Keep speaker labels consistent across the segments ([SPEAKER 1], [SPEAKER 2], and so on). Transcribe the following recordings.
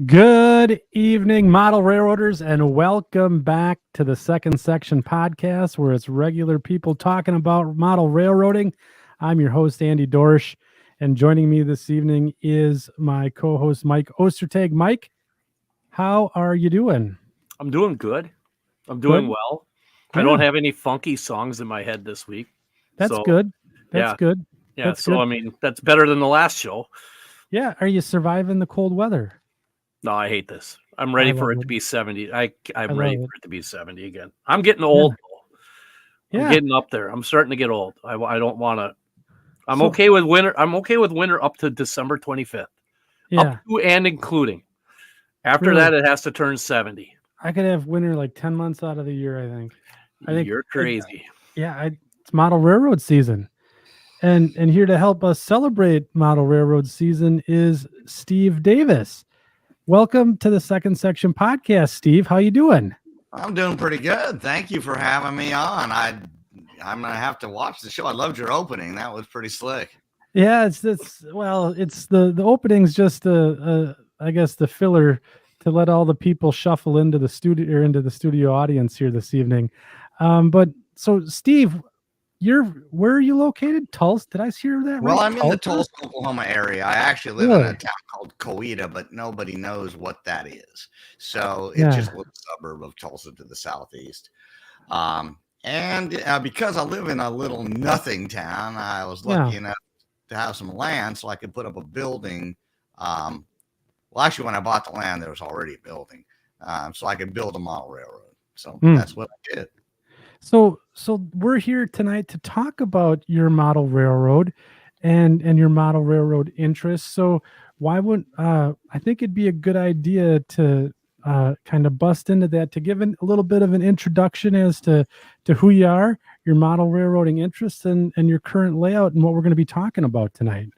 [SPEAKER 1] Good evening, model railroaders, and welcome back to the Second Section podcast, where it's regular people talking about model railroading. I'm your host, Andy Dorsch, and joining me this evening is my co-host, Mike Ostertag. Mike, how are you doing?
[SPEAKER 2] I'm doing good. I'm doing well.
[SPEAKER 1] Yeah.
[SPEAKER 2] I don't have any funky songs in my head this week.
[SPEAKER 1] That's
[SPEAKER 2] So,
[SPEAKER 1] good. That's
[SPEAKER 2] yeah.
[SPEAKER 1] good.
[SPEAKER 2] Yeah,
[SPEAKER 1] That's
[SPEAKER 2] so
[SPEAKER 1] good.
[SPEAKER 2] I mean, that's better than the last show.
[SPEAKER 1] Yeah. Are you surviving the cold weather?
[SPEAKER 2] No, I hate this. I'm ready for
[SPEAKER 1] love
[SPEAKER 2] it
[SPEAKER 1] it.
[SPEAKER 2] to be 70. I'm
[SPEAKER 1] love
[SPEAKER 2] ready
[SPEAKER 1] it.
[SPEAKER 2] for it to be 70 again. I'm getting old. Though.
[SPEAKER 1] Yeah.
[SPEAKER 2] I'm getting up there. I'm starting to get old. I don't want to. I'm
[SPEAKER 1] So-
[SPEAKER 2] okay with winter. I'm okay with winter up to December 25th.
[SPEAKER 1] Yeah.
[SPEAKER 2] Up to and including. After
[SPEAKER 1] Really?
[SPEAKER 2] that, it has to turn 70.
[SPEAKER 1] I could have winter like 10 months out of the year, I think.
[SPEAKER 2] You're crazy.
[SPEAKER 1] It's model railroad season. And here to help us celebrate model railroad season is Steve Davis. Welcome to the Second Section podcast, Steve. How you doing?
[SPEAKER 3] I'm doing pretty good. Thank you for having me on. I'm gonna have to watch the show. I loved your opening. That was pretty slick.
[SPEAKER 1] Yeah, it's the opening's just I guess the filler to let all the people shuffle into the studio or into the studio audience here this evening. But so Steve, where are you located? Tulsa? Did I hear that right?
[SPEAKER 3] Well, I'm in the Tulsa, Oklahoma area. I actually live in a town called Coweta, but nobody knows what that is. So it's just a little suburb of Tulsa to the southeast. And because I live in a little nothing town, I was lucky enough to have some land so I could put up a building. Well, actually, when I bought the land, there was already a building, so I could build a model railroad. So that's what I did.
[SPEAKER 1] So we're here tonight to talk about your model railroad and your model railroad interests. So why wouldn't I think it'd be a good idea to kind of bust into that, to give a little bit of an introduction as to who you are, your model railroading interests, and your current layout and what we're going to be talking about tonight.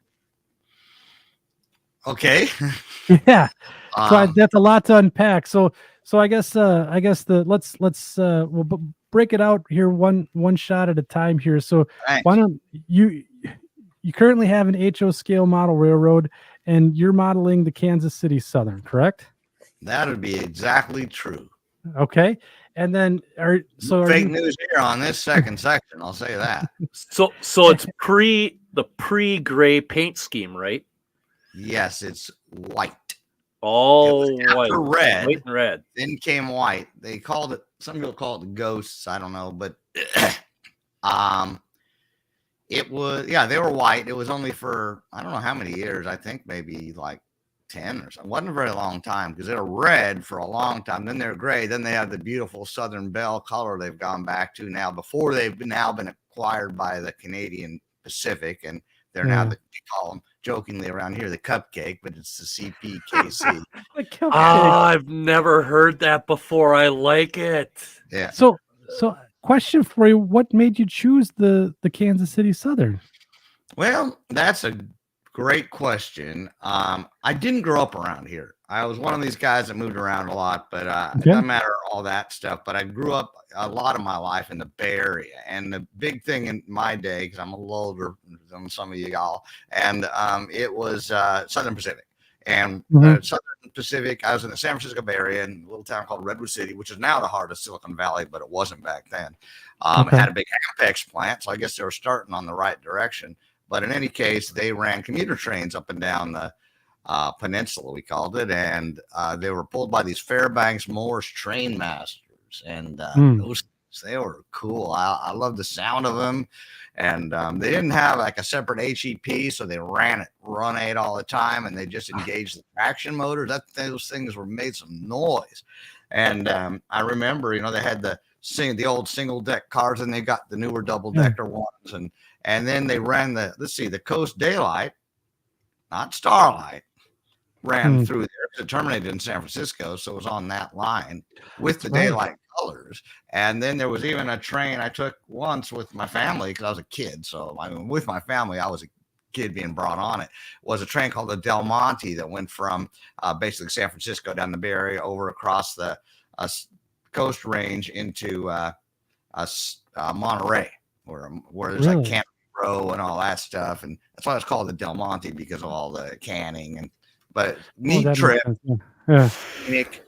[SPEAKER 3] Okay.
[SPEAKER 1] Yeah. So that's a lot to unpack. So I guess we'll break it out here one shot at a time here. So why don't you currently have an HO scale model railroad and you're modeling the Kansas City Southern, correct?
[SPEAKER 3] That would be exactly true.
[SPEAKER 1] Okay. And then
[SPEAKER 3] fake news here on this second section, I'll say that.
[SPEAKER 2] So it's the pre-gray paint scheme, right?
[SPEAKER 3] Yes, it's white.
[SPEAKER 2] All white.
[SPEAKER 3] Red.
[SPEAKER 2] White and red.
[SPEAKER 3] Then came white. They called it, some people call it the ghosts. I don't know, but it was, they were white. It was only for, I don't know how many years. I think maybe like 10 or something. It wasn't a very long time because they were red for a long time. Then they're gray. Then they have the beautiful Southern Belle color they've gone back to now, before they've now been acquired by the Canadian Pacific. And they're now, they call them jokingly around here the cupcake, but it's the CPKC.
[SPEAKER 2] I've never heard that before. I like it.
[SPEAKER 3] Yeah.
[SPEAKER 1] So question for you, what made you choose the Kansas City Southern? Well,
[SPEAKER 3] that's a great question. I didn't grow up around here. I was one of these guys that moved around a lot, but it doesn't matter all that stuff. But I grew up a lot of my life in the Bay Area, and the big thing in my day, because I'm a little older than some of y'all, and it was Southern Pacific. And Southern Pacific, I was in the San Francisco Bay Area in a little town called Redwood City, which is now the heart of Silicon Valley, but it wasn't back then. It had a big Ampex plant, so I guess they were starting on the right direction. But in any case, they ran commuter trains up and down the peninsula, we called it, and they were pulled by these Fairbanks Morse train masters, and they were cool. I love the sound of them, and they didn't have like a separate HEP, so they ran 8 all the time, and they just engaged the traction motors. Those things were made some noise, and I remember, they had the old single deck cars, and they got the newer double decker ones, and then they ran the Coast Daylight, not Starlight, ran through there. It terminated in San Francisco, so it was on that line with the Daylight colors. And then there was even a train I took once with my family, because I was a kid. So with my family, I was a kid being brought on it. Was a train called the Del Monte that went from basically San Francisco down the Bay Area over across the Coast Range into Monterey, where there's like Camp Row and all that stuff, and that's why it's called the Del Monte, because of all the canning and but
[SPEAKER 1] Oh,
[SPEAKER 3] neat
[SPEAKER 1] that makes
[SPEAKER 3] trip.
[SPEAKER 1] sense. Yeah.
[SPEAKER 3] Scenic,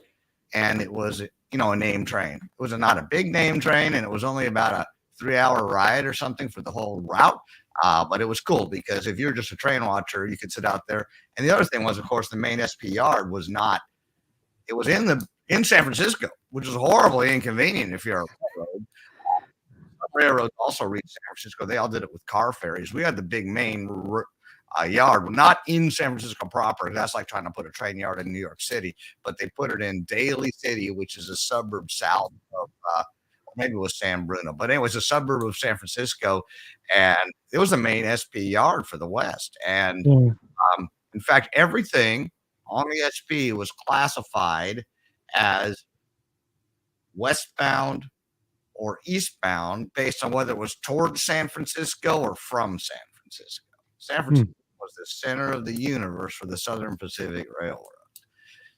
[SPEAKER 3] and it was, a name train. It was not a big name train, and it was only about a 3-hour ride or something for the whole route. But it was cool because if you're just a train watcher, you could sit out there. And the other thing was, of course, the main SP yard was not. It was in San Francisco, which is horribly inconvenient if you're a railroad. Railroads also reached San Francisco. They all did it with car ferries. We had the big main yard, not in San Francisco proper. That's like trying to put a train yard in New York City, but they put it in Daly City, which is a suburb south of, maybe it was San Bruno, but anyway, it's a suburb of San Francisco, and it was the main SP yard for the West. And
[SPEAKER 1] Yeah.
[SPEAKER 3] in fact, everything on the SP was classified as westbound or eastbound based on whether it was towards San Francisco or from San Francisco. San Francisco was the center of the universe for the Southern Pacific Railroad.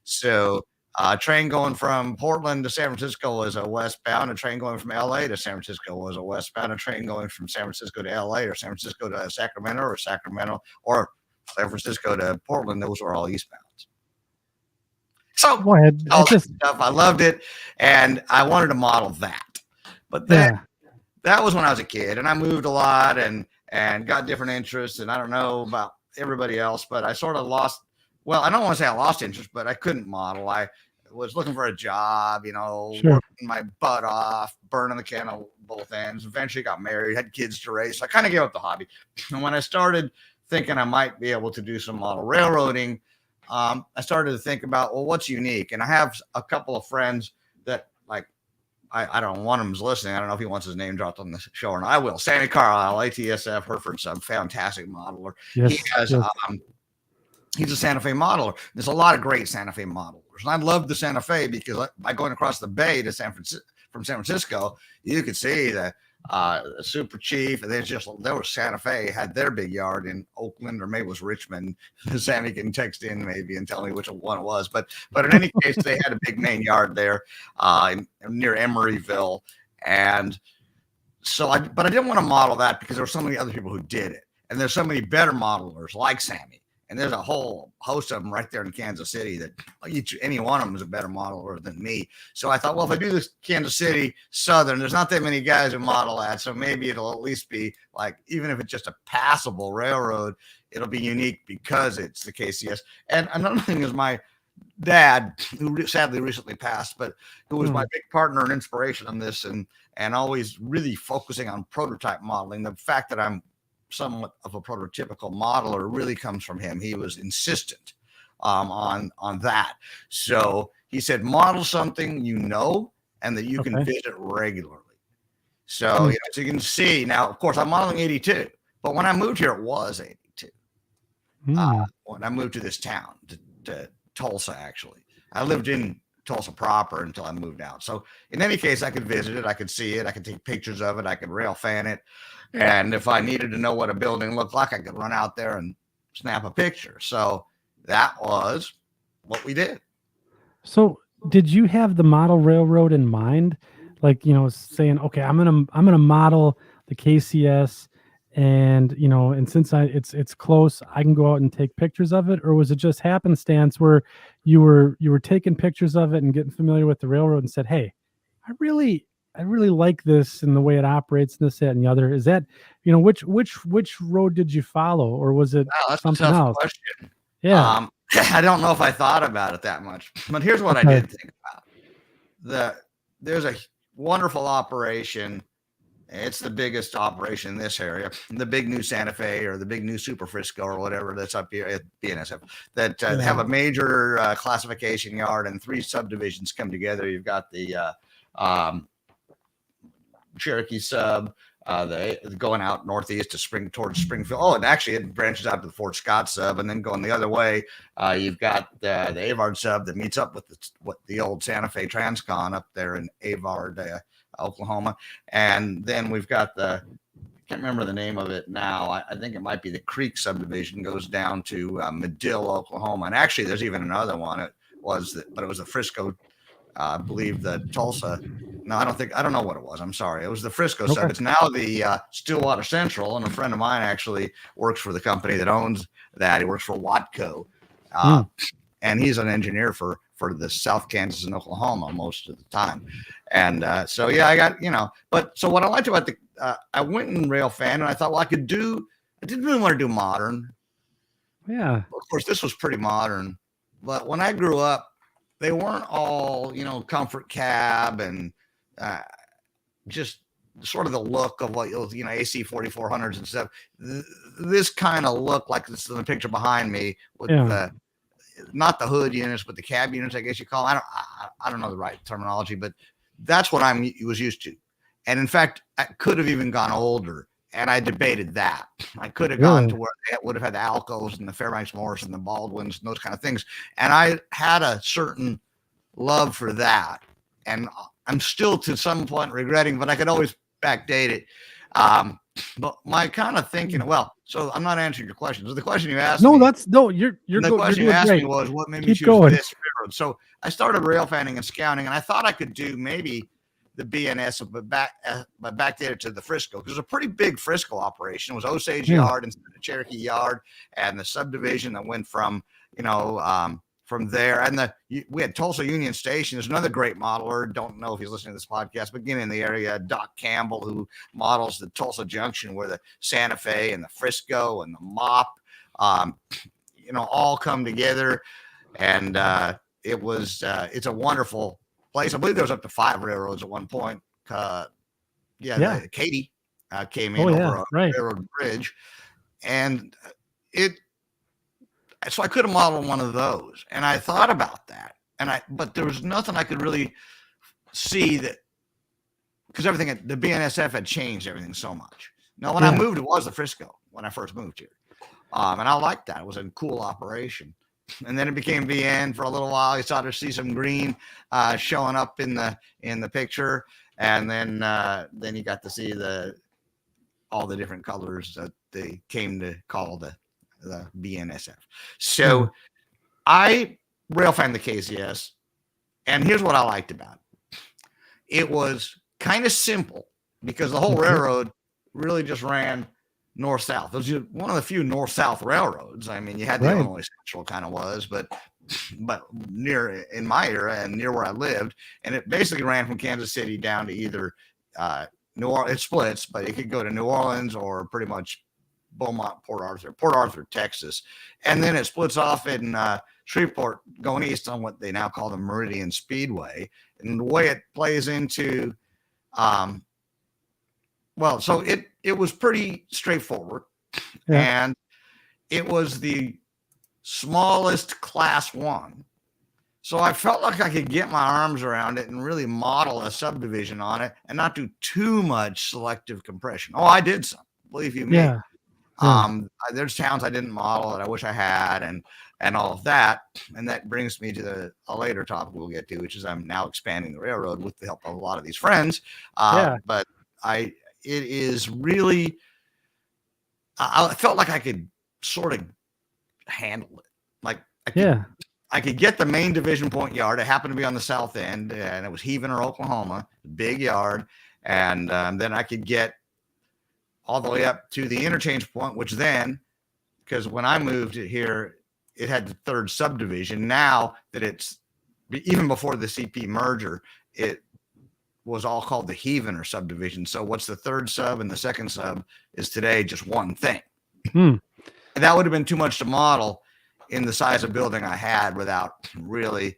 [SPEAKER 3] So a train going from Portland to San Francisco was a westbound. A train going from LA to San Francisco was a westbound. A train going from San Francisco to LA or San Francisco to Sacramento or Sacramento or San Francisco to Portland, those were all eastbounds. So
[SPEAKER 1] Go ahead.
[SPEAKER 3] all that stuff, I loved it, and I wanted to model that. But then that was when I was a kid, and I moved a lot and got different interests. And I don't know about everybody else, but I sort of lost. Well, I don't want to say I lost interest, but I couldn't model. I was looking for a job, working my butt off, burning the candle both ends. Eventually got married, had kids to raise. So I kind of gave up the hobby. And when I started thinking I might be able to do some model railroading, I started to think about, well, what's unique? And I have a couple of friends that, like, I don't want him listening. I don't know if he wants his name dropped on the show or not. I will. Sammy Carlisle, ATSF, Hereford sub, fantastic modeler.
[SPEAKER 1] Yes,
[SPEAKER 3] he has, he's a Santa Fe modeler. There's a lot of great Santa Fe modelers. And I love the Santa Fe because by going across the bay to from San Francisco, you could see the Super Chief, and there was Santa Fe had their big yard in Oakland, or maybe it was Richmond. Sammy can text in maybe and tell me which one it was, but in any case, they had a big main yard there near Emeryville, and so I didn't want to model that because there were so many other people who did it, and there's so many better modelers like Sammy. And there's a whole host of them right there in Kansas City that any one of them is a better modeler than me. So I thought, well, if I do this Kansas City Southern, there's not that many guys who model that. So maybe it'll at least be like, even if it's just a passable railroad, it'll be unique because it's the KCS. And another thing is my dad, who sadly recently passed, but who was my big partner and inspiration on this and always really focusing on prototype modeling. The fact that I'm somewhat of a prototypical modeler really comes from him. He was insistent on that. So he said, model something and that you can visit regularly. So, so you can see now, of course, I'm modeling 82, but when I moved here, it was 82. When I moved to this town, to Tulsa, actually. I lived in Tulsa proper until I moved out. So in any case, I could visit it. I could see it. I could take pictures of it. I could rail fan it. And if I needed to know what a building looked like, I could run out there and snap a picture. So that was what we did. So
[SPEAKER 1] did you have the model railroad in mind? Like, saying, okay, I'm gonna model the KCS, and and since it's close, I can go out and take pictures of it? Or was it just happenstance where you were taking pictures of it and getting familiar with the railroad and said, hey, I really like this and the way it operates, and this, that, and the other? Is that, which road did you follow, or was it something else?
[SPEAKER 3] Question.
[SPEAKER 1] Yeah.
[SPEAKER 3] I don't know if I thought about it that much, but here's what I did think about. There's a wonderful operation. It's the biggest operation in this area, the big new Santa Fe or the big new Super Frisco or whatever that's up here at BNSF that have a major classification yard, and 3 subdivisions come together. You've got the Cherokee sub, going out northeast to towards Springfield. Oh, and actually it branches out to the Fort Scott sub, and then going the other way, you've got the Avard sub that meets up with the old Santa Fe Transcon up there in Avard, Oklahoma. And then we've got I can't remember the name of it now. I think it might be the Creek subdivision, goes down to Medill, Oklahoma. And actually there's even another one. But it was the Frisco, I believe the Tulsa. No, I don't know what it was. I'm sorry. It was the Frisco sub. It's now the Stillwater Central, and a friend of mine actually works for the company that owns that. He works for Watco, And he's an engineer for the South Kansas and Oklahoma most of the time. And so, yeah, I got, but so what I liked about I went in rail fan and I thought, well, I didn't really want to do modern.
[SPEAKER 1] Yeah.
[SPEAKER 3] Of course, this was pretty modern, but when I grew up, they weren't all, comfort cab and just sort of the look of what AC 4400s and stuff. This kind of looked like this in the picture behind me with not the hood units, but the cab units, I guess you call them. I don't know the right terminology, but that's what I was used to. And in fact, I could have even gone older, and I debated that. I could have gone to where they would have had the Alcos and the Fairbanks Morris and the Baldwins and those kind of things. And I had a certain love for that. And I'm still to some point regretting, but I could always backdate it. But my kind of thinking, so I'm not answering your question. So the question you asked me.
[SPEAKER 1] The
[SPEAKER 3] question you asked me was, what made me choose this railroad? So I started rail fanning and scouting, and I thought I could do maybe the BNS, but backdated to the Frisco, because it was a pretty big Frisco operation. It was Osage Yard instead of Cherokee Yard, and the subdivision that went from, from there. And we had Tulsa Union Station. There's another great modeler. Don't know if he's listening to this podcast, but again, in the area, Doc Campbell, who models the Tulsa Junction, where the Santa Fe and the Frisco and the Mop, all come together. And it's a wonderful place. I believe there was up to 5 railroads at one point. Katy came in over a railroad bridge, and so I could have modeled one of those, and I thought about that, but there was nothing I could really see that, because everything the BNSF had changed everything so much. Now, when I moved, it was the Frisco when I first moved here, and I liked that. It was a cool operation. And then it became VN for a little while. You started to see some green showing up in the picture, and then you got to see all the different colors that they came to call the BNSF. So I rail fanned the KCS, and here's what I liked about it. It was kind of simple because the whole railroad really just ran north-south. It was one of the few north-south railroads. I mean, you had the Illinois Central kind of was, but near in my era and near where I lived, and it basically ran from Kansas City down to either New Orleans. It splits, but it could go to New Orleans or pretty much Beaumont, Port Arthur, Texas, and then it splits off in Shreveport, going east on what they now call the Meridian Speedway. And the way it plays into so it was pretty straightforward, and it was the smallest class 1. So I felt like I could get my arms around it and really model a subdivision on it and not do too much selective compression. Oh, I did some, believe you me. There's towns I didn't model that I wish I had, and all of that. And that brings me to a later topic we'll get to, which is I'm now expanding the railroad with the help of a lot of these friends. But it is really, I felt like I could sort of handle it. Like I could get the main division point yard. It happened to be on the south end, and it was Heavener, Oklahoma, big yard. And then I could get all the way up to the interchange point, which then, because when I moved here, it had the 3rd subdivision. Now that it's, even before the CP merger, it was all called the Heavener subdivision. So what's the 3rd sub and the 2nd sub is today just one thing. And that would have been too much to model in the size of building I had without really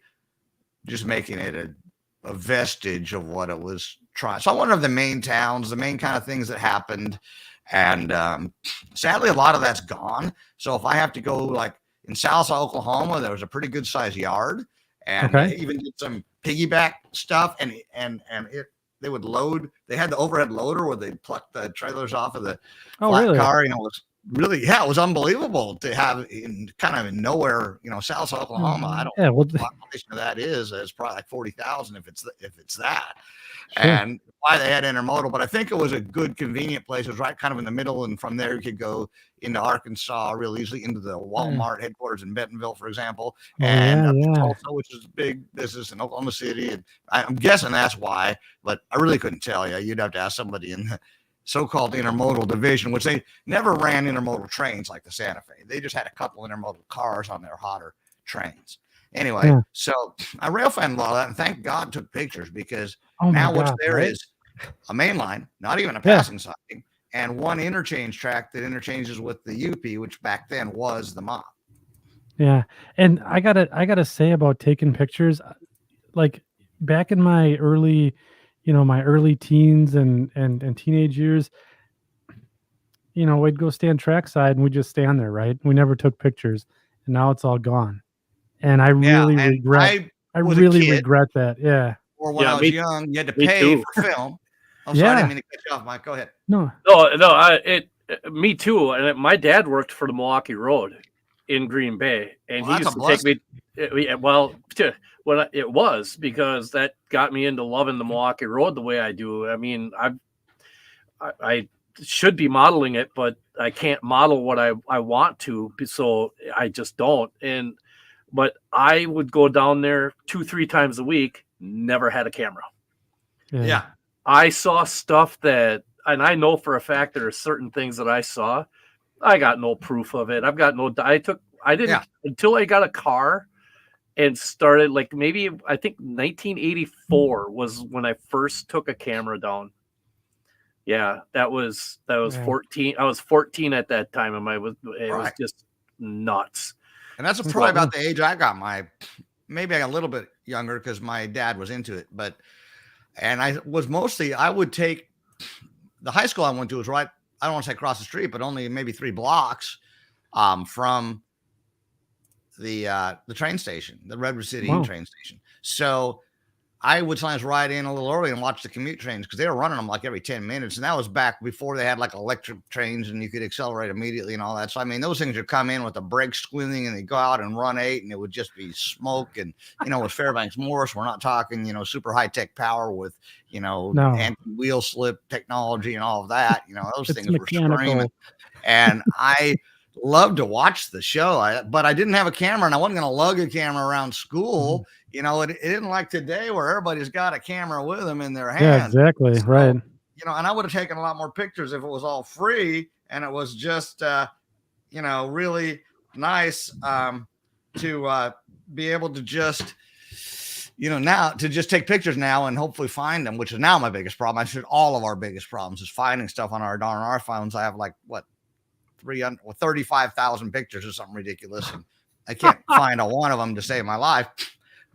[SPEAKER 3] just making it a vestige of what it was trying. So I wonder if the main towns, the main kind of things that happened, and sadly a lot of that's gone. So if I have to go, like in Salsa, Oklahoma, there was a pretty good sized yard, and they even did some piggyback stuff, and they would load. They had the overhead loader where they plucked the trailers off of the flat car. It was really, it was unbelievable to have in nowhere, Salsa, Oklahoma. I don't know what the population of that is probably like 40,000 if it's that. And why they had intermodal, but I think it was a good, convenient place. It was right kind of in the middle, and from there you could go into Arkansas real easily, into the Walmart headquarters in Bentonville, for example, and up to Tulsa, which is big business in Oklahoma City. And I'm guessing that's why, but I really couldn't tell you. You'd have to ask somebody in the so-called intermodal division, which they never ran intermodal trains like the Santa Fe. They just had a couple intermodal cars on their hotter trains. Anyway, so I rail fanned a lot of that, and thank God took pictures, because now what's there is a main line, not even a passing siding, and one interchange track that interchanges with the UP, which back then was the MOP.
[SPEAKER 1] Yeah. And I gotta say about taking pictures, like back in my early, my early teens and teenage years, we'd go stand trackside and we'd just stand there, right? We never took pictures, and now it's all gone. And I really regret that. Yeah.
[SPEAKER 3] Or when I was young, you had to pay for film. Oh, sorry, I didn't mean to cut you off, Mike. Go ahead.
[SPEAKER 2] No. Me too. And my dad worked for the Milwaukee Road in Green Bay, and he used to take me. It was because that got me into loving the Milwaukee Road the way I do. I mean, I should be modeling it, but I can't model what I want to, so I just don't. But I would go down there 2-3 times a week. Never had a camera.
[SPEAKER 3] Yeah.
[SPEAKER 2] I saw stuff and I know for a fact there are certain things that I saw. I got no proof of it. I didn't until I got a car and started, like, maybe I think 1984 was when I first took a camera down. Yeah, that was 14. I was 14 at that time, and it was just nuts.
[SPEAKER 3] And that's probably about the age I got maybe a little bit younger, because my dad was into it, and I would take the high school I went to was right, I don't want to say across the street, but only maybe 3 blocks from the train station, the Redwood City train station. So I would sometimes ride in a little early and watch the commute trains, because they were running them like every 10 minutes. And that was back before they had like electric trains and you could accelerate immediately and all that. So, I mean, those things would come in with the brakes squealing and they go out and run 8 and it would just be smoke. And, with Fairbanks Morris, we're not talking, super high tech power with, anti-wheel slip technology and all of that. Those things were screaming. And I loved to watch the show, but I didn't have a camera, and I wasn't going to lug a camera around school. It isn't like today where everybody's got a camera with them in their hand.
[SPEAKER 1] Yeah, exactly.
[SPEAKER 3] So,
[SPEAKER 1] right.
[SPEAKER 3] And I would have taken a lot more pictures if it was all free and it was just, really nice to be able to just, now to just take pictures now and hopefully find them, which is now my biggest problem. All of our biggest problems is finding stuff on our darn our phones. I have like 35,000 pictures or something ridiculous, and I can't find one of them to save my life.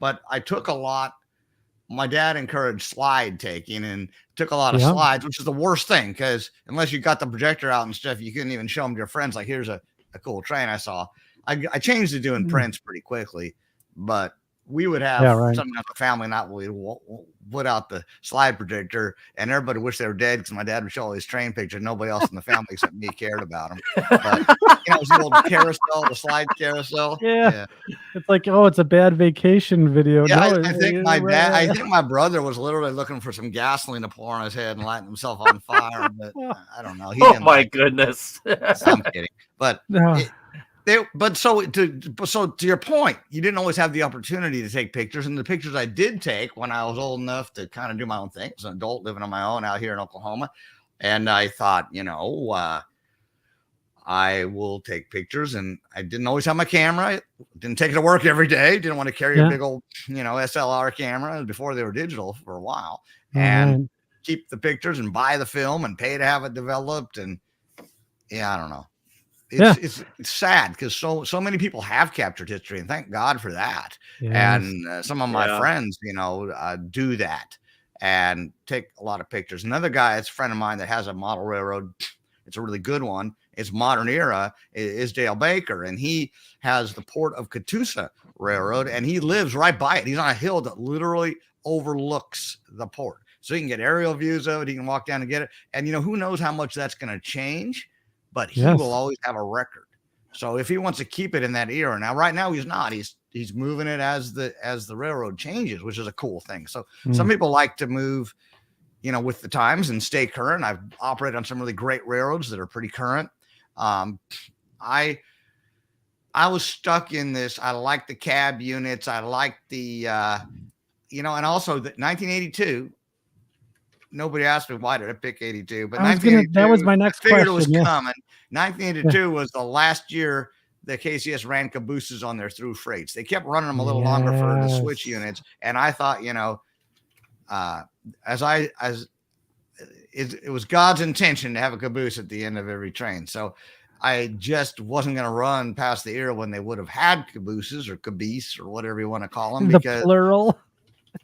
[SPEAKER 3] But I took a lot. My dad encouraged slide taking and took a lot of slides, which is the worst thing, because unless you got the projector out and stuff, you couldn't even show them to your friends. Like, here's a cool train I saw. I changed to doing prints pretty quickly, but we would have something as a family night where we put out the slide projector, and everybody wished they were dead because my dad would show all these train pictures. Nobody else in the family except me cared about them. But it was the old carousel, the slide carousel.
[SPEAKER 1] Yeah. It's like, it's a bad vacation video.
[SPEAKER 3] Yeah, I think I think my brother was literally looking for some gasoline to pour on his head and lighting himself on fire. But I don't know.
[SPEAKER 2] Goodness.
[SPEAKER 3] I'm kidding. But so to your point, you didn't always have the opportunity to take pictures, and the pictures I did take when I was old enough to kind of do my own thing as an adult living on my own out here in Oklahoma, and I thought, I will take pictures, and I didn't always have my camera. Didn't take it to work every day. Didn't want to carry a big old, SLR camera before they were digital for a while, and keep the pictures and buy the film and pay to have it developed, and I don't know. It's sad because so many people have captured history, and thank God for that. Yes. And some of my friends, do that and take a lot of pictures. Another guy, it's a friend of mine that has a model railroad. It's a really good one. It's modern era. Is Dale Baker, and he has the Port of Catoosa Railroad, and he lives right by it. He's on a hill that literally overlooks the port, so he can get aerial views of it. He can walk down and get it, and who knows how much that's going to change. But he will always have a record. So if he wants to keep it in that era, now right now he's not. He's moving it as the railroad changes, which is a cool thing. So some people like to move, with the times and stay current. I've operated on some really great railroads that are pretty current. I was stuck in this. I like the cab units. I like the and also the 1982. Nobody asked me why did I pick 82, but
[SPEAKER 1] that was my next question.
[SPEAKER 3] It was coming. 1982 was the last year the KCS ran cabooses on their through freights. They kept running them a little longer for the switch units. And I thought, you know, it was God's intention to have a caboose at the end of every train. So I just wasn't going to run past the era when they would have had cabooses or caboose or whatever you want to call them.
[SPEAKER 1] Because, the plural.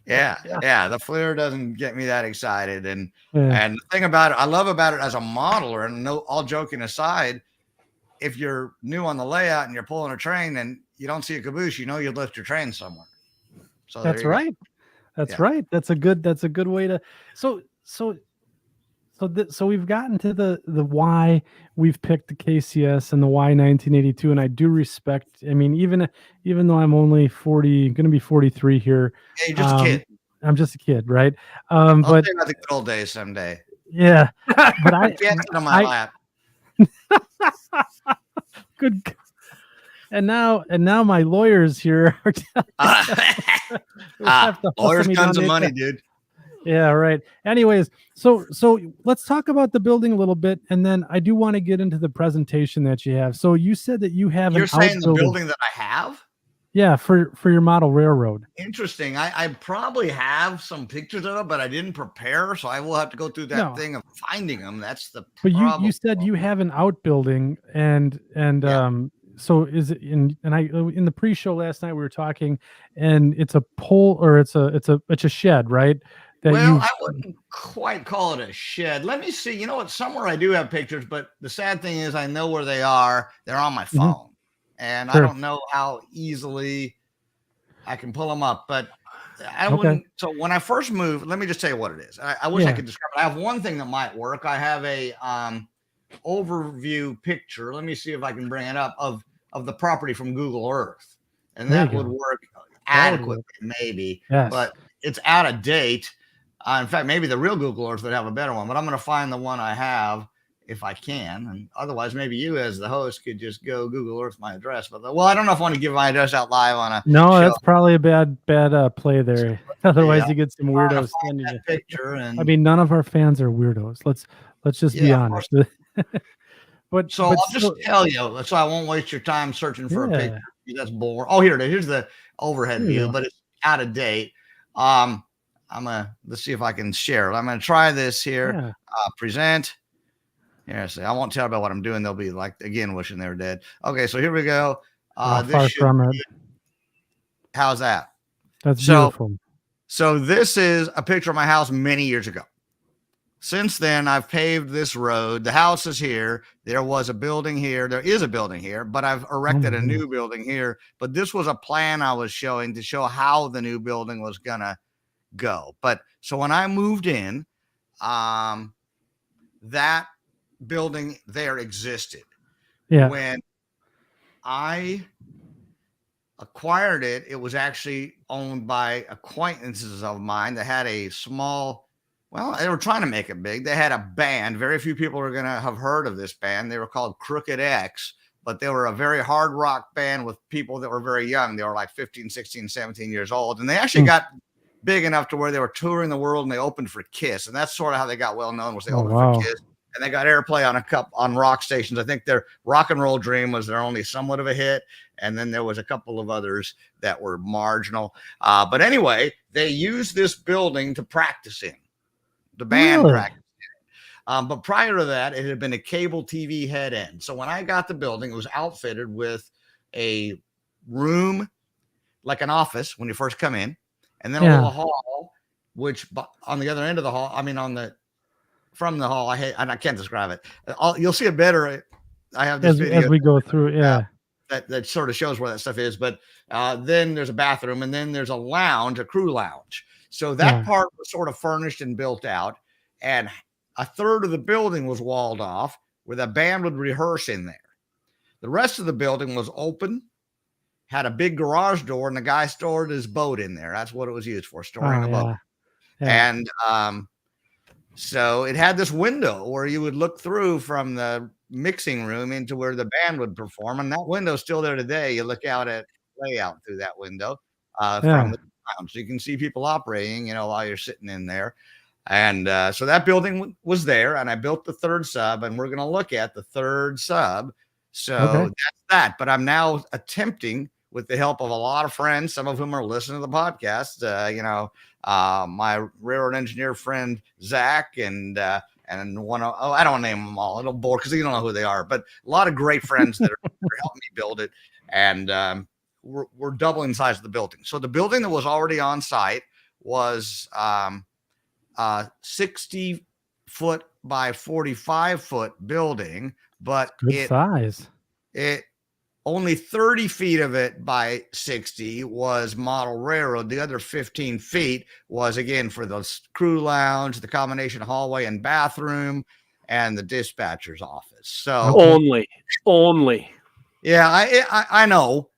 [SPEAKER 3] Yeah. The FLIR doesn't get me that excited. And the thing about it, I love about it as a modeler, and all joking aside, if you're new on the layout and you're pulling a train and you don't see a caboose, you know, you lift your train somewhere. So
[SPEAKER 1] that's right. That's right. That's a good way to, so we've gotten to the why we've picked the KCS and the why 1982. And I do respect, I mean, even though I'm only going to be 43 here.
[SPEAKER 3] Hey, you're just a kid.
[SPEAKER 1] I'm just a kid. Right.
[SPEAKER 3] I'll
[SPEAKER 1] but
[SPEAKER 3] tell you about the good old days someday.
[SPEAKER 1] Yeah. But I,
[SPEAKER 3] on my lap.
[SPEAKER 1] Good. And now my lawyers here
[SPEAKER 3] lawyers tons of money, dude.
[SPEAKER 1] Yeah, right. Anyways, so let's talk about the building a little bit, and then I do want to get into the presentation that you have. So you said that you have
[SPEAKER 3] You're saying the building that I have?
[SPEAKER 1] Yeah, for your model railroad.
[SPEAKER 3] Interesting. I probably have some pictures of it, but I didn't prepare, so I will have to go through that thing of finding them. That's the
[SPEAKER 1] problem. But you said you have an outbuilding, and so is it in the pre-show last night we were talking, and it's a pole, or it's a shed, right?
[SPEAKER 3] Well, I wouldn't quite call it a shed. Let me see. You know what? Somewhere I do have pictures, but the sad thing is I know where they are. They're on my phone. And I don't know how easily I can pull them up, but I wouldn't. So when I first moved, let me just tell you what it is. I wish I could describe it. I have one thing that might work. I have a overview picture. Let me see if I can bring it up of the property from Google Earth, and that would work adequately, maybe.
[SPEAKER 1] Yes.
[SPEAKER 3] But it's out of date. In fact, maybe the real Google Earth would have a better one. But I'm going to find the one I have, if I can, and otherwise maybe you as the host could just go Google Earth my address. But I don't know if I want to give my address out live on a show.
[SPEAKER 1] That's probably a bad play there. Otherwise you get some weirdos sending you
[SPEAKER 3] picture. And
[SPEAKER 1] I mean, none of our fans are weirdos. Let's just be honest. but
[SPEAKER 3] I'll just tell you, so I won't waste your time searching for a picture. That's boring. Oh, here it is. Here's the overhead view, but it's out of date. Let's see if I can share it. I'm gonna try this here. Present. Yeah, see, I won't tell about what I'm doing. They'll be like, again, wishing they were dead. Okay, so here we go.
[SPEAKER 1] Far from it.
[SPEAKER 3] How's that?
[SPEAKER 1] That's beautiful.
[SPEAKER 3] So this is a picture of my house many years ago. Since then, I've paved this road. The house is here. There was a building here. There is a building here, but I've erected a new building here. But this was a plan I was showing to show how the new building was gonna go. But so when I moved in, that building there existed. When I acquired it, it was actually owned by acquaintances of mine that had a small, they were trying to make it big. They had a band. Very few people are going to have heard of this band. They were called Crooked X, but they were a very hard rock band with people that were very young. They were like 15, 16, 17 years old. And they actually got big enough to where they were touring the world, and they opened for Kiss. And that's sort of how they got well known, was they opened for Kiss. And they got airplay on rock stations. I think their Rock and Roll Dream was their only somewhat of a hit. And then there was a couple of others that were marginal. But anyway, they used this building to practice in. The band practiced in. But prior to that, it had been a cable TV head end. So when I got the building, it was outfitted with a room, like an office when you first come in. And then a little hall, which on the other end of the hall, from the hall, I can't describe it. You'll see it better. I have this video
[SPEAKER 1] as we go through.
[SPEAKER 3] That sort of shows where that stuff is. But then there's a bathroom, and then there's a lounge, a crew lounge. So that part was sort of furnished and built out, and a third of the building was walled off where the band would rehearse in there. The rest of the building was open, had a big garage door, and the guy stored his boat in there. That's what it was used for, storing a boat. And so it had this window where you would look through from the mixing room into where the band would perform. And that window's still there today. You look out at layout through that window from the ground. So you can see people operating, while you're sitting in there. And so that building was there, and I built the third sub, and we're going to look at the third sub. So that's that. But I'm now attempting, with the help of a lot of friends, some of whom are listening to the podcast, my railroad engineer friend, Zach, and I don't want to name them all. It'll bore because you don't know who they are, but a lot of great friends that are helping me build it. And we're doubling the size of the building. So the building that was already on site was 60 foot by 45 foot building, but
[SPEAKER 1] good size.
[SPEAKER 3] It only 30 feet of it by 60 was model railroad. The other 15 feet was, again, for the crew lounge, the combination hallway and bathroom, and the dispatcher's office. So
[SPEAKER 2] only.
[SPEAKER 3] Yeah, I know.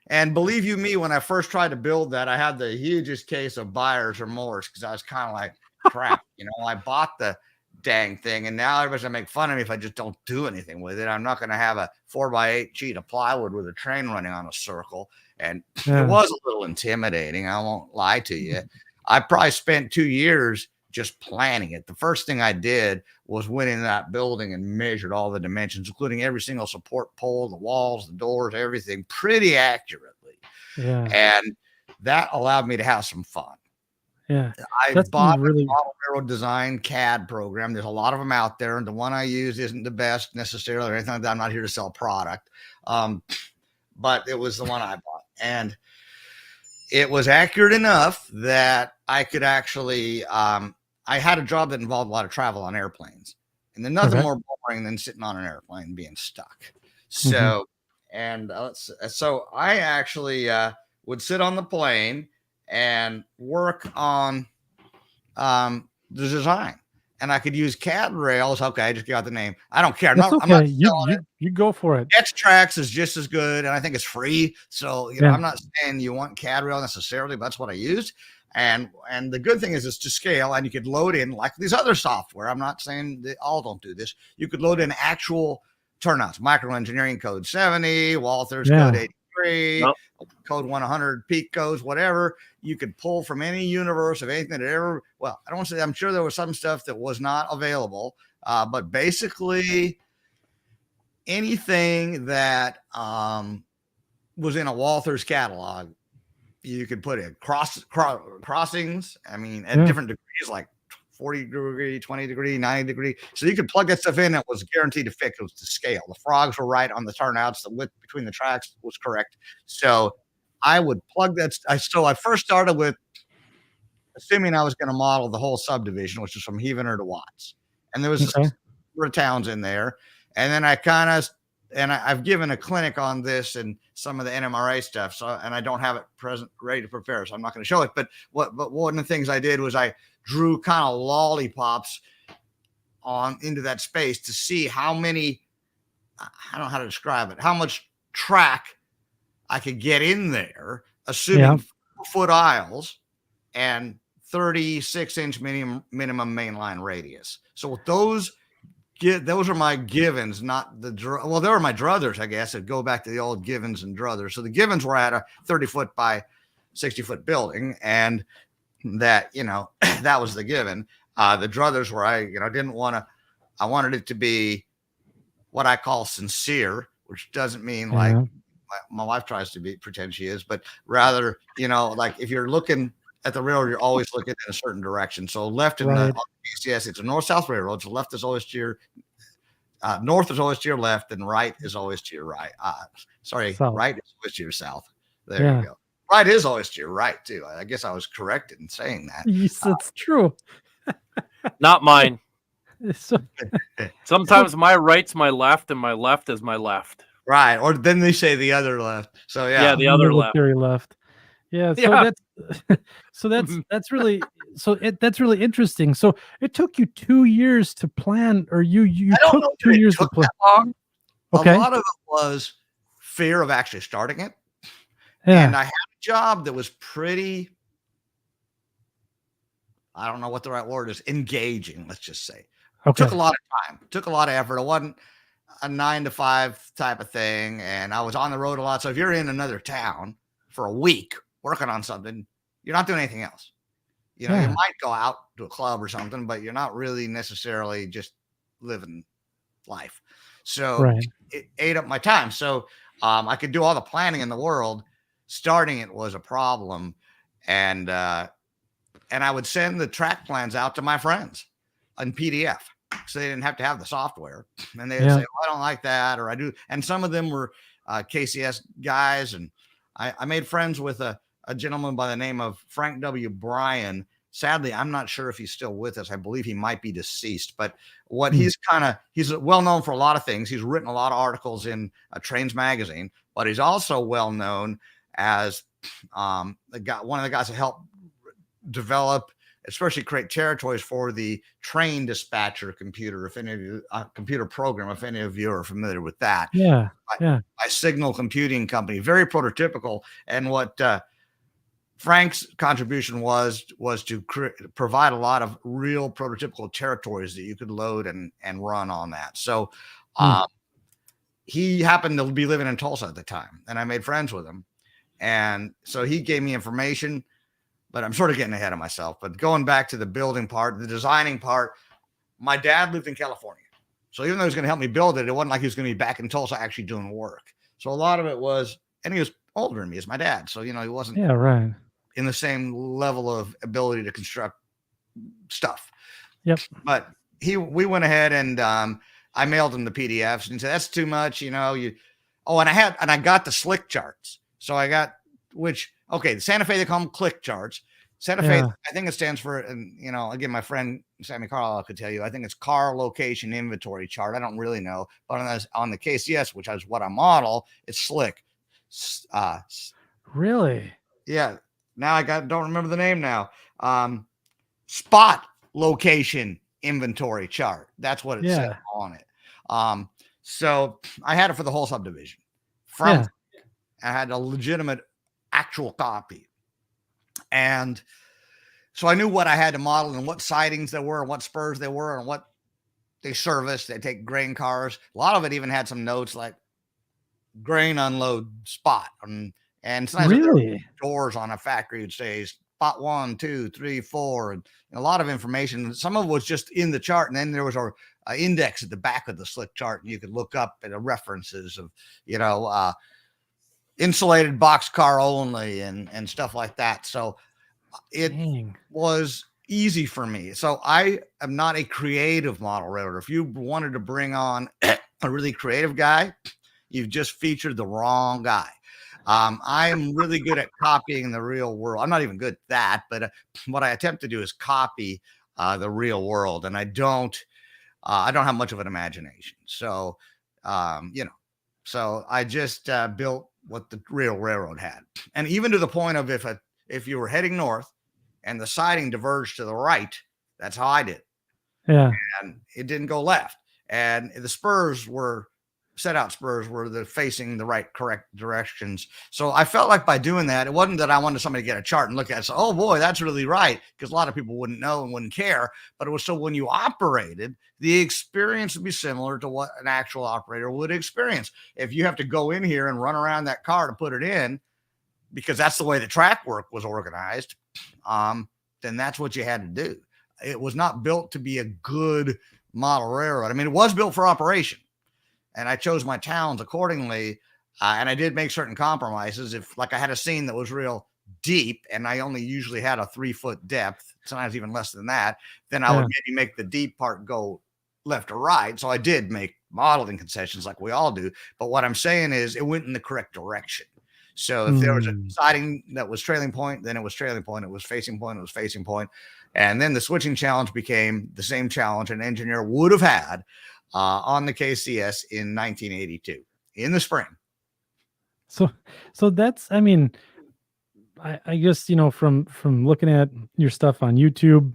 [SPEAKER 3] And believe you me, when I first tried to build that, I had the hugest case of buyer's remorse because I was kind of like, crap, I bought the dang thing, and now everybody's gonna make fun of me if I just don't do anything with it. I'm not gonna have a 4x8 sheet of plywood with a train running on a circle. And it was a little intimidating, I won't lie to you. I probably spent 2 years just planning it. The first thing I did was went into that building and measured all the dimensions, including every single support pole, the walls, the doors, everything, pretty accurately. And that allowed me to have some fun. I bought a model railroad design CAD program. There's a lot of them out there, and the one I use isn't the best necessarily or anything like that. I'm not here to sell product, but it was the one I bought, and it was accurate enough that I could actually. I had a job that involved a lot of travel on airplanes, and there's nothing more boring than sitting on an airplane and being stuck. So, so I actually would sit on the plane and work on the design, and I could use CAD rails. Okay, I just got the name. I don't care. I'm not
[SPEAKER 1] you go for it.
[SPEAKER 3] X-Trax is just as good, and I think it's free. So I'm not saying you want CAD rail necessarily, but that's what I used. And the good thing is it's to scale, and you could load in like these other software. I'm not saying they all don't do this. You could load in actual turnouts, micro engineering code 70, Walther's code 83, code 100, peak codes, whatever. You could pull from any universe of anything that ever. Well, I don't want to say. I'm sure there was some stuff that was not available, but basically anything that was in a Walther's catalog, you could put in crossings. I mean, at different degrees, like 40 degree, 20 degree, 90 degree. So you could plug that stuff in. It was guaranteed to fit. It was to scale. The frogs were right on the turnouts. The width between the tracks was correct. So I would plug that. So I first started with assuming I was going to model the whole subdivision, which is from Heavener to Watts. And there was a number of towns in there. And then I've given a clinic on this and some of the NMRA stuff. So, and I don't have it ready to prepare, so I'm not going to show it. But one of the things I did was I drew kind of lollipops into that space to see how many, I don't know how to describe it, how much track I could get in there, assuming 4-foot aisles and 36-inch minimum mainline radius. So with those are my givens, not the well, they were my druthers, I guess. It'd go back to the old givens and druthers. So the givens were at a 30-foot by 60-foot building, and that that was the given. The druthers were I wanted it to be what I call sincere, which doesn't mean like my wife tries to pretend she is, but rather like if you're looking at the railroad, you're always looking in a certain direction. So left in the KCS, it's a north-south railroad. So left is always to your north is always to your left, and right is always to your right. Right is always to your south. There you go. Right is always to your right too. I guess I was corrected in saying that.
[SPEAKER 1] Yes, it's true.
[SPEAKER 2] Not mine. Sometimes my right's my left, and my left is my left.
[SPEAKER 3] Right, or then they say the other left. So
[SPEAKER 2] the other left.
[SPEAKER 1] Military left. That's really that's really interesting. So it took you 2 years to plan, or you took 2 years to plan.
[SPEAKER 3] Okay. A lot of it was fear of actually starting it. And I had a job that was pretty, I don't know what the right word is, engaging, let's just say. It took a lot of time, took a lot of effort. It wasn't a 9-to-5 type of thing. And I was on the road a lot. So if you're in another town for a week working on something, you're not doing anything else. You might go out to a club or something, but you're not really necessarily just living life. So it ate up my time. So I could do all the planning in the world. Starting it was a problem. And I would send the track plans out to my friends in PDF. So they didn't have to have the software. And they'd say, oh, I don't like that, or I do. And some of them were KCS guys. And I made friends with a gentleman by the name of Frank W. Bryan. Sadly, I'm not sure if he's still with us. I believe he might be deceased. But what he's well known for a lot of things. He's written a lot of articles in Trains Magazine, but he's also well known as one of the guys that helped develop, especially create territories for the train dispatcher computer, if any of you computer program, if any of you are familiar with that. By Signal Computing Company, very prototypical. And what Frank's contribution was to provide a lot of real prototypical territories that you could load and run on that. So he happened to be living in Tulsa at the time, and I made friends with him. And so he gave me information, but I'm sort of getting ahead of myself. But going back to the building part, the designing part, my dad lived in California. So even though he was going to help me build it, it wasn't like he was going to be back in Tulsa actually doing work. So a lot of it was, and he was older than me as my dad. So, he wasn't in the same level of ability to construct stuff. But we went ahead and I mailed him the PDFs and he said, that's too much. And I got the slick charts. So I got, the Santa Fe, they call them click charts. Santa Fe, I think it stands for, and again, my friend Sammy Carlisle could tell you, I think it's car location inventory chart. I don't really know, but on the KCS, which is what I model, it's slick.
[SPEAKER 1] Really?
[SPEAKER 3] Yeah. Now don't remember the name now. Spot location inventory chart. That's what it said on it. So I had it for the whole subdivision. I had a legitimate actual copy. And so I knew what I had to model and what sidings there were and what spurs there were and what they serviced. They take grain cars. A lot of it even had some notes like grain unload spot. And sometimes there were doors on a factory would say spot 1, 2, 3, 4, and a lot of information. Some of it was just in the chart. And then there was our index at the back of the slick chart. And you could look up at the references of, insulated box car only and stuff like that. So it was easy for me. So I am not a creative model railroader. If you wanted to bring on a really creative guy, you've just featured the wrong guy. I am really good at copying the real world. I'm not even good at that, but what I attempt to do is copy the real world. And I don't have much of an imagination. So, so I just built what the real railroad had. And even to the point of if you were heading north and the siding diverged to the right, that's how I did.
[SPEAKER 1] Yeah.
[SPEAKER 3] And it didn't go left. And the spurs were facing the correct directions. So I felt like by doing that, it wasn't that I wanted somebody to get a chart and look at it. So, oh boy, that's really right. Because a lot of people wouldn't know and wouldn't care. But it was so when you operated, the experience would be similar to what an actual operator would experience. If you have to go in here and run around that car to put it in, because that's the way the track work was organized, then that's what you had to do. It was not built to be a good model railroad. I mean, it was built for operation. And I chose my towns accordingly. And I did make certain compromises. If I had a scene that was real deep and I only usually had a 3-foot depth, sometimes even less than that, then I would maybe make the deep part go left or right. So I did make modeling concessions like we all do. But what I'm saying is it went in the correct direction. So if there was a siding that was trailing point, then it was trailing point. It was facing point. It was facing point. And then the switching challenge became the same challenge an engineer would have had on the KCS in 1982 in the spring. So
[SPEAKER 1] that's, I mean, I guess, from looking at your stuff on YouTube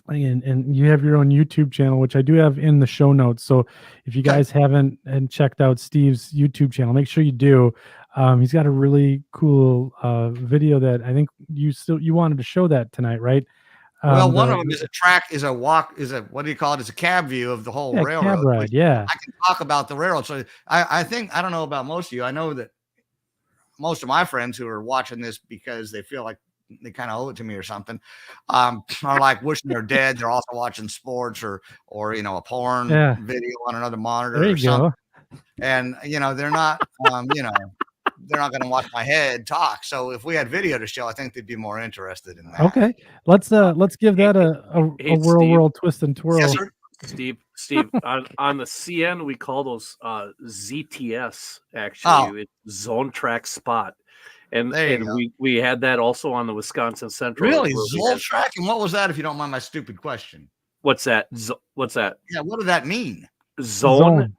[SPEAKER 1] and you have your own YouTube channel, which I do have in the show notes. So if you guys haven't checked out Steve's YouTube channel, make sure you do. He's got a really cool video that I think you wanted to show that tonight, right?
[SPEAKER 3] Well, one of them is what do you call it? It's a cab view of the whole railroad.
[SPEAKER 1] Cab ride, I
[SPEAKER 3] can talk about the railroad. So I think, I don't know about most of you. I know that most of my friends who are watching this because they feel like they kind of owe it to me or something. Are like wishing they're dead. They're also watching sports or a porn video on another monitor or something. And they're not they're not going to watch my head talk. So if we had video to show, I think they'd be more interested in that.
[SPEAKER 1] Okay, let's give that a world twist and twirl.
[SPEAKER 3] Yes, sir.
[SPEAKER 2] Steve, on the CN we call those ZTS. Actually, it's Zone Track Spot, and we had that also on the Wisconsin Central.
[SPEAKER 3] Really, Zone Track, and what was that? If you don't mind my stupid question.
[SPEAKER 2] What's that? What's that?
[SPEAKER 3] Yeah, what did that mean?
[SPEAKER 2] Zone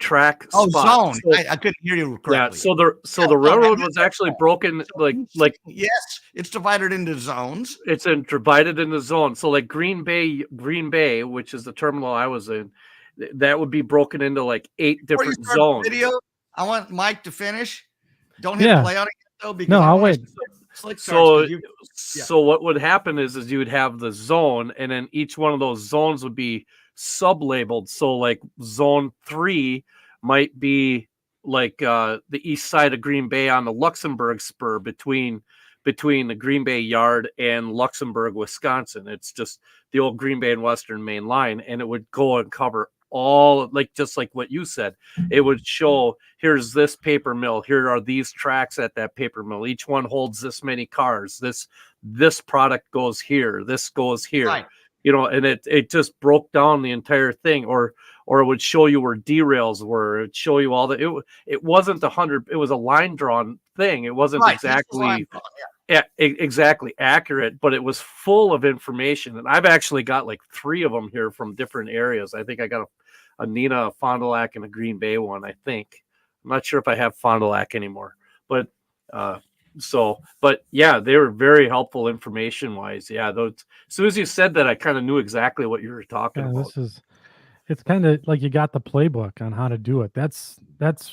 [SPEAKER 2] Track Spot.
[SPEAKER 3] Zone. So, I couldn't hear you correctly.
[SPEAKER 2] Yeah, so the railroad was actually broken like
[SPEAKER 3] yes, it's divided into zones.
[SPEAKER 2] It's divided into zones. So like Green Bay, which is the terminal I was in, that would be broken into like 8 different zones.
[SPEAKER 3] Video, I want Mike to finish. Don't hit play on it though, because
[SPEAKER 1] I'll wait.
[SPEAKER 2] So what would happen is you would have the zone, and then each one of those zones would be sub-labeled. So like zone 3 might be like the east side of Green Bay on the Luxembourg spur between the Green Bay yard and Luxembourg, Wisconsin. It's just the old Green Bay and Western Main Line, and it would go and cover all, like just like what you said. It would show, here's this paper mill, here are these tracks at that paper mill, each one holds this many cars, this product goes here, this goes here.
[SPEAKER 3] Right.
[SPEAKER 2] And it just broke down the entire thing, or it would show you where derails were. It would show you all that. It wasn't 100. It was a line drawn thing. It wasn't exactly exactly accurate, but it was full of information. And I've actually got like 3 of them here from different areas. I think I got a Neenah, a Fond du Lac, and a Green Bay one. I think I'm not sure if I have Fond du Lac anymore, but. But yeah, they were very helpful information wise. Yeah, those, as soon as you said that, I kind of knew exactly what you were talking about.
[SPEAKER 1] It's kind of like you got the playbook on how to do it. That's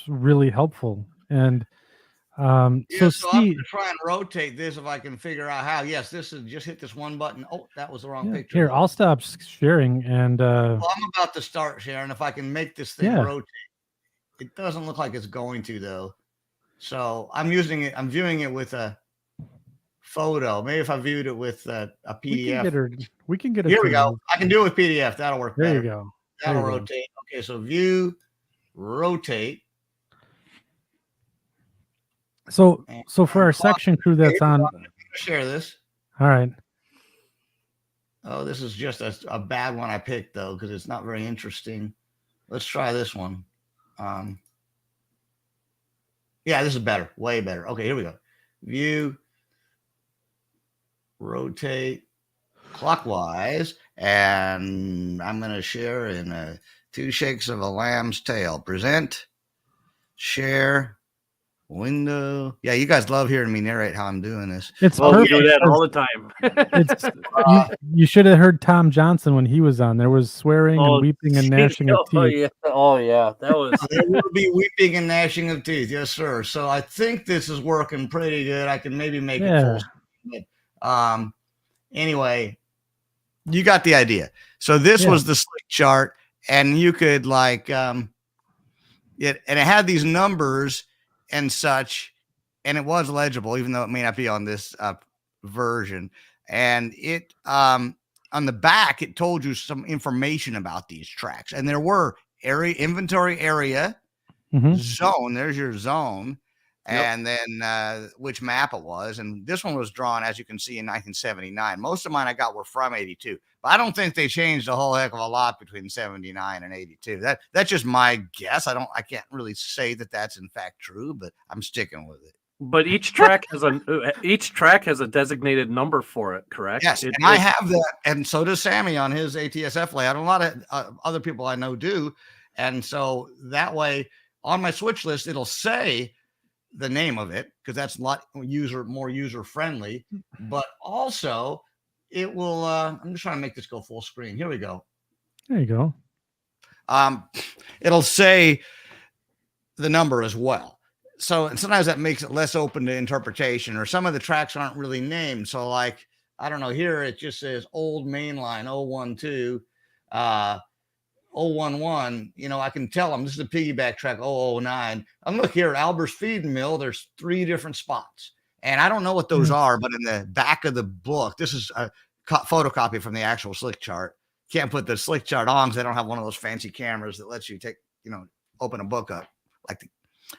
[SPEAKER 1] really helpful. And
[SPEAKER 3] so I'm gonna try and rotate this if I can figure out how. Yes, this is just hit this one button. Oh, that was the wrong picture.
[SPEAKER 1] Here, I'll stop sharing and
[SPEAKER 3] I'm about to start sharing. If I can make this thing rotate. It doesn't look like it's going to though. So I'm viewing it with a photo. Maybe if I viewed it with a PDF.
[SPEAKER 1] We can get it.
[SPEAKER 3] Here we go. I can do it with PDF. That'll work better.
[SPEAKER 1] There you go.
[SPEAKER 3] That'll rotate. Okay, so view, rotate.
[SPEAKER 1] So for our section crew that's on.
[SPEAKER 3] I'm going to share this.
[SPEAKER 1] All right.
[SPEAKER 3] Oh, this is just a bad one I picked though, because it's not very interesting. Let's try this one. Yeah, this is better, way better. Okay, here we go. View, rotate clockwise, and I'm going to share in 2 shakes of a lamb's tail. Present, share, window. Yeah, you guys love hearing me narrate how I'm doing this.
[SPEAKER 1] It's
[SPEAKER 2] we do that all the time.
[SPEAKER 1] You should have heard Tom Johnson when he was on. There was swearing and weeping and gnashing of teeth.
[SPEAKER 2] Oh yeah, that was.
[SPEAKER 3] There will be weeping and gnashing of teeth, yes, sir. So I think this is working pretty good. I can maybe make it full screen. Anyway, you got the idea. So this was the slick chart, and you could and it had these numbers and such, and it was legible, even though it may not be on this version. And it on the back, it told you some information about these tracks, and there were inventory area, zone. There's your zone, and then which map it was. And this one was drawn, as you can see, in 1979. Most of mine I got were from 82, but I don't think they changed a whole heck of a lot between 79 and 82. That's just my guess. I can't really say that that's in fact true, but I'm sticking with it.
[SPEAKER 2] But each track has a designated number for it, correct?
[SPEAKER 3] Yes, and I have that, and so does Sammy on his ATSF layout. And a lot of other people I know do, and so that way on my switch list it'll say the name of it, because that's a lot more user friendly. But also it will. I'm just trying to make this go full screen. Here we go.
[SPEAKER 1] There you go.
[SPEAKER 3] It'll say the number as well. So sometimes that makes it less open to interpretation, or some of the tracks aren't really named. So like, I don't know, here it just says Old Main Line 012, 011. I can tell them this is a piggyback track 009. I'm look here at Albert's Feed Mill. There's 3 different spots. And I don't know what those are, but in the back of the book, this is a photocopy from the actual slick chart. Can't put the slick chart on because they don't have one of those fancy cameras that lets you open a book up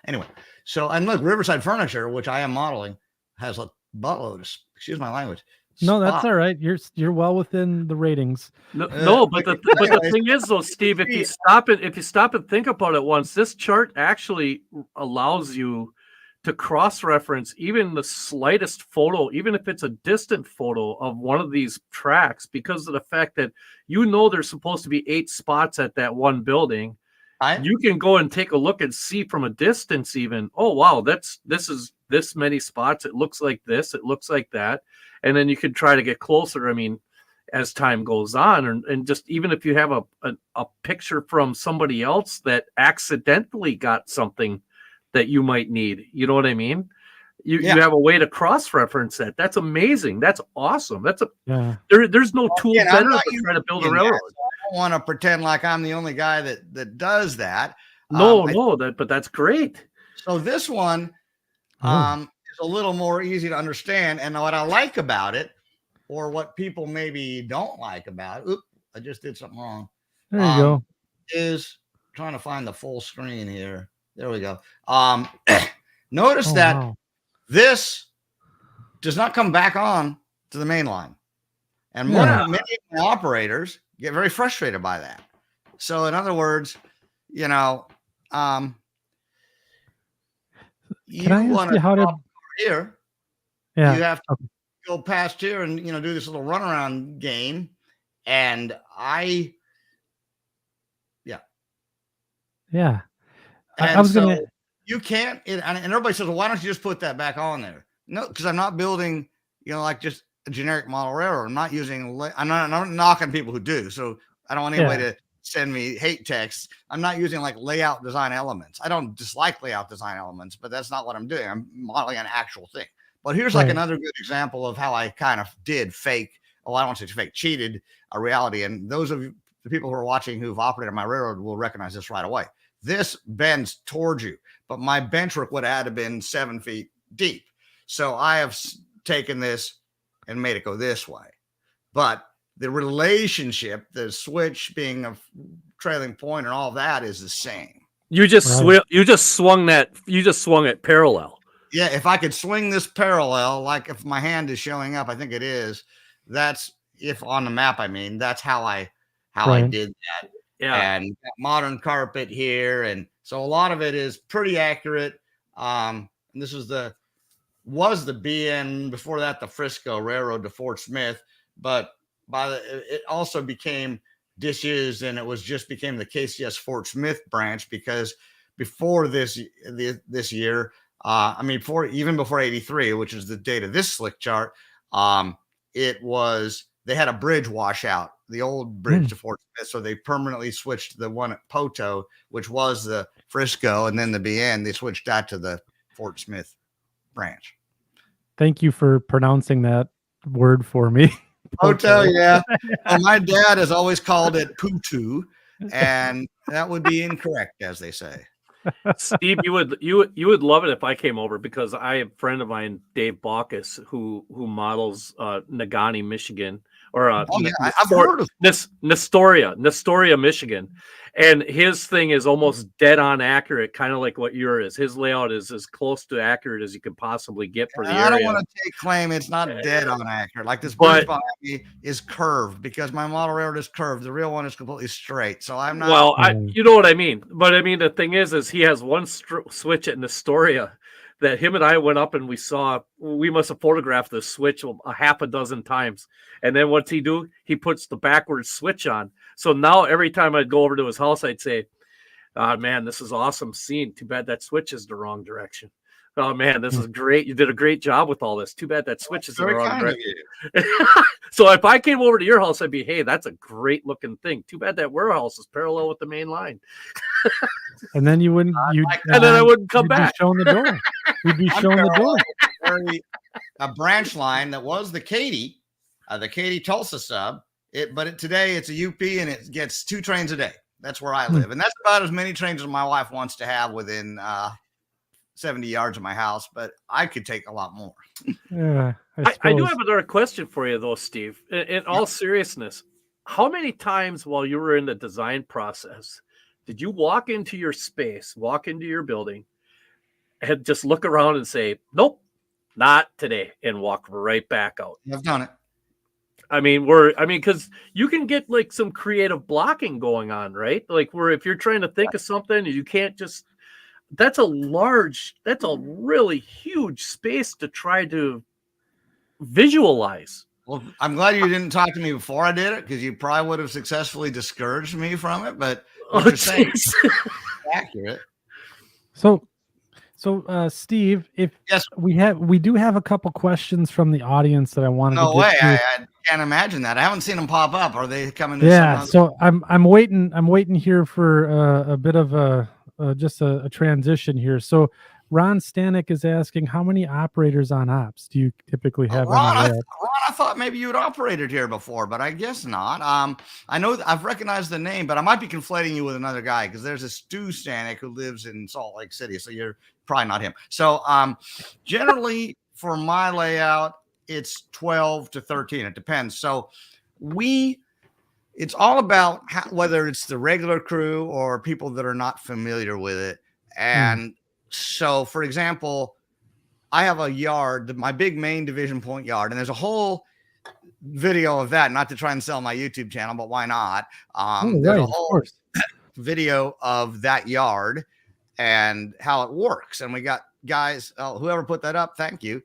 [SPEAKER 3] anyway. So, and look, Riverside Furniture, which I am modeling, has a buttload of, excuse my language.
[SPEAKER 1] No, that's all right. You're well within the ratings.
[SPEAKER 2] But the thing is though, Steve, if you stop and think about it once, this chart actually allows you to cross-reference even the slightest photo, even if it's a distant photo of one of these tracks, because of the fact that there's supposed to be 8 spots at that one building. You can go and take a look and see from a distance even, oh wow, this is this many spots. It looks like this, it looks like that. And then you can try to get closer. I mean, as time goes on, and just even if you have a picture from somebody else that accidentally got something that you might need, you know what I mean? You have a way to cross-reference that. That's amazing. That's awesome. There's no tool better to try to build a railroad.
[SPEAKER 3] I don't want to pretend like I'm the only guy that does that.
[SPEAKER 2] But that's great.
[SPEAKER 3] So this one is a little more easy to understand. And what I like about it, or what people maybe don't like about it, I just did something wrong.
[SPEAKER 1] There you go.
[SPEAKER 3] Is trying to find the full screen here. There we go. Notice that this does not come back on to the main line. And many operators get very frustrated by that. So in other words, you want to how to here. Yeah. You have to go past here and do this little runaround game. And I was gonna. You can't, and everybody says, well, why don't you just put that back on there? No, because I'm not building, like just a generic model railroad. I'm not knocking people who do. So I don't want anybody to send me hate texts. I'm not using like layout design elements. I don't dislike layout design elements, but that's not what I'm doing. I'm modeling an actual thing. But here's like another good example of how I kind of did fake. Oh, I don't want to say fake, cheated a reality. And those of you, the people who are watching who've operated my railroad will recognize this right away. This bends towards you, but my bench work would have been 7 feet deep. So I have taken this and made it go this way. But the relationship, the switch being a trailing point and all of that is the same.
[SPEAKER 2] You just swung it parallel.
[SPEAKER 3] Yeah, if I could swing this parallel, like if my hand is showing up, I think it is. That's if on the map, I mean, that's how I did that. Yeah, and modern carpet here, and so a lot of it is pretty accurate. And this is was the BN before that, the Frisco Railroad to Fort Smith, but it also became disused, and it became the KCS Fort Smith branch because before this year, even before 83, which is the date of this slick chart, they had a bridge washout, the old bridge to Fort Smith. So they permanently switched the one at Poto, which was the Frisco, and then the BN, they switched that to the Fort Smith branch.
[SPEAKER 1] Thank you for pronouncing that word for me.
[SPEAKER 3] Poto, yeah. Well, my dad has always called it Putu, and that would be incorrect, as they say.
[SPEAKER 2] Steve, you would love it if I came over, because I have a friend of mine, Dave Baucus, who models Negaunee, Michigan, or
[SPEAKER 3] I've heard of
[SPEAKER 2] Nestoria, Michigan, and his thing is almost dead on accurate, kind of like what yours is. His layout is as close to accurate as you could possibly get for the area.
[SPEAKER 3] I don't want to take claim it's not dead on accurate. Like this bridge behind me is curved because my model railroad is curved. The real one is completely straight. So I'm not.
[SPEAKER 2] Well, you know what I mean. But I mean, the thing is he has one switch at Nestoria that him and I went up and we must have photographed the switch a half a dozen times. And then what's he do? He puts the backwards switch on. So now every time I'd go over to his house, I'd say, "Oh, man, this is awesome scene. Too bad that switch is the wrong direction. Oh man, this is great. You did a great job with all this. Too bad that switch is in the wrong direction." So if I came over to your house, I'd be, "Hey, that's a great looking thing. Too bad that warehouse is parallel with the main line."
[SPEAKER 1] And then you wouldn't,
[SPEAKER 2] and then I wouldn't come back.
[SPEAKER 1] Showing the door. We'd be showing the door.
[SPEAKER 3] A branch line that was the Katy Tulsa sub. Today it's a UP, and it gets 2 trains a day. That's where I live, and that's about as many trains as my wife wants to have within 70 yards of my house, but I could take a lot more.
[SPEAKER 1] Yeah,
[SPEAKER 2] I do have another question for you, though, Steve. In all seriousness, how many times while you were in the design process did you walk into your space, walk into your building, and just look around and say, nope, not today, and walk right back out?
[SPEAKER 3] I've done it.
[SPEAKER 2] I mean, because you can get like some creative blocking going on, right? Like where if you're trying to think of something, you can't just. That's a really huge space to try to visualize.
[SPEAKER 3] Well, I'm glad you didn't talk to me before I did it, because you probably would have successfully discouraged me from it. But what you're saying is accurate.
[SPEAKER 1] So Steve, if
[SPEAKER 3] yes,
[SPEAKER 1] we do have a couple questions from the audience that I wanted to get
[SPEAKER 3] way
[SPEAKER 1] to.
[SPEAKER 3] I can't imagine that. I haven't seen them pop up. Are they coming?
[SPEAKER 1] Yeah, so I'm waiting here for a bit of just a transition here. So Ron Stanek is asking, how many operators on ops do you typically have?
[SPEAKER 3] Ron, I thought maybe you had operated here before, but I guess not. I know I've recognized the name, but I might be conflating you with another guy, because there's a Stu Stanek who lives in Salt Lake City, so you're probably not him. So generally for my layout, it's 12 to 13. It depends. So it's all about whether it's the regular crew or people that are not familiar with it. And so, for example, I have a yard, my big main division point yard, and there's a whole video of that, not to try and sell my YouTube channel, but why not? There's a whole video of that yard and how it works. And we got guys, whoever put that up, thank you.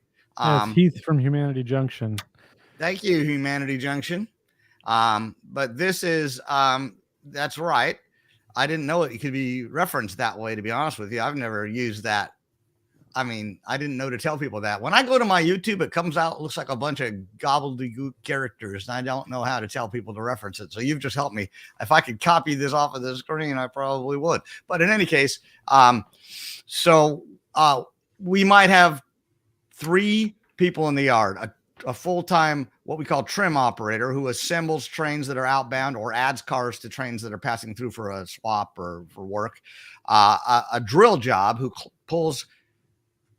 [SPEAKER 1] Heath from Humanity Junction.
[SPEAKER 3] Thank you, Humanity Junction. But this is, that's right. I didn't know it could be referenced that way, to be honest with you. I've never used that. I mean, I didn't know to tell people that. When I go to my YouTube, it comes out, it looks like a bunch of gobbledygook characters, and I don't know how to tell people to reference it. So you've just helped me. If I could copy this off of the screen, I probably would. But in any case, we might have 3 people in the yard, a full-time, what we call trim operator, who assembles trains that are outbound or adds cars to trains that are passing through for a swap or for work, a drill job who pulls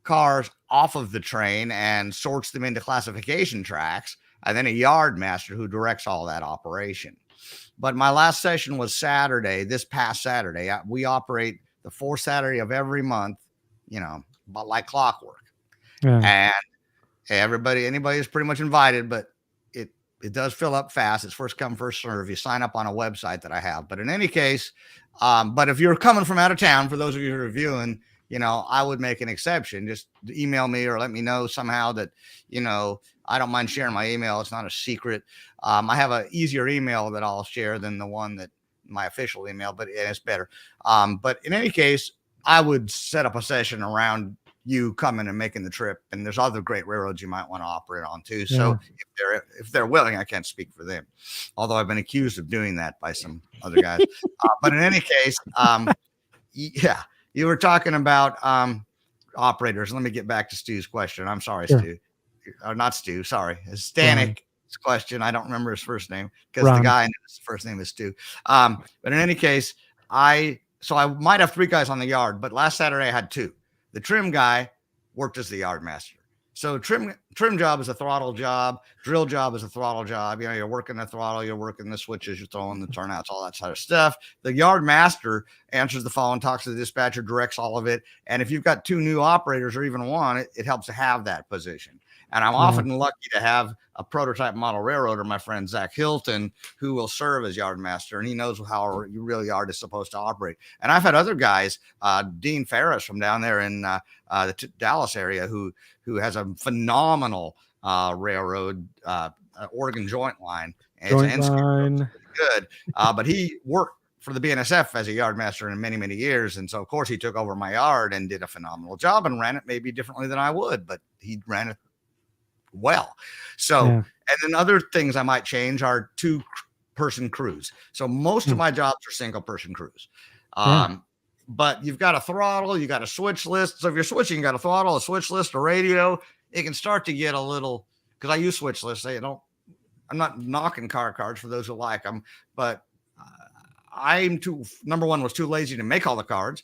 [SPEAKER 3] cars off of the train and sorts them into classification tracks, and then a yard master who directs all that operation. But my last session was Saturday, this past Saturday. We operate the 4th Saturday of every month, but like clockwork. And anybody is pretty much invited, but it does fill up fast. It's first come, first serve. You sign up on a website that I have. But in any case, but if you're coming from out of town, for those of you who are viewing, I would make an exception. Just email me or let me know somehow that, I don't mind sharing my email. It's not a secret. I have an easier email that I'll share than the one that my official email, but it's better. But in any case, I would set up a session around you coming and making the trip. And there's other great railroads you might want to operate on too. So if they're willing, I can't speak for them, although I've been accused of doing that by some other guys. But in any case, yeah, you were talking about operators. Let me get back to Stu's question. I'm sorry, Stu. Not Stu, sorry. It's Stanik's question. I don't remember his first name because the guy in his first name is Stu. But in any case, I might have 3 guys on the yard, but last Saturday I had 2. The trim guy worked as the yard master. So trim job is a throttle job. Drill job is a throttle job. You're working the throttle, you're working the switches, you're throwing the turnouts, all that sort of stuff. The yard master answers the phone, talks to the dispatcher, directs all of it. And if you've got 2 new operators or even one, it helps to have that position. And I'm often lucky to have a prototype model railroader, my friend Zach Hilton, who will serve as yard master, and he knows how a real yard is supposed to operate. And I've had other guys, Dean Ferris from down there in the Dallas area, who has a phenomenal railroad, Oregon joint line. And good. But he worked for the BNSF as a yard master in many, many years. And so, of course, he took over my yard and did a phenomenal job and ran it maybe differently than I would, but he ran it well. So, and then other things I might change are 2-person crews. So most of my jobs are single-person crews. But you've got a throttle, you got a switch list. So if you're switching, you got a throttle, a switch list, a radio. It can start to get a little, because I use switch lists. I'm not knocking car cards for those who like them, but number one, was too lazy to make all the cards.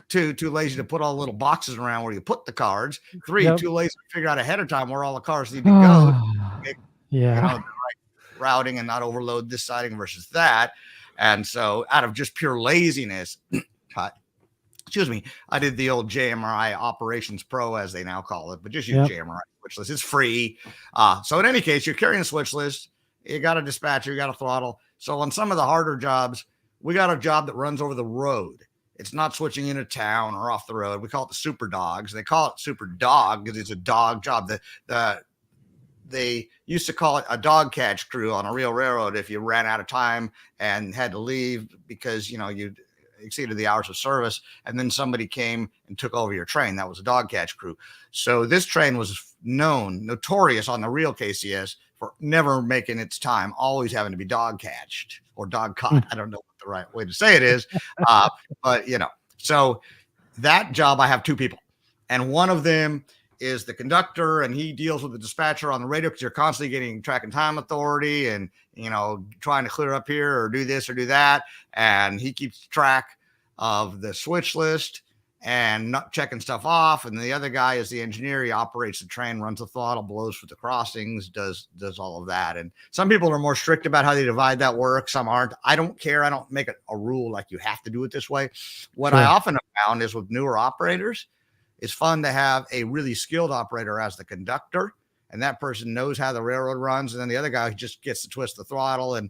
[SPEAKER 3] 2, too lazy to put all the little boxes around where you put the cards. 3,
[SPEAKER 1] Yep.
[SPEAKER 3] too lazy to figure out ahead of time where all the cars need to go.
[SPEAKER 1] Yeah.
[SPEAKER 3] You know, the right routing and not overload this siding versus that. And so out of just pure laziness, excuse me, I did the old JMRI Operations Pro, as they now call it, but just use JMRI switch list. It's free. So in any case, you're carrying a switch list. You got a dispatcher, you got a throttle. So on some of the harder jobs, we got a job that runs over the road. It's not switching into town or off the road. We call it the super dogs. They call it super dog because it's a dog job. They used to call it a dog catch crew on a real railroad if you ran out of time and had to leave because, you know, you exceeded the hours of service, and then somebody came and took over your train. That was a dog catch crew. So this train was notorious on the real KCS for never making its time, always having to be dog catched or dog caught. I don't know what the right way to say it is. But, you know, so that job, I have 2 people, and one of them is the conductor, and he deals with the dispatcher on the radio because you're constantly getting track and time authority and, you know, trying to clear up here or do this or do that. And he keeps track of the switch list and not checking stuff off. And the other guy is the engineer. He operates the train, runs the throttle, blows for the crossings, does all of that. And some people are more strict about how they divide that work. Some aren't. I don't care. I don't make it a rule like you have to do it this way. What I often have found is with newer operators, it's fun to have a really skilled operator as the conductor, and that person knows how the railroad runs. And then the other guy just gets to twist the throttle,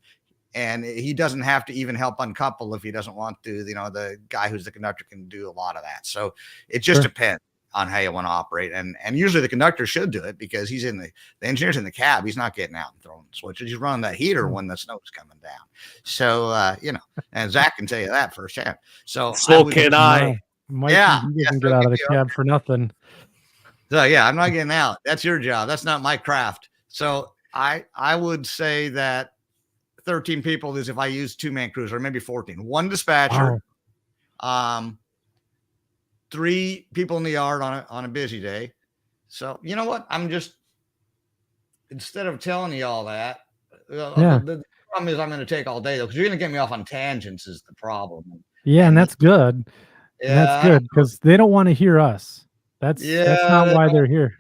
[SPEAKER 3] and he doesn't have to even help uncouple if he doesn't want to. You know, the guy who's the conductor can do a lot of that. So it just depends on how you want to operate. And usually the conductor should do it because he's in the engineer's in the cab. He's not getting out and throwing switches. He's running that heater when the snow's coming down. So, you know, and Zach can tell you that firsthand. So
[SPEAKER 2] can I.
[SPEAKER 1] Mike, he doesn't get out of the cab for nothing.
[SPEAKER 3] So yeah, I'm not getting out. That's your job. That's not my craft. So I would say that 13 people is if I use 2-man crews, or maybe 14. 1 dispatcher, 3 people in the yard on a busy day. So you know what? I'm just, instead of telling you all that, the problem is I'm going to take all day though, because you're going to get me off on tangents is the problem.
[SPEAKER 1] Yeah, and that's good. Yeah, that's good because they don't want to hear us. That's not why they're here.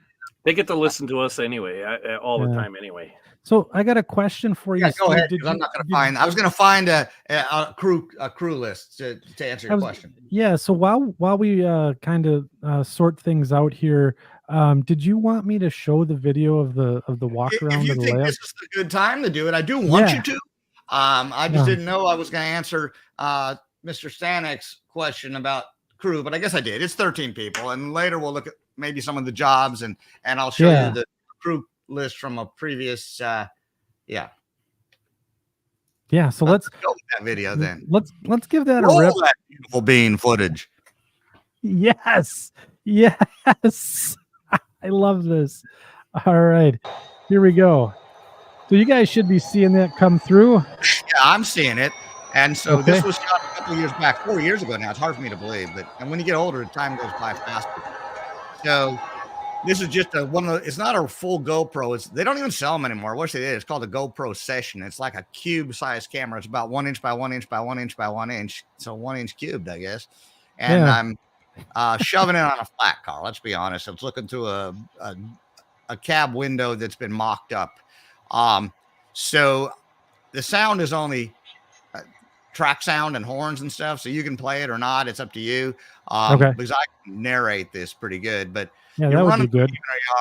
[SPEAKER 2] They get to listen to us anyway, all the time anyway.
[SPEAKER 1] So I got a question for you.
[SPEAKER 3] Yeah, go ahead. I'm not going to find. I was going to find a crew list to answer your question.
[SPEAKER 1] Yeah. So while we kind of sort things out here, did you want me to show the video of the walk around?
[SPEAKER 3] If you think this is a good time to do it, I do want you to. I just didn't know I was going to answer Mr. Stanek's question about crew, but I guess I did. It's 13 people, and later we'll look at maybe some of the jobs, and I'll show you the crew list from a previous. So
[SPEAKER 1] let's
[SPEAKER 3] go with that video then.
[SPEAKER 1] Let's give that
[SPEAKER 3] Roll
[SPEAKER 1] a rip.
[SPEAKER 3] that beautiful bean footage.
[SPEAKER 1] Yes. I love this. All right, here we go. So you guys should be seeing that come through.
[SPEAKER 3] Yeah, I'm seeing it. And so this was shot a couple of years back, 4 years ago now. It's hard for me to believe, and when you get older, time goes by faster. So this is just it's not a full GoPro. They don't even sell them anymore. I wish they did. It's called a GoPro Session. It's like a cube size camera. It's about 1 inch by 1 inch by 1 inch by 1 inch. So 1 inch cubed, I guess. And I'm shoving it on a flat car. Let's be honest. It's looking through a cab window that's been mocked up. So the sound is only track sound and horns and stuff, so you can play it or not. It's up to you. Because I can narrate this pretty good, but
[SPEAKER 1] that would be good.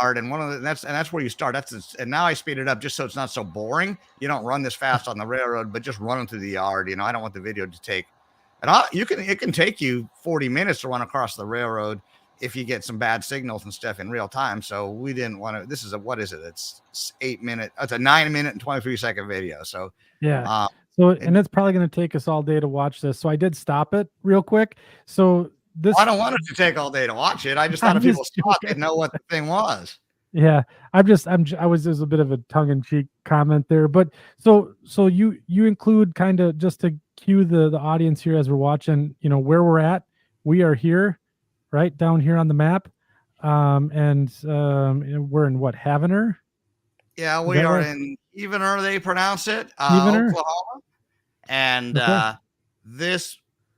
[SPEAKER 3] Yard, and that's where you start. And now I speed it up just so it's not so boring. You don't run this fast on the railroad, but just running through the yard. You know, I don't want the video to take. And it can take you 40 minutes to run across the railroad if you get some bad signals and stuff in real time. So we didn't want to. This is it's 8 minute. It's a 9 minute and 23-second video. So and it's probably going to take us all day to watch this. So I did stop it real quick. So I don't want it to take all day to watch it. I just thought if people saw it, they'd know what the thing was.
[SPEAKER 1] Yeah, there's a bit of a tongue-in-cheek comment there, but so you include kind of just to cue the audience here as we're watching, you know, where we're at. We are here, right down here on the map, and we're in what, Havener?
[SPEAKER 3] Yeah, we are in Evener, they pronounce it, Oklahoma. And this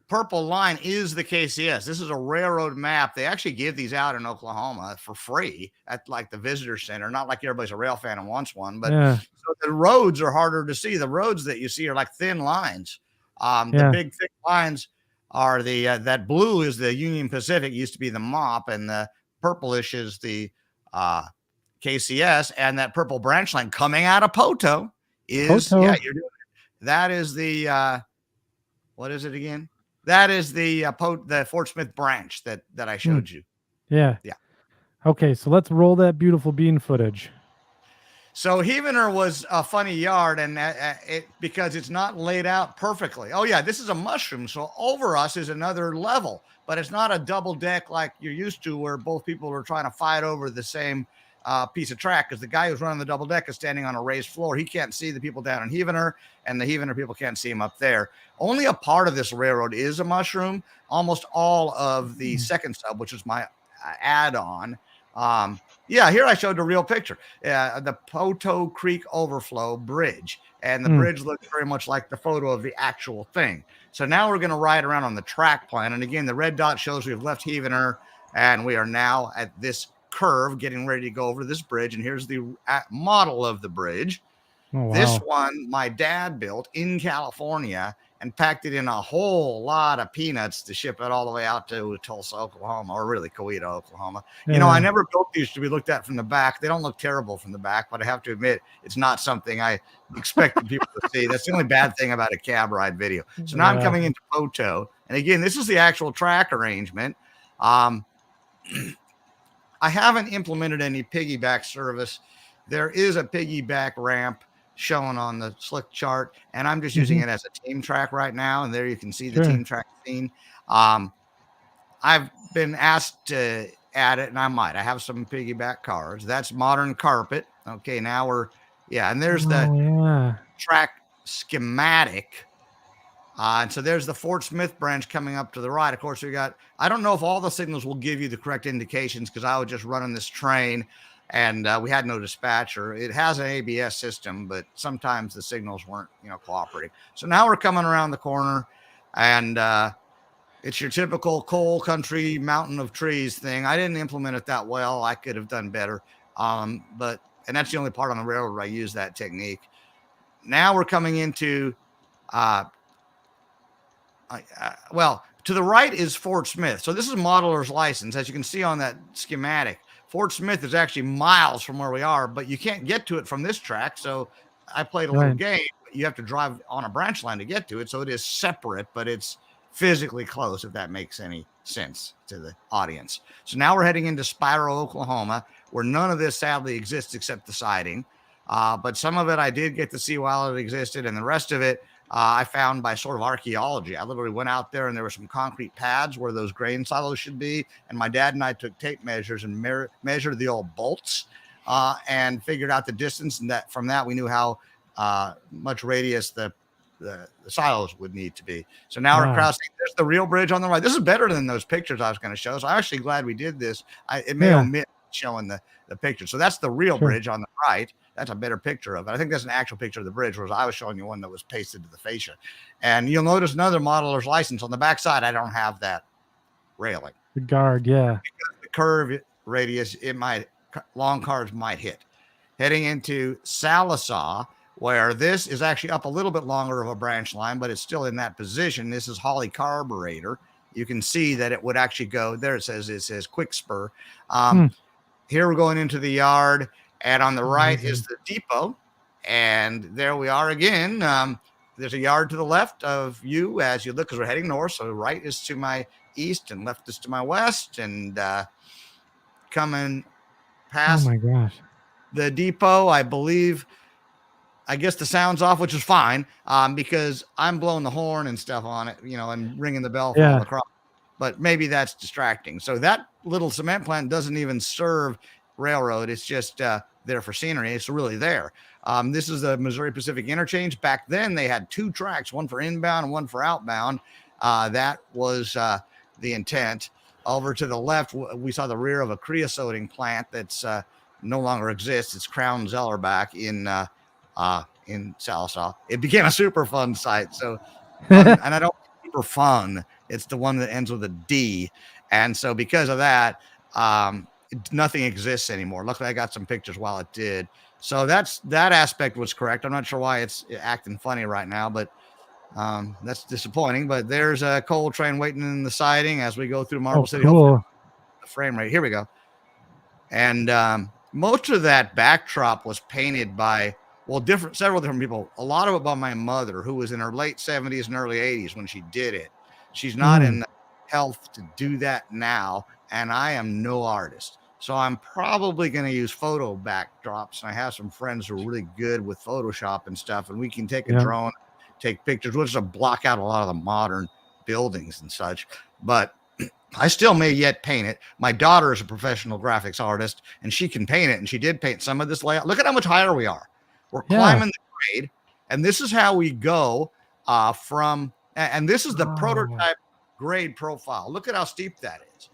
[SPEAKER 3] purple line is the KCS. This is a railroad map. They actually give these out in Oklahoma for free at like the visitor center. Not like everybody's a rail fan and wants one, but so the roads are harder to see. The roads that you see are like thin lines. The big thick lines are the that blue is the Union Pacific, used to be the MOP, and the purplish is the KCS, and that purple branch line coming out of Poto is you're doing it. That is the what is it again? That is the Fort Smith branch that I showed you.
[SPEAKER 1] Yeah. Okay, so let's roll that beautiful bean footage.
[SPEAKER 3] So Heavener was a funny yard, and because it's not laid out perfectly. Oh yeah, this is a mushroom. So over us is another level, but it's not a double deck like you're used to, where both people are trying to fight over the same piece of track, because the guy who's running the double deck is standing on a raised floor. He can't see the people down in Heavener, and the Heavener people can't see him up there. Only a part of this railroad is a mushroom. Almost all of the second sub, which is my add-on. Here I showed a real picture. The Poto Creek Overflow Bridge, and the bridge looks very much like the photo of the actual thing. So now we're going to ride around on the track plan, and again, the red dot shows we've left Heavener, and we are now at this curve getting ready to go over this bridge. And here's the model of the bridge. Oh, wow. This one my dad built in California and packed it in a whole lot of peanuts to ship it all the way out to Tulsa, Oklahoma, or really Coweta, Oklahoma. You know, I never built these to be looked at from the back. They don't look terrible from the back, but I have to admit, it's not something I expected people to see. That's the only bad thing about a cab ride video. So now I'm coming into Poto. And again, this is the actual track arrangement. I haven't implemented any piggyback service. There is a piggyback ramp shown on the slick chart, and I'm just using it as a team track right now. And there you can see the team track scene. I've been asked to add it, and I have some piggyback cars. That's modern carpet. Okay, now we're and there's the track schematic. And so there's the Fort Smith branch coming up to the right. Of course, I don't know if all the signals will give you the correct indications, because I was just running this train, and we had no dispatcher. It has an ABS system, but sometimes the signals weren't, cooperating. So now we're coming around the corner, and it's your typical coal country mountain of trees thing. I didn't implement it that well. I could have done better. And that's the only part on the railroad where I use that technique. Now we're coming into to the right is Fort Smith. So this is modeler's license. As you can see on that schematic, Fort Smith is actually miles from where we are, but you can't get to it from this track. So I played a little game. You have to drive on a branch line to get to it. So it is separate, but it's physically close, if that makes any sense to the audience. So now we're heading into Spiro, Oklahoma, where none of this sadly exists except the siding. But some of it I did get to see while it existed, and the rest of it I found by sort of archaeology. I literally went out there, and there were some concrete pads where those grain silos should be. And my dad and I took tape measures and measured the old bolts and figured out the distance. And that from that, we knew how much radius the silos would need to be. So now we're crossing. There's the real bridge on the right. This is better than those pictures I was going to show. So I'm actually glad we did this. It may omit showing the picture. So that's the real bridge on the right. That's a better picture of it. I think that's an actual picture of the bridge, whereas I was showing you one that was pasted to the fascia. And you'll notice another modeler's license on the back side. I don't have that railing.
[SPEAKER 1] The guard, because
[SPEAKER 3] the curve radius, long cars might hit. Heading into Sallisaw, where this is actually up a little bit longer of a branch line, but it's still in that position. This is Holly Carburetor. You can see that it would actually go there. It says Quick Spur. Here we're going into the yard. And on the right is the depot. And there we are again. There's a yard to the left of you as you look, because we're heading north. So right is to my east and left is to my west. And coming past the depot, I guess the sound's off, which is fine, because I'm blowing the horn and stuff on it, and ringing the bell from across. But maybe that's distracting. So that little cement plant doesn't even serve railroad. It's just there for scenery. It's really there. This is the Missouri Pacific Interchange. Back then they had two tracks, one for inbound and one for outbound. That was the intent. Over to the left, we saw the rear of a creosoting plant that's no longer exists. It's Crown Zellerback in Sallisaw. It became a super fun site. So and I don't super fun It's the one that ends with a D. And so because of that, nothing exists anymore. Luckily, I got some pictures while it did. So that aspect was correct. I'm not sure why it's acting funny right now, but that's disappointing. But there's a coal train waiting in the siding as we go through Marble City.
[SPEAKER 1] Cool.
[SPEAKER 3] The frame rate. Here we go. And most of that backdrop was painted by several different people. A lot of it by my mother, who was in her late 70s and early 80s when she did it. She's not in health to do that now, and I am no artist. So I'm probably going to use photo backdrops. And I have some friends who are really good with Photoshop and stuff, and we can take a drone, take pictures. We'll just block out a lot of the modern buildings and such. But I still may yet paint it. My daughter is a professional graphics artist, and she can paint it, and she did paint some of this layout. Look at how much higher we are. We're climbing the grade, and this is how we go from, and this is the prototype grade profile. Look at how steep that is.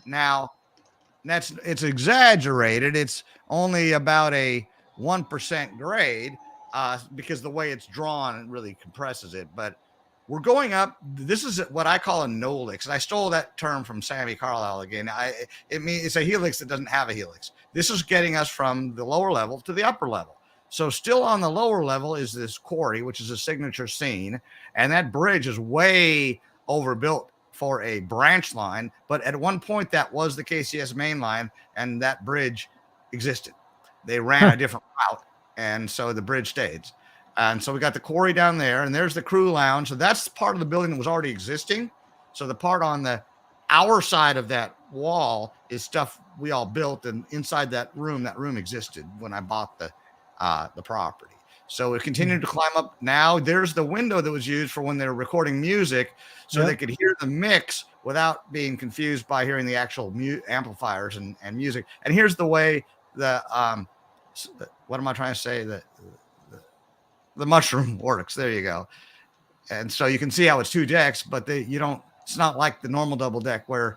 [SPEAKER 3] Now, it's exaggerated. It's only about a 1% grade because the way it's drawn, it really compresses it, but we're going up. This is what I call a nolix. And I stole that term from Sammy Carlisle again. It's a helix that doesn't have a helix. This is getting us from the lower level to the upper level. So still on the lower level is this quarry, which is a signature scene. And that bridge is way overbuilt for a branch line. But at one point, that was the KCS main line, and that bridge existed. They ran a different route, and so the bridge stayed. And so we got the quarry down there, and there's the crew lounge. So that's part of the building that was already existing. So the part on our side of that wall is stuff we all built, and inside that room existed when I bought the property. So it continued to climb up. Now there's the window that was used for when they were recording music, so they could hear the mix without being confused by hearing the actual amplifiers and music. And here's the way what am I trying to say? The mushroom works. There you go. And so you can see how it's two decks, but it's not like the normal double deck where,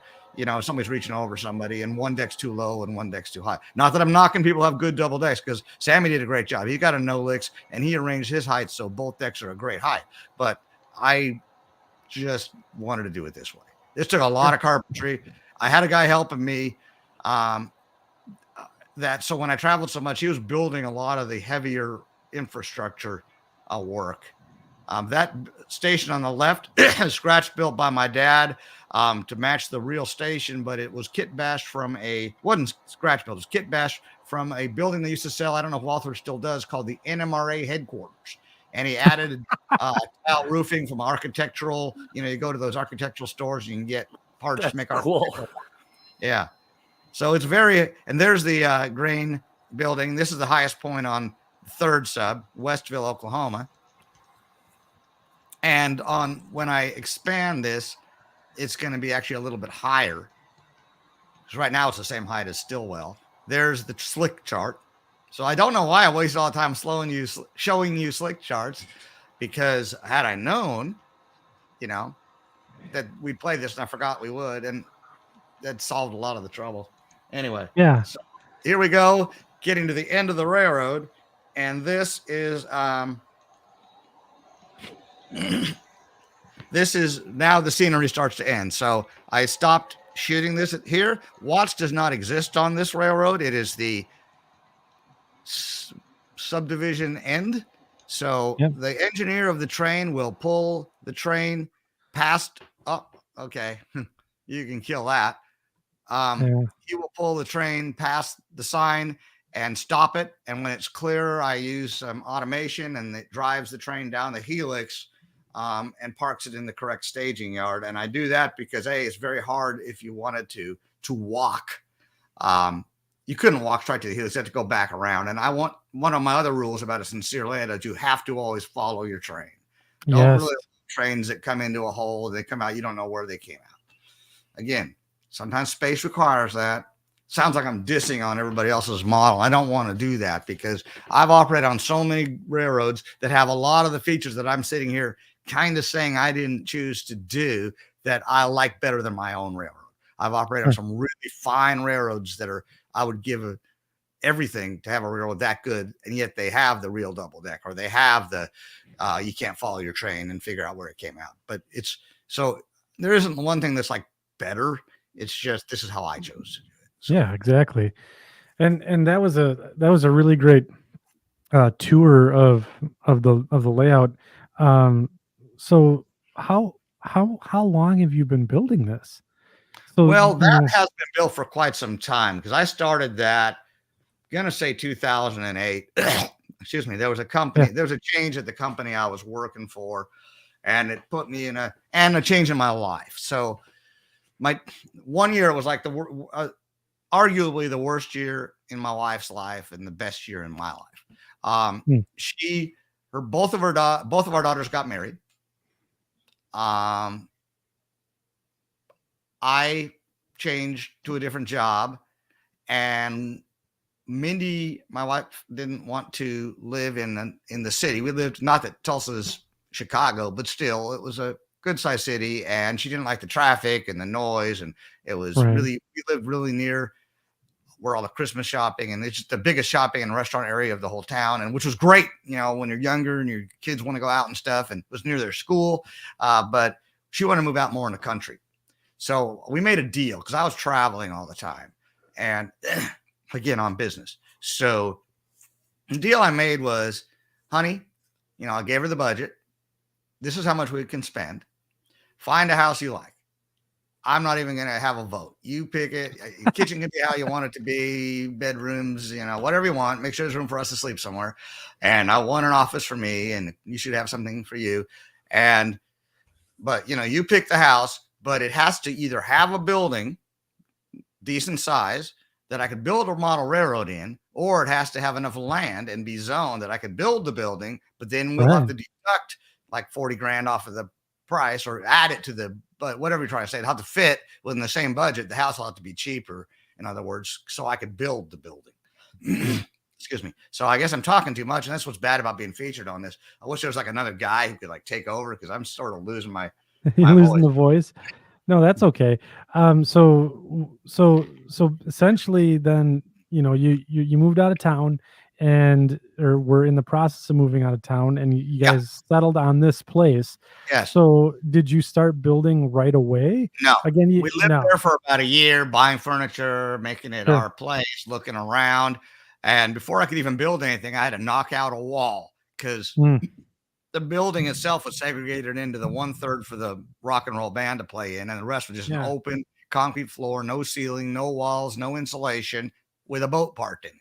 [SPEAKER 3] somebody's reaching over somebody and one deck's too low and one deck's too high. Not that I'm knocking people who have good double decks, because Sammy did a great job. He got a no-licks and he arranged his heights so both decks are a great height. But I just wanted to do it this way. This took a lot of carpentry. I had a guy helping me so when I traveled so much, he was building a lot of the heavier infrastructure work. That station on the left is scratch built by my dad to match the real station, but it was kit bashed from wasn't scratch built, it was kit bashed from a building they used to sell, I don't know if Walther still does, called the NMRA headquarters. And he added tile roofing from architectural, you go to those architectural stores and you can get parts to make
[SPEAKER 2] cool.
[SPEAKER 3] Yeah. So it's and there's the grain building. This is the highest point on third sub, Westville, Oklahoma. And when I expand this, it's going to be actually a little bit higher. Because right now it's the same height as Stillwell. There's the slick chart. So I don't know why I waste all the time showing you slick charts, because had I known, that we'd play this, and I forgot we would, and that solved a lot of the trouble. Anyway.
[SPEAKER 1] Yeah.
[SPEAKER 3] So here we go, getting to the end of the railroad. And this is now the scenery starts to end. So I stopped shooting this here. Watts does not exist on this railroad. It is the subdivision end. So the engineer of the train will pull the train past. Oh, okay. You can kill that. He will pull the train past the sign and stop it. And when it's clear, I use some automation, and it drives the train down the helix and parks it in the correct staging yard. And I do that because it's very hard if you wanted to walk. You couldn't walk straight to the helix. You had to go back around. And one of my other rules about a sincere land is you have to always follow your train. Don't really trains that come into a hole, they come out, you don't know where they came out. Again, sometimes space requires that. Sounds like I'm dissing on everybody else's model. I don't want to do that, because I've operated on so many railroads that have a lot of the features that I'm sitting here kind of saying I didn't choose to do that I like better than my own railroad. I've operated on some really fine railroads that I would give everything to have a railroad that good, and yet they have the real double deck, or they have the you can't follow your train and figure out where it came out. But it's so there isn't one thing that's like better. It's just, this is how I chose to do it.
[SPEAKER 1] So. Yeah, exactly. And that was a really great tour of the layout. So how long have you been building this? So,
[SPEAKER 3] well, that has been built for quite some time, because I started that, gonna say 2008. Excuse me. There was a company, there was a change at the company I was working for, and it put me in a change in my life. So my 1 year was like arguably the worst year in my wife's life and the best year in my life. Both of our daughters got married. I changed to a different job, and Mindy, my wife, didn't want to live in the city. We lived, not that Tulsa's Chicago, but still, it was a good sized city, and she didn't like the traffic and the noise, and it was really, we lived really near where all the Christmas shopping, and it's just the biggest shopping and restaurant area of the whole town, and which was great, you know, when you're younger and your kids want to go out and stuff, and it was near their school. But she wanted to move out more in the country. So we made a deal, because I was traveling all the time, and again, on business. So the deal I made was, honey, you know, I gave her the budget. This is how much we can spend. Find a house you like. I'm not even going to have a vote. You pick it. Kitchen can be how you want it to be. Bedrooms, you know, whatever you want. Make sure there's room for us to sleep somewhere. And I want an office for me, and you should have something for you. But you know, you pick the house, but it has to either have a building decent size that I could build a model railroad in, or it has to have enough land and be zoned that I could build the building, but then we'll have to deduct like 40 grand off of the price, or add it to the, but whatever you're trying to say, it'll have to fit within the same budget. The house will have to be cheaper, in other words, so I could build the building. Excuse me. So I guess I'm talking too much, and that's what's bad about being featured on this. I wish there was like another guy who could like take over, because I'm sort of losing my
[SPEAKER 1] losing the voice. No, that's okay. So essentially, then, you know, you moved out of town, or were in the process of moving out of town, and you guys settled on this place.
[SPEAKER 3] Yes.
[SPEAKER 1] So did you start building right away?
[SPEAKER 3] No.
[SPEAKER 1] Again,
[SPEAKER 3] we lived there for about a year, buying furniture, making it our place, looking around. And before I could even build anything, I had to knock out a wall, because the building itself was segregated into the 1/3 for the rock and roll band to play in, and the rest was just an open concrete floor, no ceiling, no walls, no insulation, with a boat parked in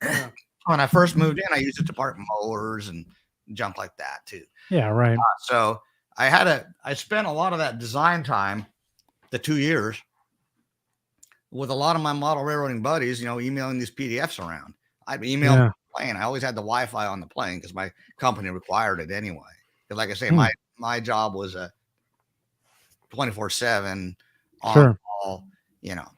[SPEAKER 3] it. When I first moved in, I used it to park mowers and junk like that too.
[SPEAKER 1] Yeah, right.
[SPEAKER 3] So I spent a lot of that design time, the 2 years, with a lot of my model railroading buddies, you know, emailing these PDFs around. I'd email the plane. I always had the Wi-Fi on the plane, because my company required it anyway. Because like I say, my job was a 24/7 on call, you know,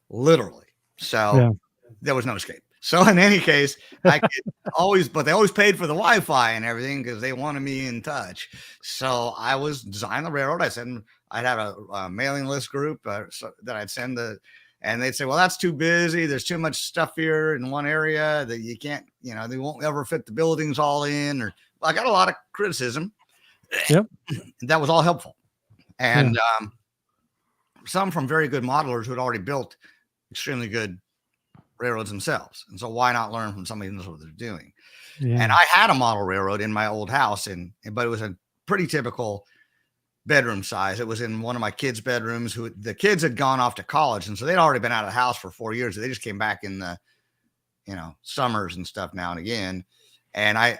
[SPEAKER 3] literally. So there was no escape. So in any case, I could always, but they always paid for the Wi-Fi and everything, because they wanted me in touch. So I was designing the railroad. I'd have a mailing list group so that I'd send and they'd say, well, that's too busy. There's too much stuff here in one area that you can't, you know, they won't ever fit the buildings all in. Or I got a lot of criticism.
[SPEAKER 1] Yep.
[SPEAKER 3] That was all helpful. And some from very good modelers who had already built extremely good railroads themselves. And so why not learn from somebody who knows what they're doing? Yeah. And I had a model railroad in my old house, but it was a pretty typical bedroom size. It was in one of my kids' bedrooms. The kids had gone off to college, and so they'd already been out of the house for 4 years. They just came back in the, you know, summers and stuff now and again. And I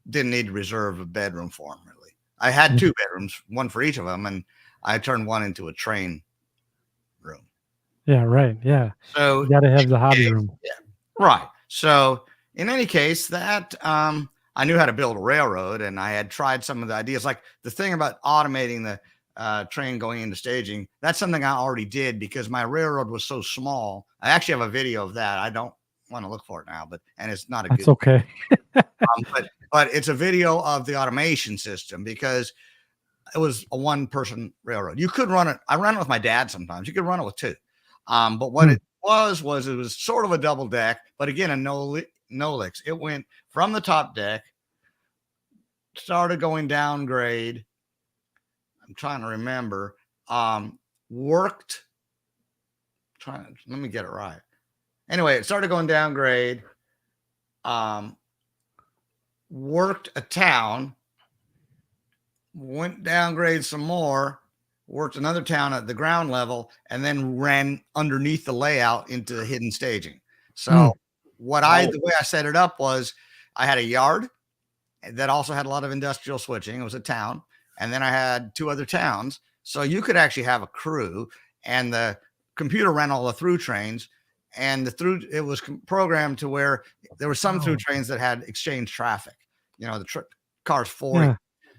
[SPEAKER 3] didn't need to reserve a bedroom for them, really. I had 2 bedrooms, one for each of them, and I turned one into a train room.
[SPEAKER 1] Yeah, right. Yeah.
[SPEAKER 3] So
[SPEAKER 1] you got to have the hobby room.
[SPEAKER 3] Yeah, right. So in any case, that I knew how to build a railroad, and I had tried some of the ideas, like the thing about automating the train going into staging. That's something I already did, because my railroad was so small. I actually have a video of that. I don't want to look for it now, and it's not a good.
[SPEAKER 1] That's okay.
[SPEAKER 3] But it's a video of the automation system, because it was a 1-person railroad. You could run it. I ran it with my dad sometimes. You could run it with 2. But what it was it was sort of a double deck, but again, a no licks. It went from the top deck, started going down grade. I'm trying to remember. worked. Let me get it right. Anyway, it started going down grade. Worked a town, went downgrade some more, worked another town at the ground level, and then ran underneath the layout into the hidden staging. So the way I set it up was I had a yard that also had a lot of industrial switching. It was a town. And then I had 2 other towns. So you could actually have a crew, and the computer ran all the through trains, and it was programmed to where there were some through trains that had exchange traffic, the cars 40. Yeah.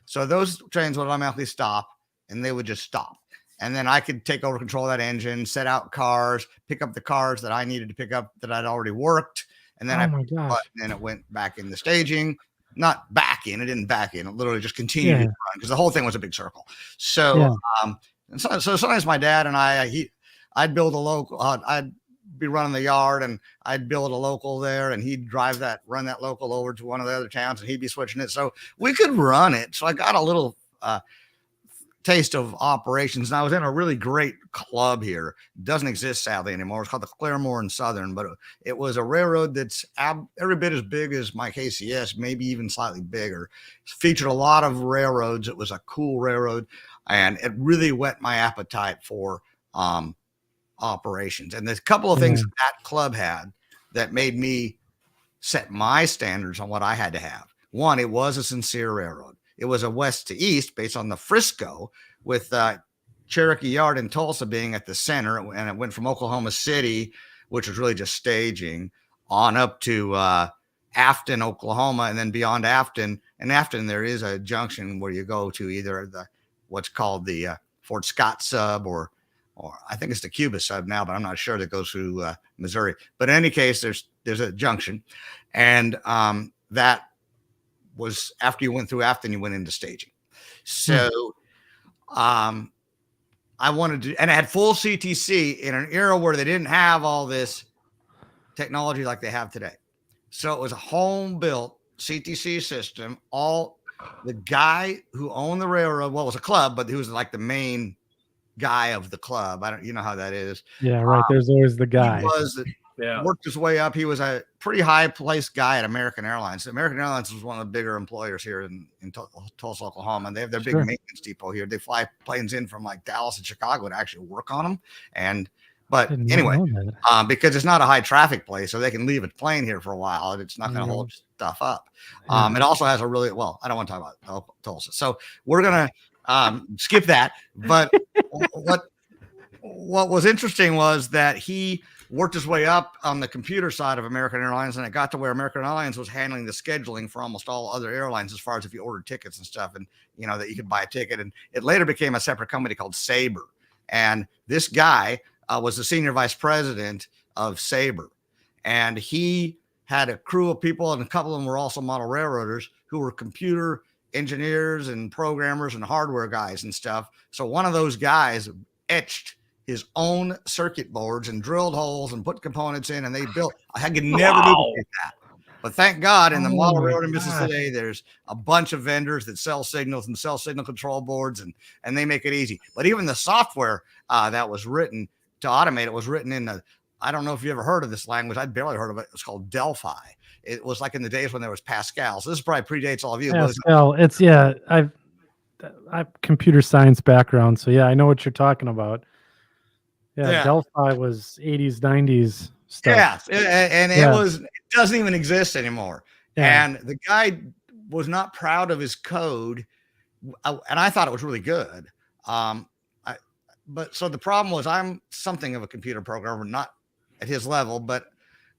[SPEAKER 3] So those trains would automatically stop, and they would just stop. And then I could take over control of that engine, set out cars, pick up the cars that I needed to pick up that I'd already worked. And then and it went back in the staging. Not back in, it didn't back in. It literally just continued to run because the whole thing was a big circle. So, so sometimes my dad and I'd build a local. I'd be running the yard, and I'd build a local there, and he'd run that local over to one of the other towns, and he'd be switching it. So we could run it. So I got a little taste of operations. And I was in a really great club here. It doesn't exist sadly anymore. It's called the Claremore and Southern, but it was a railroad that's every bit as big as my KCS, maybe even slightly bigger. It featured a lot of railroads. It was a cool railroad, and it really whet my appetite for operations. And there's a couple of things that club had that made me set my standards on what I had to have. One, it was a sincere railroad. It was a west to east based on the Frisco, with Cherokee Yard in Tulsa being at the center. And it went from Oklahoma City, which was really just staging, on up to Afton, Oklahoma, and then beyond Afton. And Afton, there is a junction where you go to either what's called the Fort Scott sub, or I think it's the Cuba sub now, but I'm not sure, that goes through Missouri. But in any case, there's a junction, and that was after you went through Afton, you went into staging. So I wanted to, and I had full CTC in an era where they didn't have all this technology like they have today. So it was a home built CTC system. All the guy who owned the railroad, well, it was a club, but he was like the main guy of the club. You know how that is.
[SPEAKER 1] Yeah, right. There's always the guy.
[SPEAKER 3] Worked his way up. He was a pretty high placed guy at American Airlines. American Airlines was one of the bigger employers here in Tulsa, Oklahoma. And they have their big maintenance depot here. They fly planes in from like Dallas and Chicago to actually work on them. But anyway, because it's not a high traffic place, so they can leave a plane here for a while, and it's not going to hold stuff up. It also has I don't want to talk about Tulsa, so we're going to skip that. But what was interesting was that he worked his way up on the computer side of American Airlines, and it got to where American Airlines was handling the scheduling for almost all other airlines, as far as if you ordered tickets and stuff, and that you could buy a ticket. And it later became a separate company called Sabre. And this guy was the senior vice president of Sabre, and he had a crew of people, and a couple of them were also model railroaders who were computer engineers and programmers and hardware guys and stuff. So one of those guys etched his own circuit boards and drilled holes and put components in, and they built. I could never duplicate that. But thank God in the model railroad business today, there's a bunch of vendors that sell signals and sell signal control boards, and they make it easy. But even the software that was written to automate it was written in I don't know if you ever heard of this language. I'd barely heard of it. It's called Delphi. It was like in the days when there was Pascal. So this probably predates all of you.
[SPEAKER 1] Pascal. I've computer science background, so I know what you're talking about. Yeah, Delphi was 80s, 90s stuff.
[SPEAKER 3] Yeah, and it doesn't even exist anymore. Yeah. And the guy was not proud of his code, and I thought it was really good. But so the problem was, I'm something of a computer programmer, not at his level, but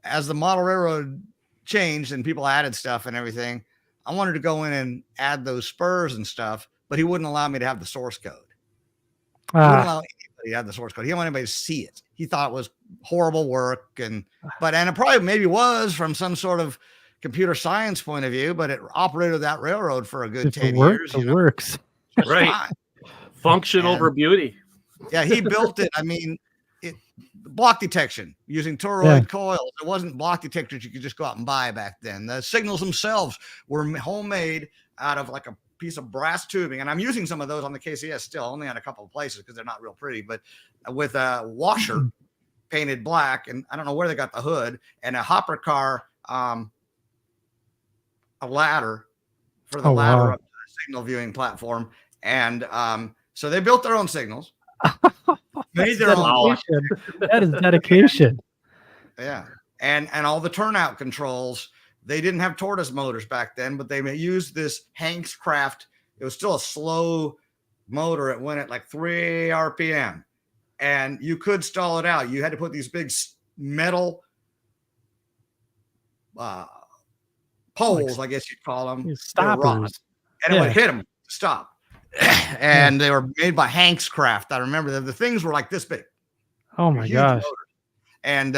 [SPEAKER 3] as the model railroad changed and people added stuff and everything, I wanted to go in and add those spurs and stuff, but he wouldn't allow me to have the source code. He wouldn't allow anybody to have the source code. He didn't want anybody to see it. He thought it was horrible work, and it probably maybe was from some sort of computer science point of view, but it operated that railroad for a good 10 years.
[SPEAKER 1] It works.
[SPEAKER 2] Right. Fine. Function over beauty.
[SPEAKER 3] Yeah, he built it. I mean, block detection using toroid coils. It wasn't block detectors you could just go out and buy back then. The signals themselves were homemade out of like a piece of brass tubing, and I'm using some of those on the KCS still, only on a couple of places because they're not real pretty, but with a washer painted black, and I don't know where they got the hood, and a hopper car, a ladder for the ladder up to the signal viewing platform. And so they built their own signals. Made their own.
[SPEAKER 1] That is dedication.
[SPEAKER 3] Yeah. And all the turnout controls, they didn't have tortoise motors back then, but they used this Hanks Craft. It was still a slow motor. It went at like 3 RPM, and you could stall it out. You had to put these big metal poles, I guess you'd call them,
[SPEAKER 1] stoppers,
[SPEAKER 3] and it would hit them to stop. And they were made by Hanks Craft. I remember the things were like this big.
[SPEAKER 1] Oh my gosh.
[SPEAKER 3] Motors. And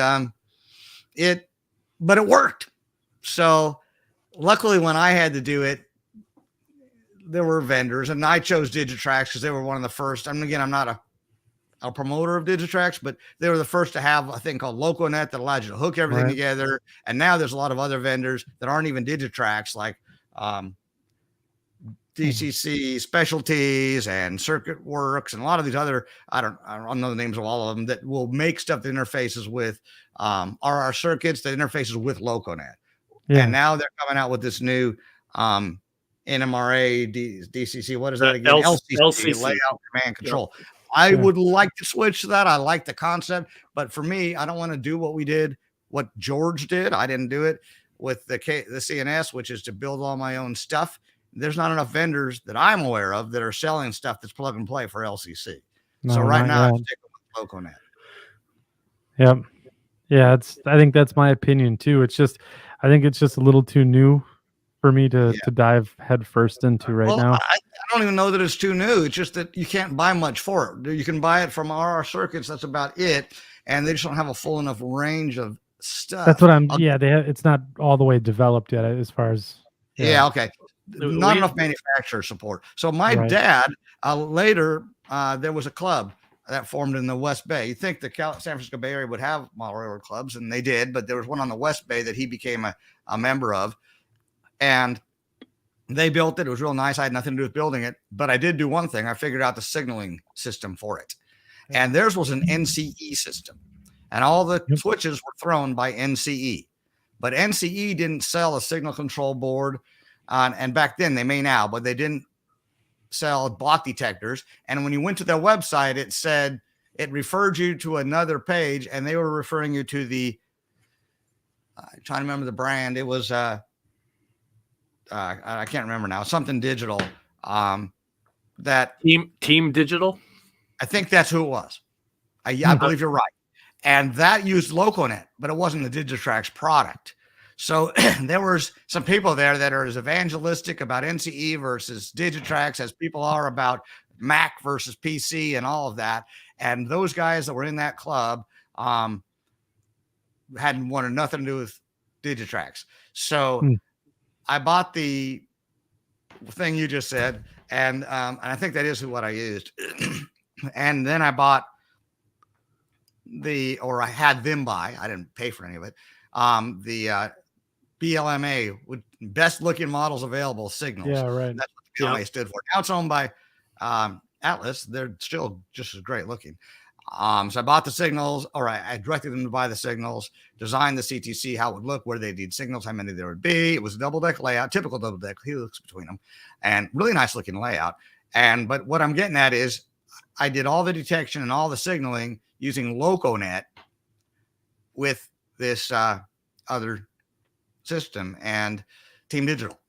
[SPEAKER 3] but it worked. So luckily when I had to do it, there were vendors, and I chose Digitrax because they were one of the first. I mean, again, I'm not a promoter of Digitrax, but they were the first to have a thing called LocoNet that allowed you to hook everything together. And now there's a lot of other vendors that aren't even Digitrax, like DCC Specialties and Circuit Works and a lot of these other, I don't know the names of all of them, that will make stuff that interfaces with RR circuits, that interfaces with LocoNet. Yeah. And now they're coming out with this new NMRA, DCC, what is that again? LCC, layout command control. Yeah. I would like to switch to that. I like the concept, but for me, I don't want to do what George did. I didn't do it with the CNS, which is to build all my own stuff. There's not enough vendors that I'm aware of that are selling stuff that's plug and play for LCC. So right now, I'm sticking with LocoNet.
[SPEAKER 1] Yep. Yeah, I think that's my opinion too. I think it's just a little too new for me to dive headfirst into now.
[SPEAKER 3] I don't even know that it's too new. It's just that you can't buy much for it. You can buy it from RR circuits. That's about it. And they just don't have a full enough range of stuff.
[SPEAKER 1] That's what it's not all the way developed yet as far as.
[SPEAKER 3] Yeah. Okay. Not enough manufacturer support. So my dad, later, there was a club that formed in the West Bay. You think the San Francisco Bay Area would have model railroad clubs, and they did, but there was one on the West Bay that he became a member of. And they built it. It was real nice. I had nothing to do with building it, but I did do one thing. I figured out the signaling system for it. And theirs was an NCE system. And all the switches were thrown by NCE. But NCE didn't sell a signal control board. And back then, they may now, but they didn't sell block detectors. And when you went to their website, it said it referred you to another page, and they were referring you to the I'm trying to remember the brand. It was I can't remember now, something digital. That
[SPEAKER 2] Team Digital.
[SPEAKER 3] I think that's who it was. I believe you're right. And that used LocoNet, but it wasn't the Digitrax product. So there was some people there that are as evangelistic about NCE versus Digitrax as people are about Mac versus PC and all of that. And those guys that were in that club hadn't wanted nothing to do with Digitrax. So I bought the thing you just said, and I think that is what I used. And then I bought I had them buy, I didn't pay for any of it, the BLMA, with best looking models available signals.
[SPEAKER 1] Yeah, right.
[SPEAKER 3] That's what the BLMA stood for. Now it's owned by Atlas. They're still just as great looking. So I bought the signals, or I directed them to buy the signals, designed the CTC, how it would look, where they need signals, how many there would be. It was a double deck layout, typical double deck helix between them, and really nice looking layout. But what I'm getting at is I did all the detection and all the signaling using LocoNet with this other system and Team Digital.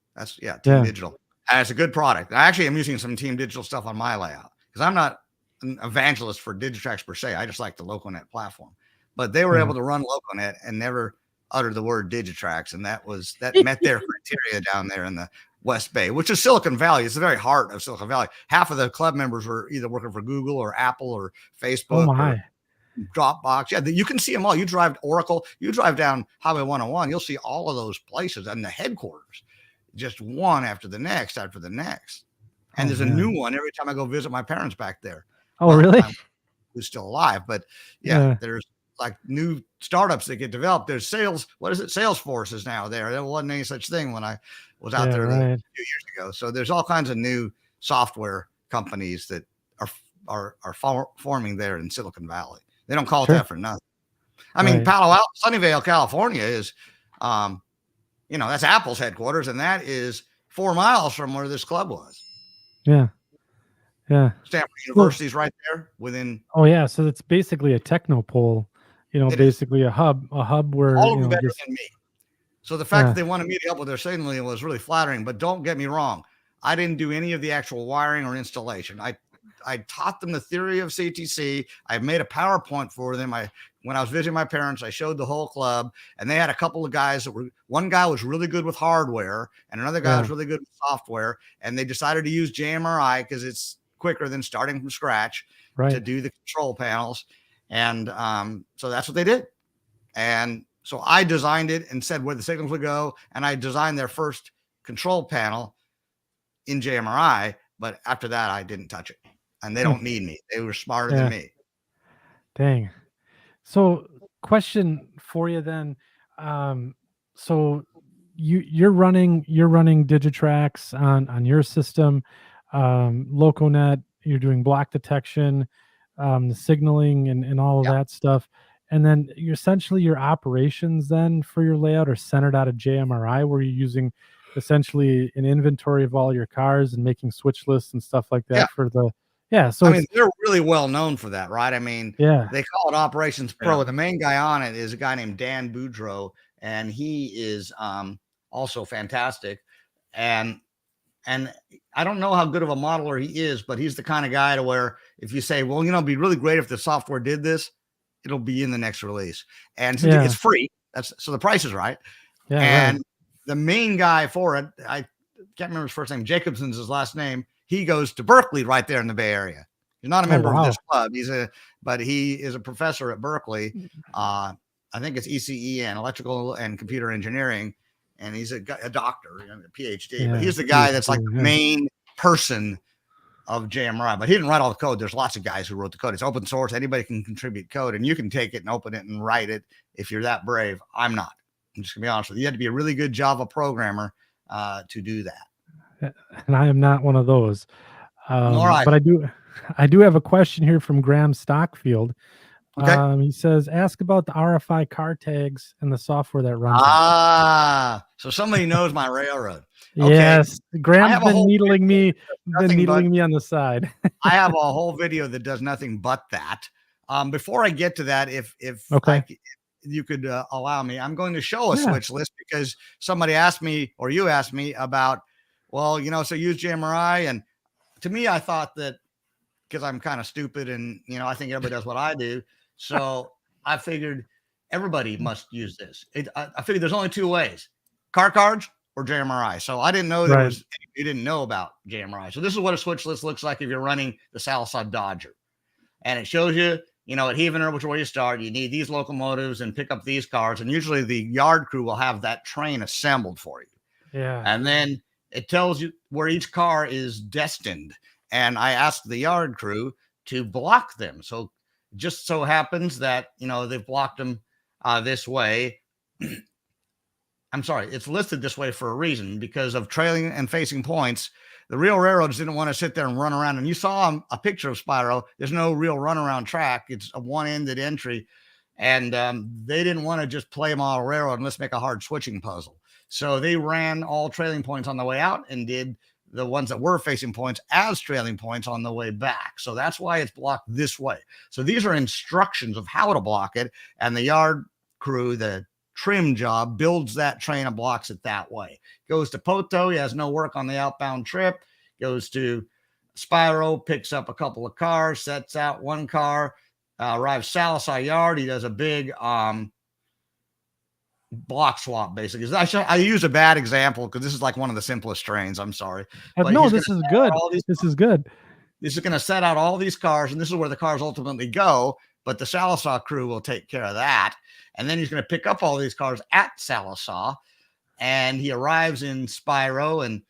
[SPEAKER 3] Team Digital. And it's a good product. I actually am using some Team Digital stuff on my layout because I'm not an evangelist for Digitrax per se. I just like the LocoNet platform. But they were able to run LocoNet and never uttered the word Digitrax, and that met their criteria down there in the West Bay, which is Silicon Valley. It's the very heart of Silicon Valley. Half of the club members were either working for Google or Apple or Facebook or Dropbox. Yeah, you can see them all. You drive Oracle, you drive down Highway 101, you'll see all of those places and the headquarters, just one after the next. And there's a new one every time I go visit my parents back there.
[SPEAKER 1] Oh, really?
[SPEAKER 3] Who's still alive. But yeah, there's like new startups that get developed. There's Salesforce is now there. There wasn't any such thing when I was out there a few years ago. So there's all kinds of new software companies that are forming there in Silicon Valley. They don't call it that for nothing. I mean, Sunnyvale, California is, that's Apple's headquarters, and that is 4 miles from where this club was.
[SPEAKER 1] Yeah. Yeah.
[SPEAKER 3] Stanford University's right there within.
[SPEAKER 1] Oh yeah. So it's basically a technopole, basically a hub where
[SPEAKER 3] all of them better than me. So the fact that they wanted me to help with their signaling was really flattering, but don't get me wrong. I didn't do any of the actual wiring or installation. I taught them the theory of CTC. I made a PowerPoint for them. When I was visiting my parents, I showed the whole club, and they had a couple of guys one guy was really good with hardware and another guy was really good with software. And they decided to use JMRI because it's quicker than starting from scratch to do the control panels. And so that's what they did. And so I designed it and said where the signals would go. And I designed their first control panel in JMRI. But after that, I didn't touch it. And they don't need me. They were smarter than me.
[SPEAKER 1] Dang. So question for you then. So you're running Digitrax on your system, LocoNet, you're doing block detection, the signaling and all of that stuff. And then essentially your operations then for your layout are centered out of JMRI, where you're using essentially an inventory of all your cars and making switch lists and stuff like that for the so
[SPEAKER 3] I mean, they're really well known for that, right? I mean, they call it Operations Pro. The main guy on it is a guy named Dan Boudreau, and he is also fantastic. And I don't know how good of a modeler he is, but he's the kind of guy to where if you say, well, it'd be really great if the software did this, it'll be in the next release. And it's free. So the price is right. And the main guy for it, I can't remember his first name. Jacobson's his last name. He goes to Berkeley right there in the Bay Area. He's not a member of this club. But he is a professor at Berkeley. I think it's ECE, electrical and computer engineering. And he's a doctor, a PhD. But he's the guy that's like the main person of JMRI. But he didn't write all the code. There's lots of guys who wrote the code. It's open source. Anybody can contribute code, and you can take it and open it and write it if you're that brave. I'm not. I'm just gonna be honest with you. You have to be a really good Java programmer to do that.
[SPEAKER 1] And I am not one of those.
[SPEAKER 3] All right.
[SPEAKER 1] But I do have a question here from Graham Stockfield. Okay. He says, ask about the RFI car tags and the software that runs.
[SPEAKER 3] So somebody knows my railroad. Okay.
[SPEAKER 1] Yes. Graham's been needling me on the side.
[SPEAKER 3] I have a whole video that does nothing but that. Before I get to that, if you could allow me, I'm going to show a switch list because somebody asked me, or you asked me about, well, so use JMRI. And to me, I thought that because I'm kind of stupid and, I think everybody does what I do. So I figured everybody must use this. I figured there's only two ways, car cards or JMRI. So I didn't know you didn't know about JMRI. So this is what a switch list looks like if you're running the Salsa Dodger. And it shows you, at Heavener, which is where you start, you need these locomotives and pick up these cars. And usually the yard crew will have that train assembled for you.
[SPEAKER 1] Yeah.
[SPEAKER 3] And then it tells you where each car is destined. And I asked the yard crew to block them. So just so happens that, they've blocked them this way. I'm sorry, it's listed this way for a reason because of trailing and facing points. The real railroads didn't want to sit there and run around. And you saw a picture of Spyro. There's no real runaround track. It's a one-ended entry. And they didn't want to just play model railroad and let's make a hard switching puzzle. So they ran all trailing points on the way out and did the ones that were facing points as trailing points on the way back. So that's why it's blocked this way. So these are instructions of how to block it. And the yard crew, the trim job, builds that train and blocks it that way. Goes to Poto. He has no work on the outbound trip. Goes to Spyro, picks up a couple of cars, sets out one car, arrives Salsa Yard. He does a big block swap, basically. I use a bad example because this is like one of the simplest trains. I'm sorry.
[SPEAKER 1] No, this is good. This is good.
[SPEAKER 3] This is going to set out all these cars, and this is where the cars ultimately go. But the Salsa crew will take care of that. And then he's going to pick up all these cars at Salsa, and he arrives in Spyro and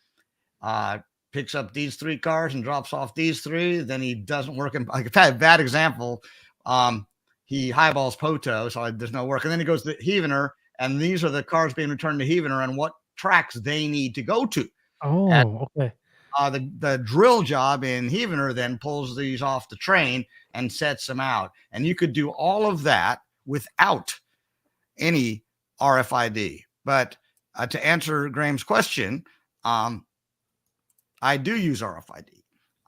[SPEAKER 3] picks up these three cars and drops off these three. Then he doesn't work in, like, a bad example. he highballs Poto, so there's no work. And then he goes to Heavener, and these are the cars being returned to Heavener and what tracks they need to go to.
[SPEAKER 1] Oh, okay.
[SPEAKER 3] The drill job in Heavener then pulls these off the train and sets them out. And you could do all of that without any RFID. But to answer Graham's question, I do use RFID.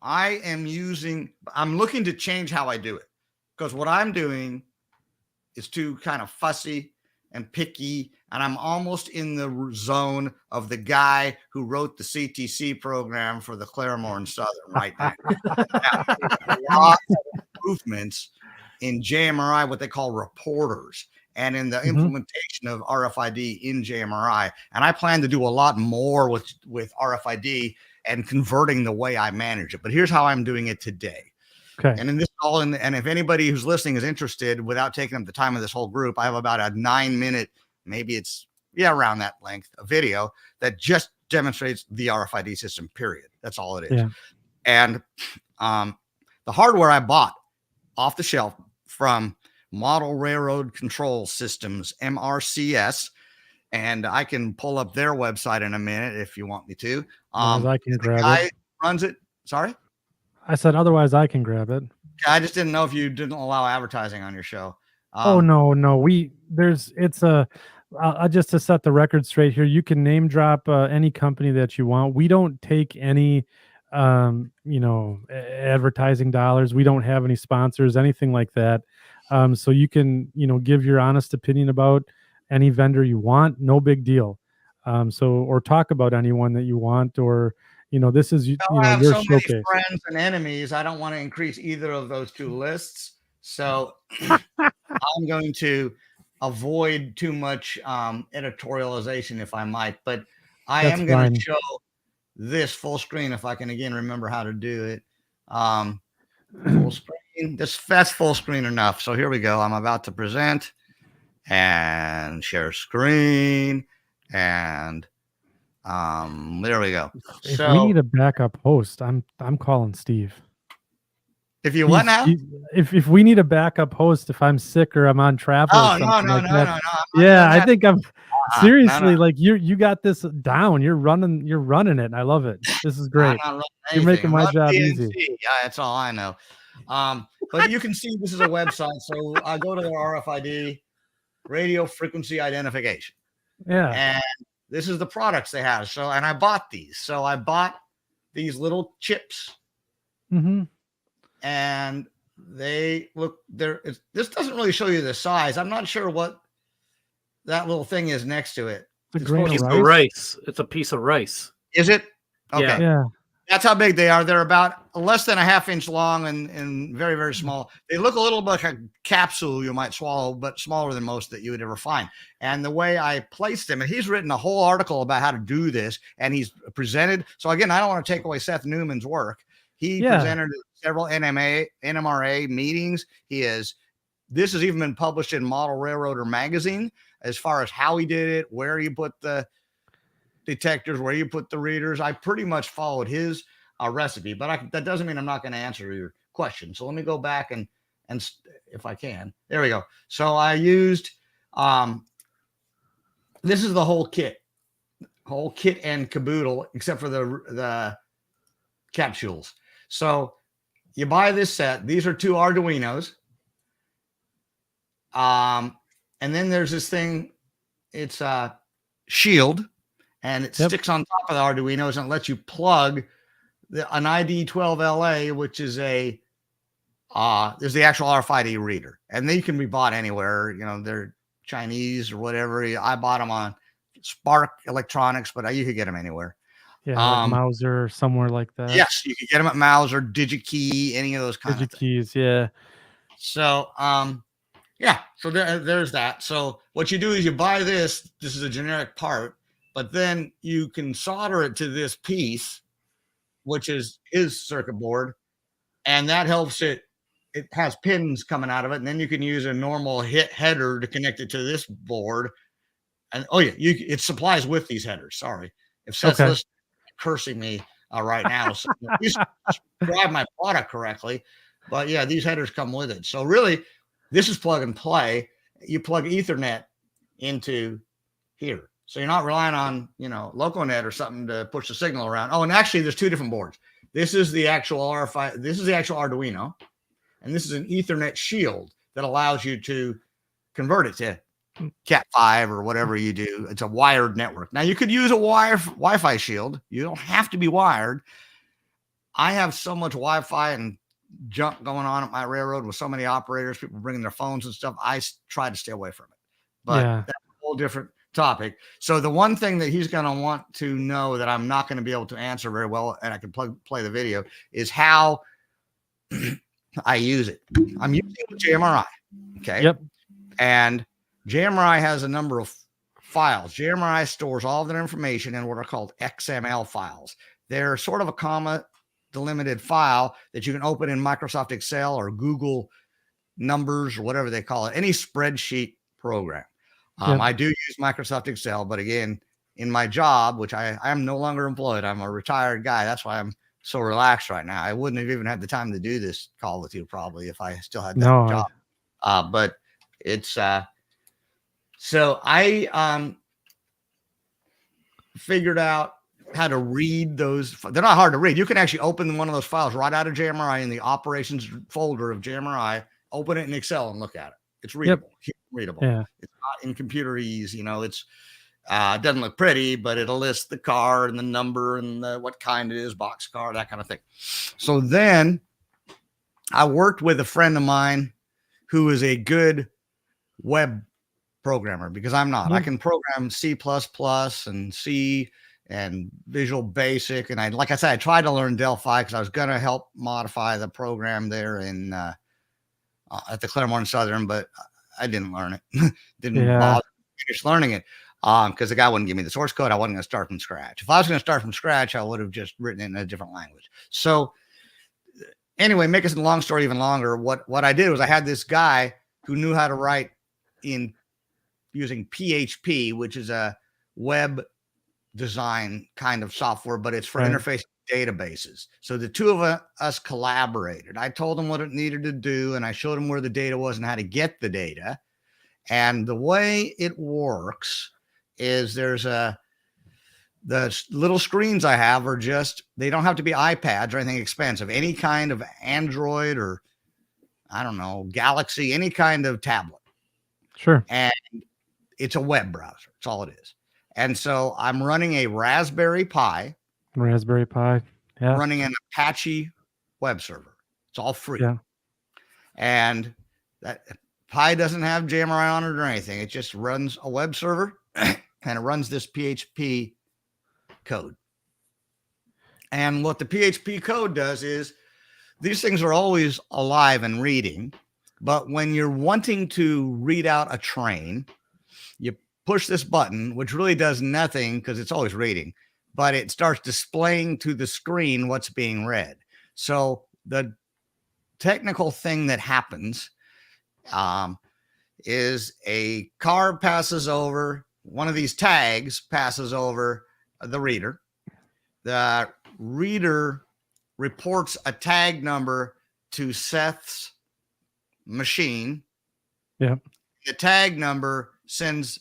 [SPEAKER 3] I'm looking to change how I do it, because what I'm doing is too kind of fussy and picky, and I'm almost in the zone of the guy who wrote the CTC program for the Claremore and Southern right now. A lot of improvements in JMRI, what they call reporters, and in the implementation of RFID in JMRI. And I plan to do a lot more with RFID and converting the way I manage it. But here's how I'm doing it today.
[SPEAKER 1] Okay.
[SPEAKER 3] And in this all in, and if anybody who's listening is interested, without taking up the time of this whole group, I have about a 9-minute, maybe it's around that length, a video that just demonstrates the RFID system, period. That's all it is.
[SPEAKER 1] Yeah.
[SPEAKER 3] And the hardware I bought off the shelf from Model Railroad Control Systems, MRCS, and I can pull up their website in a minute if you want me to.
[SPEAKER 1] I can grab it.
[SPEAKER 3] Runs it. Sorry?
[SPEAKER 1] I said, otherwise I can grab it.
[SPEAKER 3] I just didn't know if you didn't allow advertising on your show.
[SPEAKER 1] No. Just to set the record straight here, you can name drop any company that you want. We don't take any, advertising dollars. We don't have any sponsors, anything like that. So you can, give your honest opinion about any vendor you want. No big deal. Or talk about anyone that you want, or, this is,
[SPEAKER 3] I have
[SPEAKER 1] your
[SPEAKER 3] so
[SPEAKER 1] showcase.
[SPEAKER 3] many friends and enemies. I don't want to increase either of those two lists. So I'm going to avoid too much editorialization, if I might. But I'm going to show this full screen if I can again remember how to do it. Full screen. That's full screen enough. So here we go. I'm about to present and share screen, and there we go.
[SPEAKER 1] If we need a backup host, I'm calling Steve.
[SPEAKER 3] If you what now?
[SPEAKER 1] If we need a backup host, if I'm sick or I'm on travel,
[SPEAKER 3] no.
[SPEAKER 1] Yeah, I think I'm seriously like you got this down. You're running it. I love it. This is great. You're making my job easy.
[SPEAKER 3] Yeah, that's all I know. But you can see this is a website. So I go to the RFID, radio frequency identification.
[SPEAKER 1] Yeah.
[SPEAKER 3] And this is the products they have. So, and I bought these. So I bought these little chips.
[SPEAKER 1] Mm-hmm.
[SPEAKER 3] And they look there. This doesn't really show you the size. I'm not sure what that little thing is next to it.
[SPEAKER 1] It's a piece
[SPEAKER 2] of rice. It's a piece of rice.
[SPEAKER 3] Is it? Okay.
[SPEAKER 1] Yeah.
[SPEAKER 3] That's how big they are. They're about less than a half-inch long and very, very small. They look a little bit like a capsule you might swallow, but smaller than most that you would ever find. And the way I placed them, and he's written a whole article about how to do this, and he's presented. So again, I don't want to take away Seth Newman's work. He presented at several NMRA meetings. This has even been published in Model Railroader magazine as far as how he did it, where you put the detectors, where you put the readers. I pretty much followed his recipe, but that doesn't mean I'm not going to answer your question. So let me go back and if I can, there we go. So I used, this is the whole kit and caboodle, except for the capsules. So you buy this set. These are 2 Arduinos. And then there's this thing. It's a shield, and it sticks on top of the Arduinos and lets you plug an ID12LA, which is there's the actual RFID reader. And they can be bought anywhere. They're Chinese or whatever. I bought them on Spark Electronics, but you could get them anywhere.
[SPEAKER 1] Yeah, like Mauser, somewhere like that.
[SPEAKER 3] Yes, you can get them at Mauser, DigiKey, any of those kinds of things.
[SPEAKER 1] Yeah.
[SPEAKER 3] So, so there's that. So what you do is you buy this. This is a generic part, but then you can solder it to this piece, which is his circuit board, and that helps it. It has pins coming out of it, and then you can use a normal header to connect it to this board. And it supplies with these headers. Sorry, if Seth's listening, cursing me right now, so you describe my product correctly, but yeah, these headers come with it. So really, This is plug and play. You plug Ethernet into here. So you're not relying on, LocoNet or something to push the signal around. Oh, and actually there's 2 different boards. This is the actual RFID. This is the actual Arduino. And this is an Ethernet shield that allows you to convert it to Cat5 or whatever you do. It's a wired network. Now you could use a Wi-Fi shield. You don't have to be wired. I have so much Wi-Fi and junk going on at my railroad with so many operators, people bringing their phones and stuff. I try to stay away from it, but that's a whole different topic. So the one thing that he's going to want to know that I'm not going to be able to answer very well, and I can play the video, is how I use it. I'm using JMRI. Okay.
[SPEAKER 1] Yep.
[SPEAKER 3] And JMRI has a number of files. JMRI stores all of their information in what are called XML files. They're sort of a comma delimited file that you can open in Microsoft Excel or Google Numbers or whatever they call it, any spreadsheet program. I do use Microsoft Excel, but again, in my job, which I am no longer employed, I'm a retired guy. That's why I'm so relaxed right now. I wouldn't have even had the time to do this call with you probably if I still had that job. But it's so I figured out how to read those. They're not hard to read. You can actually open one of those files right out of JMRI in the operations folder of JMRI, open it in Excel and look at it. It's readable. Readable. Yeah. It's not in computerese, it's it doesn't look pretty, but it'll list the car and the number and what kind it is, box car, that kind of thing. So then I worked with a friend of mine who is a good web programmer because I'm not. I can program C++ and C and Visual Basic. And like I said, I tried to learn Delphi because I was going to help modify the program there in at the Claremont Southern, but I didn't learn it. Didn't bother to finish learning it because the guy wouldn't give me the source code. I wasn't going to start from scratch. If I was going to start from scratch, I would have just written it in a different language. So anyway, make a long story even longer. What I did was I had this guy who knew how to write in using PHP, which is a web design kind of software, but it's for interface databases. So the two of us collaborated. I told him what it needed to do, and I showed him where the data was and how to get the data. And the way it works is the little screens I have are they don't have to be iPads or anything expensive. Any kind of Android or I don't know, Galaxy, any kind of tablet.
[SPEAKER 1] Sure.
[SPEAKER 3] And it's a web browser. That's all it is. And so I'm running a Raspberry Pi. Running an Apache web server. It's all free. Yeah. And that Pi doesn't have JMRI on it or anything. It just runs a web server and it runs this PHP code. And what the PHP code does is these things are always alive and reading. But when you're wanting to read out a train, you push this button, which really does nothing because it's always reading, but it starts displaying to the screen what's being read. So the technical thing that happens is a car passes over, one of these tags passes over the reader. The reader reports a tag number to Seth's machine.
[SPEAKER 1] Yeah.
[SPEAKER 3] The tag number sends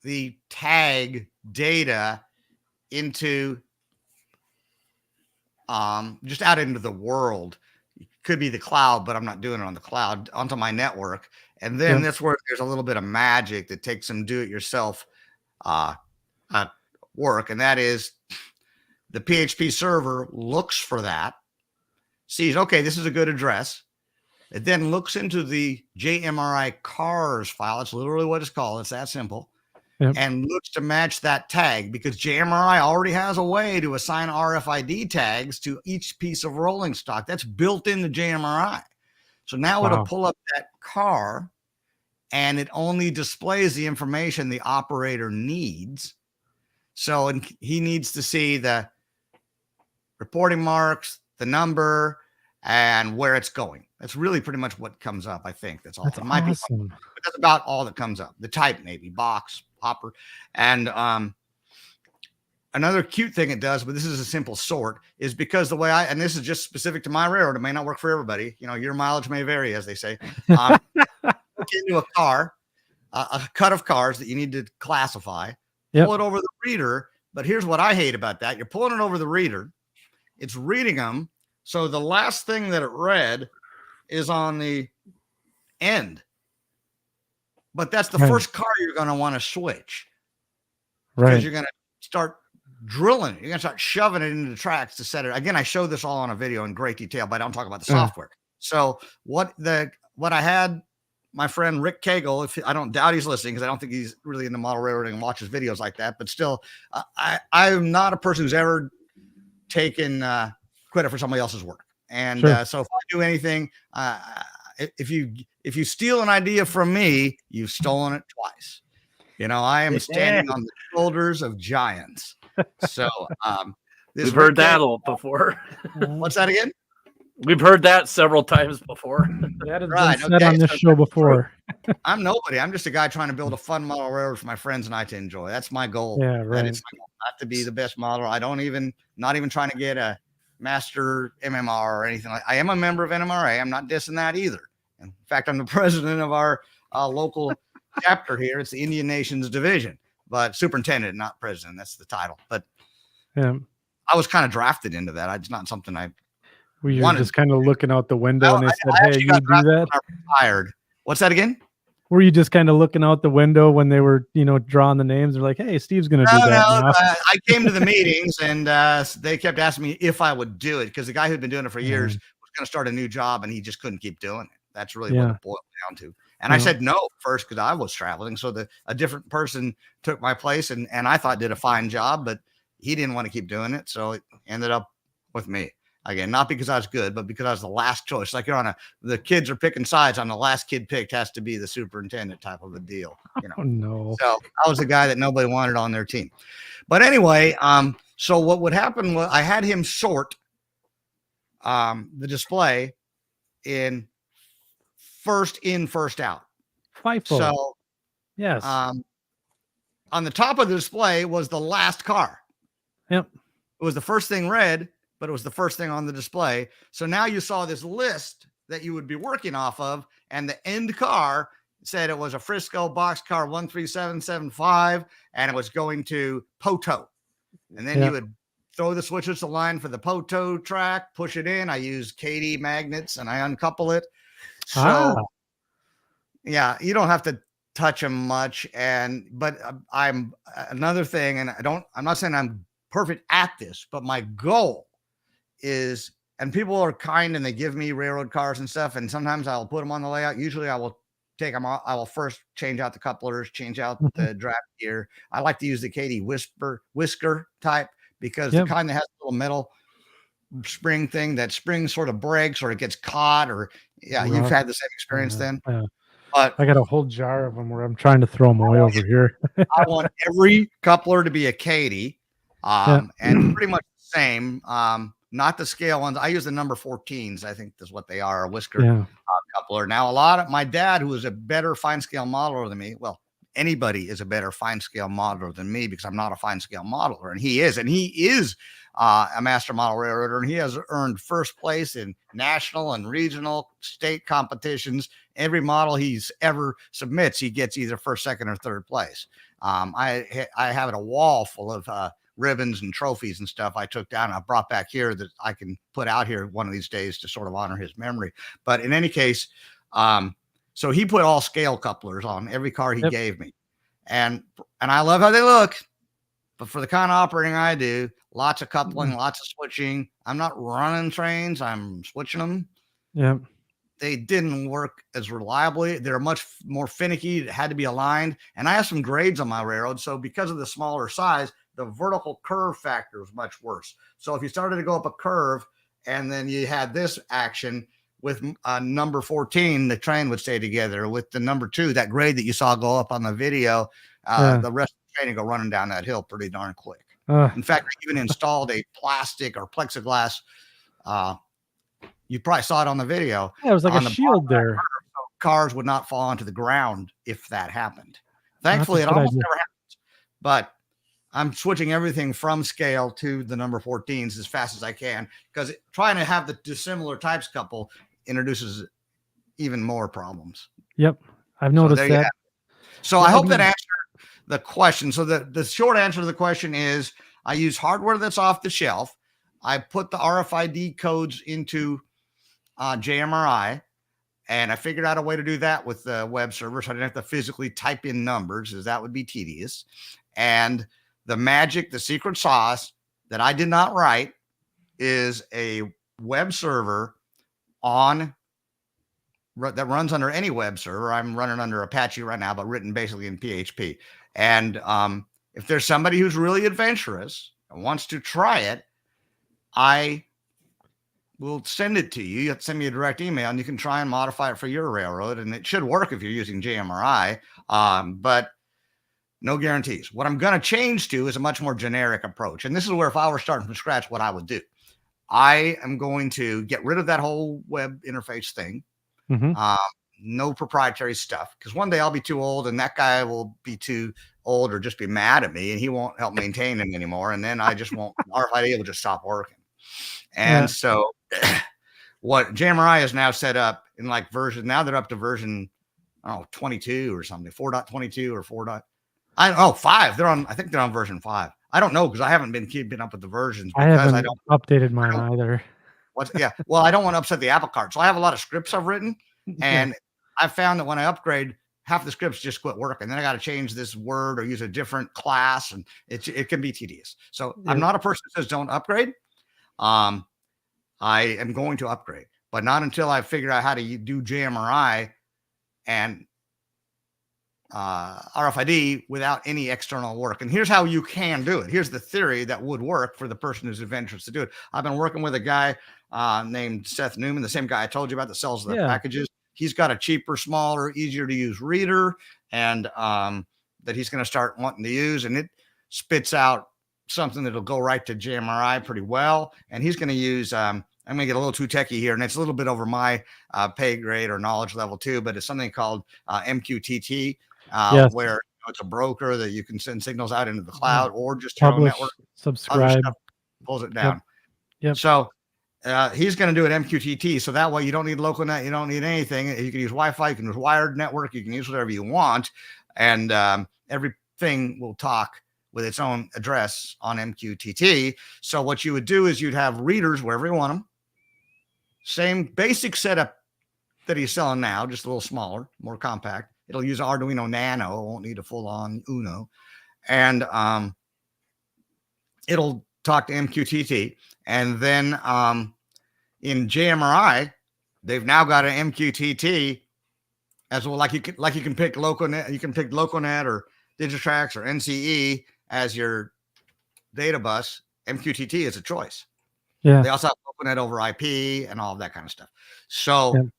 [SPEAKER 3] the tag data into just out into the world. It could be the cloud, but I'm not doing it on the cloud, onto my network. And then that's where there's a little bit of magic that takes some do-it-yourself work. And that is the PHP server looks for that, sees, okay, this is a good address. It then looks into the JMRI cars file. It's literally what it's called. It's that simple. Yep. And looks to match that tag because JMRI already has a way to assign RFID tags to each piece of rolling stock. That's built into JMRI. So now it'll pull up that car and it only displays the information the operator needs. So he needs to see the reporting marks, the number, and where it's going. That's really pretty much what comes up, I think. That's all.
[SPEAKER 1] That's awesome.
[SPEAKER 3] But that's about all that comes up. The type, maybe, box, hopper. And another cute thing it does, but this is a simple sort, is because the way and this is just specific to my railroad, it may not work for everybody. You know, your mileage may vary, as they say. into a car, a cut of cars that you need to classify, pull it over the reader. But here's what I hate about that. You're pulling it over the reader. It's reading them. So the last thing that it read is on the end. But that's the first car you're going to want to switch. Because you're going to start drilling. You're going to start shoving it into the tracks to set it. Again, I showed this all on a video in great detail, but I don't talk about the software. So what I had, my friend Rick Cagle, if I don't doubt he's listening, because I don't think he's really into model railroading and watches videos like that, but still, I'm not a person who's ever taken credit for somebody else's work. And so if I do anything, if you steal an idea from me, you've stolen it twice. You know, I am standing on the shoulders of giants. So
[SPEAKER 2] we've heard that before.
[SPEAKER 3] What's that again?
[SPEAKER 2] We've heard that several times before.
[SPEAKER 1] That has been said on this show before.
[SPEAKER 3] I'm nobody. I'm just a guy trying to build a fun model railroad for my friends and I to enjoy. That's my goal.
[SPEAKER 1] Yeah, right.
[SPEAKER 3] That is my goal, not to be the best model. Not even trying to get a master MMR or anything like. I am a member of NMRA. I'm not dissing that either. In fact, I'm the president of our local chapter here. It's the Indian Nations Division, but superintendent, not president. That's the title. But I was kind of drafted into that. It's not something I.
[SPEAKER 1] Were you just kind of looking out the window and they said, "Hey, you do that?"
[SPEAKER 3] Retired. What's that again?
[SPEAKER 1] Were you just kind of looking out the window when they were, drawing the names? They're like, "Hey, Steve's going to do that."
[SPEAKER 3] No. I came to the meetings and they kept asking me if I would do it because the guy who'd been doing it for years was going to start a new job and he just couldn't keep doing it. That's really what it boiled down to. And I said no first because I was traveling. So a different person took my place and I thought did a fine job, but he didn't want to keep doing it. So it ended up with me. Again, not because I was good, but because I was the last choice. Like the kids are picking sides. On the last kid picked has to be the superintendent type of a deal.
[SPEAKER 1] Oh, no.
[SPEAKER 3] So I was the guy that nobody wanted on their team. But anyway, so what would happen was I had him sort the display in first in, first out.
[SPEAKER 1] FIFO.
[SPEAKER 3] So
[SPEAKER 1] yes.
[SPEAKER 3] On the top of the display was the last car.
[SPEAKER 1] Yep.
[SPEAKER 3] It was the first thing read, but it was the first thing on the display. So now you saw this list that you would be working off of, and the end car said it was a Frisco boxcar 13775, and it was going to Poto. And then you would throw the switches to line for the Poto track, push it in. I use KD magnets, and I uncouple it. So, yeah, you don't have to touch them much. But I'm another thing, and I'm not saying I'm perfect at this, but my goal is, and people are kind and they give me railroad cars and stuff, and sometimes I'll put them on the layout. Usually I will take them out. I will first change out the couplers, change out the draft gear. I like to use the KD whisker type because the kind that has a little metal spring thing, that spring sort of breaks or it gets caught, or you've had the same experience then. But
[SPEAKER 1] I got a whole jar of them where I'm trying to throw them away over here.
[SPEAKER 3] I want every coupler to be a KD, and pretty much the same. Not the scale ones. I use the number 14s. I think that's what they are, a whisker coupler. Now, my dad, who is a better fine scale modeler than me, well, anybody is a better fine scale modeler than me because I'm not a fine scale modeler, and he is a master model railroader, and he has earned first place in national and regional state competitions. Every model he's ever submits, he gets either first, second, or third place. I have a wall full of ribbons and trophies and stuff I took down. I brought back here that I can put out here one of these days to sort of honor his memory. But in any case, so he put all scale couplers on every car he gave me, and I love how they look. But for the kind of operating I do, lots of coupling, lots of switching. I'm not running trains. I'm switching them.
[SPEAKER 1] Yeah.
[SPEAKER 3] They didn't work as reliably. They're much more finicky. It had to be aligned. And I have some grades on my railroad. So because of the smaller size, the vertical curve factor is much worse. So if you started to go up a curve and then you had this action with number 14, the train would stay together. With the number 2, that grade that you saw go up on the video, the rest of the train would go running down that hill pretty darn quick. In fact, I even installed a plastic or plexiglass. You probably saw it on the video.
[SPEAKER 1] Yeah, it was like a shield there.
[SPEAKER 3] So cars would not fall onto the ground if that happened. Thankfully, it almost never happens. But I'm switching everything from scale to the number 14s as fast as I can, because trying to have the dissimilar types couple introduces even more problems.
[SPEAKER 1] Yep. I've noticed that.
[SPEAKER 3] So I hope that answered the question. So the short answer to the question is I use hardware that's off the shelf. I put the RFID codes into JMRI, and I figured out a way to do that with the web server, so I didn't have to physically type in numbers, as that would be tedious. And the magic, the secret sauce that I did not write is a web server that runs under any web server. I'm running under Apache right now, but written basically in PHP. And if there's somebody who's really adventurous and wants to try it, I will send it to you. You have to send me a direct email, and you can try and modify it for your railroad. And it should work if you're using JMRI, but no guarantees. What I'm going to change to is a much more generic approach. And this is where, if I were starting from scratch, what I would do. I am going to get rid of that whole web interface thing. No proprietary stuff, because one day I'll be too old and that guy will be too old or just be mad at me and he won't help maintain them anymore. And then I just won't, RFID will just stop working. And so what JMRI is now set up in like version, now they're up to version, 22 or something, 4.22 or 5. I think they're on version 5. I don't know, because I haven't been keeping up with the versions.
[SPEAKER 1] I haven't updated mine either.
[SPEAKER 3] Well, I don't want to upset the apple cart. So I have a lot of scripts I've written, and I found that when I upgrade, half the scripts just quit working. Then I got to change this word or use a different class, and it can be tedious. So I'm not a person that says don't upgrade. I am going to upgrade, but not until I figure out how to do JMRI and RFID without any external work. And here's how you can do it. Here's the theory that would work for the person who's adventurous to do it. I've been working with a guy named Seth Newman, the same guy I told you about that sells the packages. He's got a cheaper, smaller, easier to use reader, and that he's going to start wanting to use, and it spits out something that'll go right to JMRI pretty well. And he's going to use, I'm going to get a little too techie here, and it's a little bit over my pay grade or knowledge level too, but it's something called MQTT, where it's a broker that you can send signals out into the cloud or just your own network.
[SPEAKER 1] Subscribe,
[SPEAKER 3] pulls it down.
[SPEAKER 1] Yep.
[SPEAKER 3] So he's going to do an MQTT. So that way you don't need local net. You don't need anything. You can use Wi-Fi. You can use wired network. You can use whatever you want. And everything will talk with its own address on MQTT. So what you would do is you'd have readers wherever you want them. Same basic setup that he's selling now, just a little smaller, more compact. It'll use Arduino Nano. It won't need a full-on Uno. And it'll talk to MQTT. And then in JMRI, they've now got an MQTT as well. Like you can pick LocalNet, you can pick LocalNet or Digitrax or NCE as your data bus. MQTT is a choice. Yeah. They also have LocalNet over IP and all of that kind of stuff. So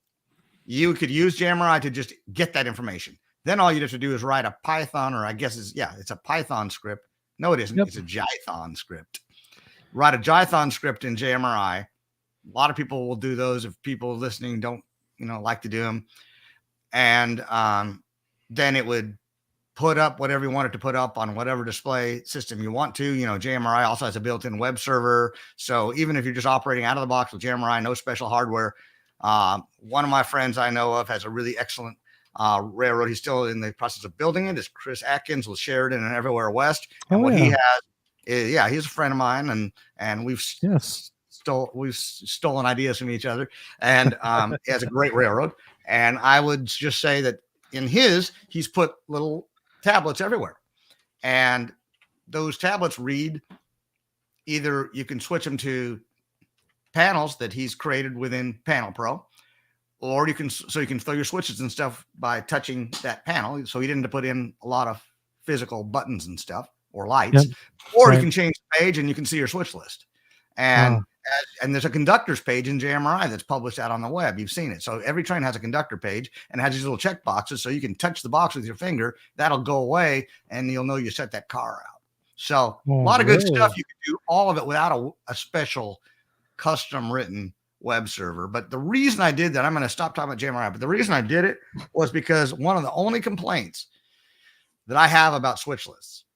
[SPEAKER 3] you could use JMRI to just get that information. Then all you'd have to do is write a Python, or I guess it's a Python script. No, it isn't. It's a Jython script. Write a Jython script in JMRI. A lot of people will do those if people listening don't, like to do them. And then it would put up whatever you want it to put up on whatever display system you want to. JMRI also has a built-in web server. So even if you're just operating out of the box with JMRI, no special hardware. One of my friends I know of has a really excellent railroad. He's still in the process of building it. It's Chris Atkins with Sheridan and Everywhere West. And he has, he's a friend of mine, and we've stolen ideas from each other. And he has a great railroad. And I would just say that in he's put little tablets everywhere, and those tablets read. Either you can switch them to panels that he's created within Panel Pro, or you can throw your switches and stuff by touching that panel. So he didn't put in a lot of physical buttons and stuff or lights, or you can change the page and you can see your switch list. And there's a conductors page in JMRI that's published out on the web. You've seen it. So every train has a conductor page and has these little check boxes. So you can touch the box with your finger. That'll go away and you'll know you set that car out. So a lot of good stuff. You can do all of it without a special custom written web server. But the reason I did that, I'm going to stop talking about JMRI, but the reason I did it was because one of the only complaints that I have about switch lists,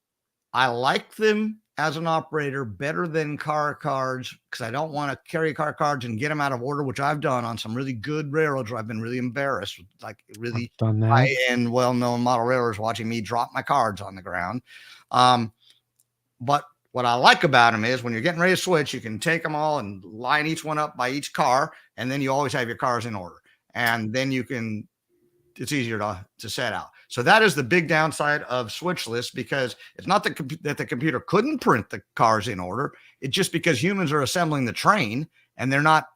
[SPEAKER 3] I like them as an operator better than car cards, because I don't want to carry car cards and get them out of order, which I've done on some really good railroads where I've been really embarrassed with like really high-end, well-known model railroads watching me drop my cards on the ground. But what I like about them is when you're getting ready to switch, you can take them all and line each one up by each car, and then you always have your cars in order. And then it's easier to set out. So that is the big downside of switch lists, because it's not that the computer couldn't print the cars in order. It's just because humans are assembling the train and they're not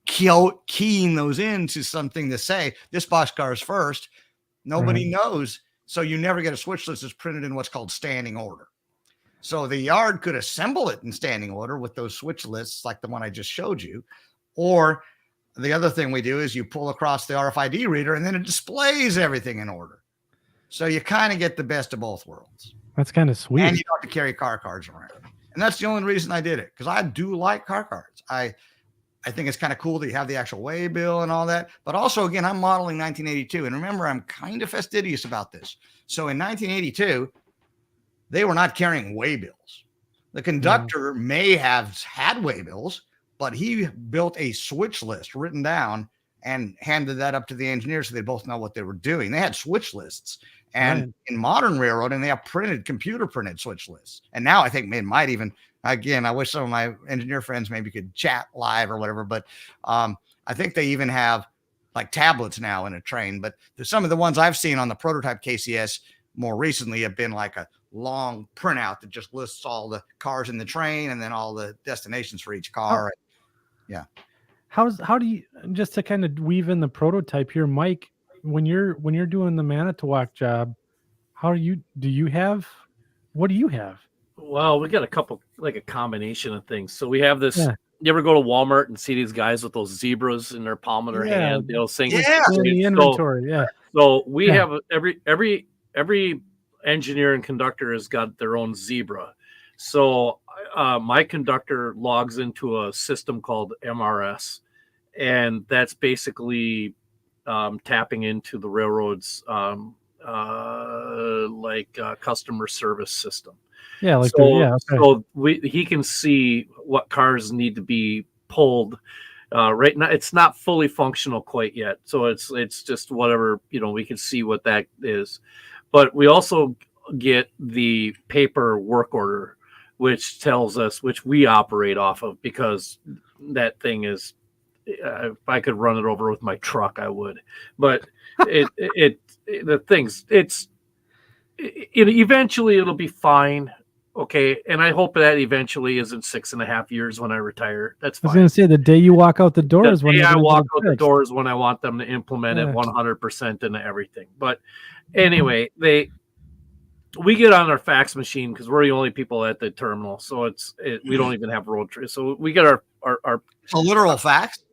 [SPEAKER 3] keying those into something to say this boxcar is first. Nobody knows. So you never get a switch list that's printed in what's called standing order. So the yard could assemble it in standing order with those switch lists like the one I just showed you. Or the other thing we do is you pull across the RFID reader and then it displays everything in order. So you kind of get the best of both worlds.
[SPEAKER 1] That's kind of sweet.
[SPEAKER 3] And you don't have to carry car cards around. And that's the only reason I did it, because I do like car cards. I think it's kind of cool that you have the actual waybill and all that. But also, again, I'm modeling 1982. And remember, I'm kind of fastidious about this. So in 1982, they were not carrying waybills. The conductor may have had waybills, but he built a switch list written down and handed that up to the engineers so they both know what they were doing. They had switch lists. And in modern railroading, they have computer printed switch lists. And now I think it might even, again, I wish some of my engineer friends maybe could chat live or whatever, but I think they even have like tablets now in a train. But some of the ones I've seen on the prototype KCS more recently have been like a long printout that just lists all the cars in the train and then all the destinations for each car. Yeah.
[SPEAKER 1] How do you, just to kind of weave in the prototype here, Mike, when you're doing the Manitowoc job, what do you have?
[SPEAKER 2] Well, we got a couple, like a combination of things. So we have this. Yeah. You ever go to Walmart and see these guys with those zebras in their palm of their hand? You know, saying
[SPEAKER 1] the inventory.
[SPEAKER 2] So we have every engineer and conductor has got their own zebra. So my conductor logs into a system called MRS, and that's basically tapping into the railroad's customer service system.
[SPEAKER 1] Yeah, like
[SPEAKER 2] so he can see what cars need to be pulled. Right now, it's not fully functional quite yet, so it's just whatever, we can see what that is. But we also get the paper work order, which tells us, which we operate off of, because that thing is, if I could run it over with my truck, I would. But eventually it'll be fine. Okay. And I hope that eventually isn't 6.5 years when I retire. That's fine.
[SPEAKER 1] I was going to say, the day you walk out the door is when
[SPEAKER 2] I walk out the door is when I want them to implement it 100% into everything. But anyway, we get on our fax machine because we're the only people at the terminal. So we don't even have road trip. So we get our
[SPEAKER 3] a literal fax.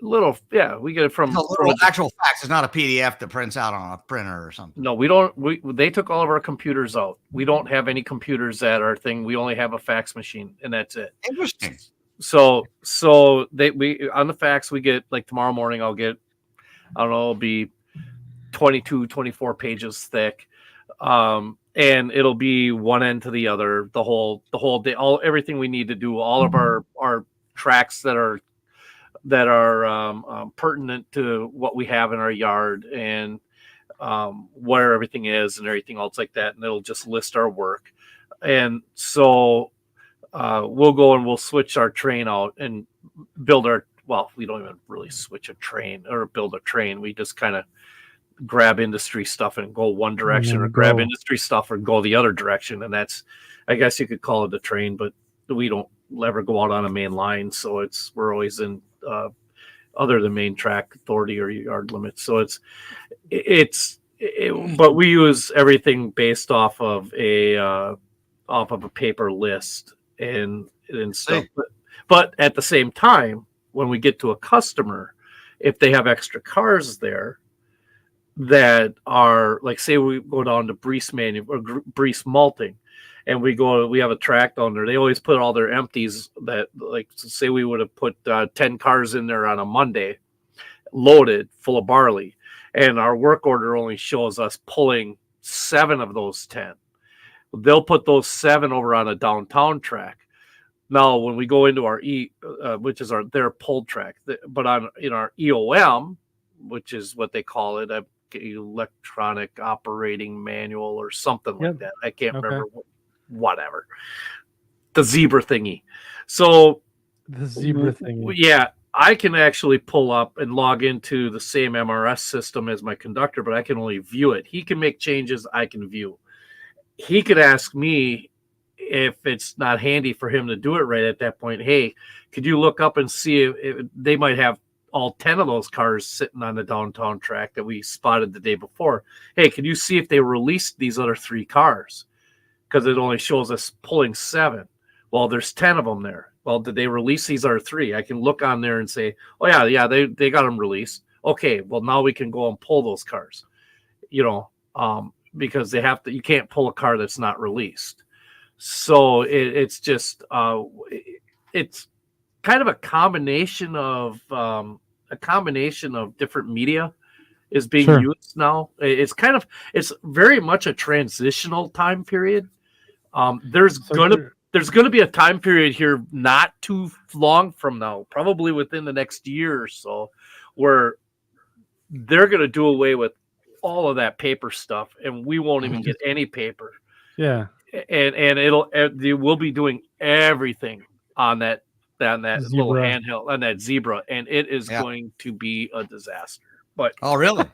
[SPEAKER 2] We get it from
[SPEAKER 3] actual fax. It's not a PDF that prints out on a printer or something.
[SPEAKER 2] No, we don't. They took all of our computers out. We don't have any computers at our thing. We only have a fax machine, and that's it.
[SPEAKER 3] Interesting.
[SPEAKER 2] So we on the fax we get, like tomorrow morning I'll get, I don't know, it'll be 22, 24 pages thick, and it'll be one end to the other the whole day. Everything we need to do, all of our tracks that are pertinent to what we have in our yard, and where everything is and everything else like that. And it'll just list our work. And so we'll go and we'll switch our train out and build we don't even really switch a train or build a train. We just kind of grab industry stuff and go one direction, or grab industry stuff and go the other direction. And that's, I guess you could call it a train, but we don't ever go out on a main line. So we're always in other than main track authority or yard limits. So but we use everything based off of a paper list and stuff. But at the same time, when we get to a customer, if they have extra cars there that are, like, say we go down to Brees malting, and we have a track down there. They always put all their empties that, like, say we would have put 10 cars in there on a Monday, loaded full of barley, and our work order only shows us pulling 7 of those 10. They'll put those 7 over on a downtown track. Now, when we go into our which is their pulled track, but in our EOM, which is what they call it, electronic operating manual or something like that. I can't remember. Whatever. The zebra thingy. So
[SPEAKER 1] the zebra thingy.
[SPEAKER 2] Yeah, I can actually pull up and log into the same MRS system as my conductor, but I can only view it. He can make changes. I can view. He could ask me if it's not handy for him to do it right at that point. Hey, could you look up and see if they might have all 10 of those cars sitting on the downtown track that we spotted the day before? Hey, can you see if they released these other 3 cars? Because it only shows us pulling 7. Well, there's 10 of them there. Well, did they release these other 3? I can look on there and say, oh yeah, they got them released. Okay, well now we can go and pull those cars, because you can't pull a car that's not released. So it's just it's kind of a combination of different media is being used now. It's very much a transitional time period. There's gonna be a time period here not too long from now, probably within the next year or so, where they're gonna do away with all of that paper stuff, and we won't even get any paper.
[SPEAKER 1] Yeah.
[SPEAKER 2] And we'll be doing everything on that little handheld, on that zebra, and it is going to be a disaster. But
[SPEAKER 3] really?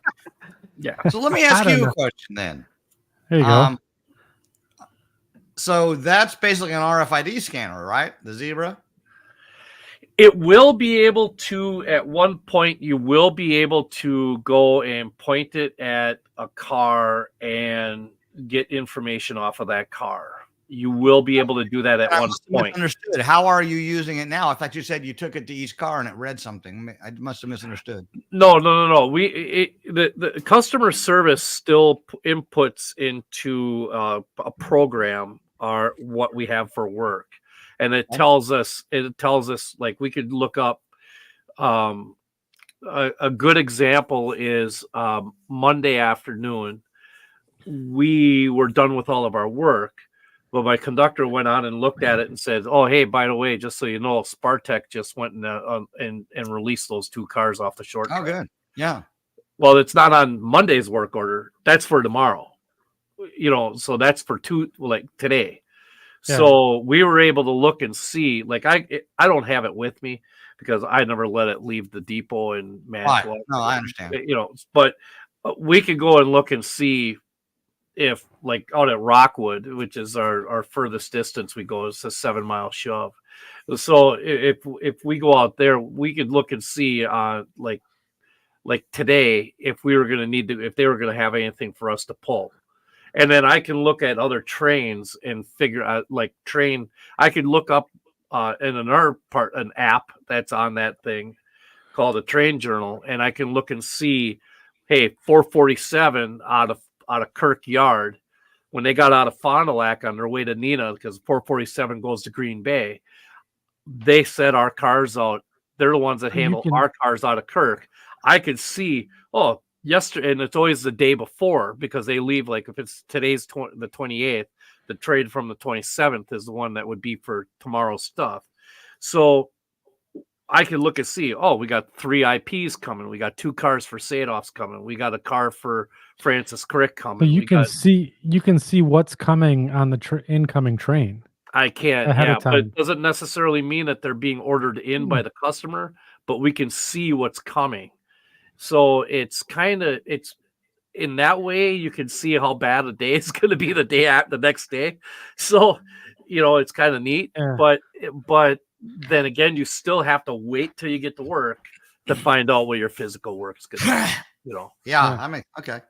[SPEAKER 2] Yeah.
[SPEAKER 3] So let me ask you a question then.
[SPEAKER 1] There you go.
[SPEAKER 3] So that's basically an RFID scanner, right? The zebra.
[SPEAKER 2] It will be able to, at one point, you will be able to go and point it at a car and get information off of that car. You will be able to do that at one point.
[SPEAKER 3] Understood. How are you using it now? I thought you said you took it to each car and it read something. I must have misunderstood.
[SPEAKER 2] No. The customer service still inputs into a program are what we have for work, and it tells us like we could look up. A good example is Monday afternoon. We were done with all of our work, but my conductor went on and looked at it and said, oh, hey, by the way, just so you know, Spartech just went and released those 2 cars off the short track.
[SPEAKER 3] Oh, good. Yeah.
[SPEAKER 2] Well, it's not on Monday's work order. That's for tomorrow. So that's for today. Yeah. So we were able to look and see, like I don't have it with me because I never let it leave the depot and manage.
[SPEAKER 3] No, I understand.
[SPEAKER 2] But we could go and look and see if, like, out at Rockwood, which is our furthest distance we go, it's a 7-mile shove. So if we go out there, we could look and see like today if we were going to if they were going to have anything for us to pull. And then I can look at other trains and figure out, like, I could look up in an app that's on that thing called a train journal, and I can look and see, hey, 447 out of Kirk Yard, when they got out of Fond du Lac on their way to Neenah, because 447 goes to Green Bay, they set our cars out. They're the ones that handle our cars out of Kirk. I could see, yesterday, and it's always the day before, because they leave, like, if it's today's the 28th, the trade from the 27th is the one that would be for tomorrow's stuff. So I can look and see, we got 3 IPs coming. We got 2 cars for Sadov's coming. We got a car for Francis Crick coming.
[SPEAKER 1] So you can see what's coming on the incoming train.
[SPEAKER 2] I can, but it doesn't necessarily mean that they're being ordered in by the customer, but we can see what's coming. So it's in that way, you can see how bad a day it's going to be the next day. So, it's kind of neat, but then again, you still have to wait till you get to work to find out what your physical work is going to be,
[SPEAKER 3] Yeah, I mean, okay.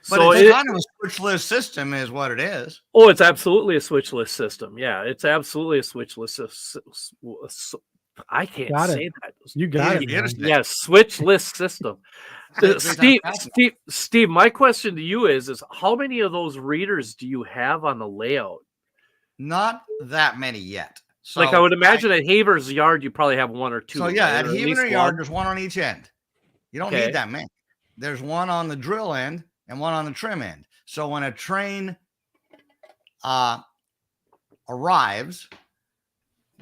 [SPEAKER 3] But so it's kind of a switch list system is what it is.
[SPEAKER 2] Oh, it's absolutely a switch list system. Yeah, it's absolutely a switch list system. I can't say that.
[SPEAKER 1] You got it.
[SPEAKER 2] Yes, switch list system. Steve, my question to you is how many of those readers do you have on the layout?
[SPEAKER 3] Not that many yet. So
[SPEAKER 2] I would imagine at Haver's Yard, you probably have 1 or 2.
[SPEAKER 3] So yeah, at Haver's Yard, there's 1 on each end. You don't need that many. There's 1 on the drill end and 1 on the trim end. So when a train arrives,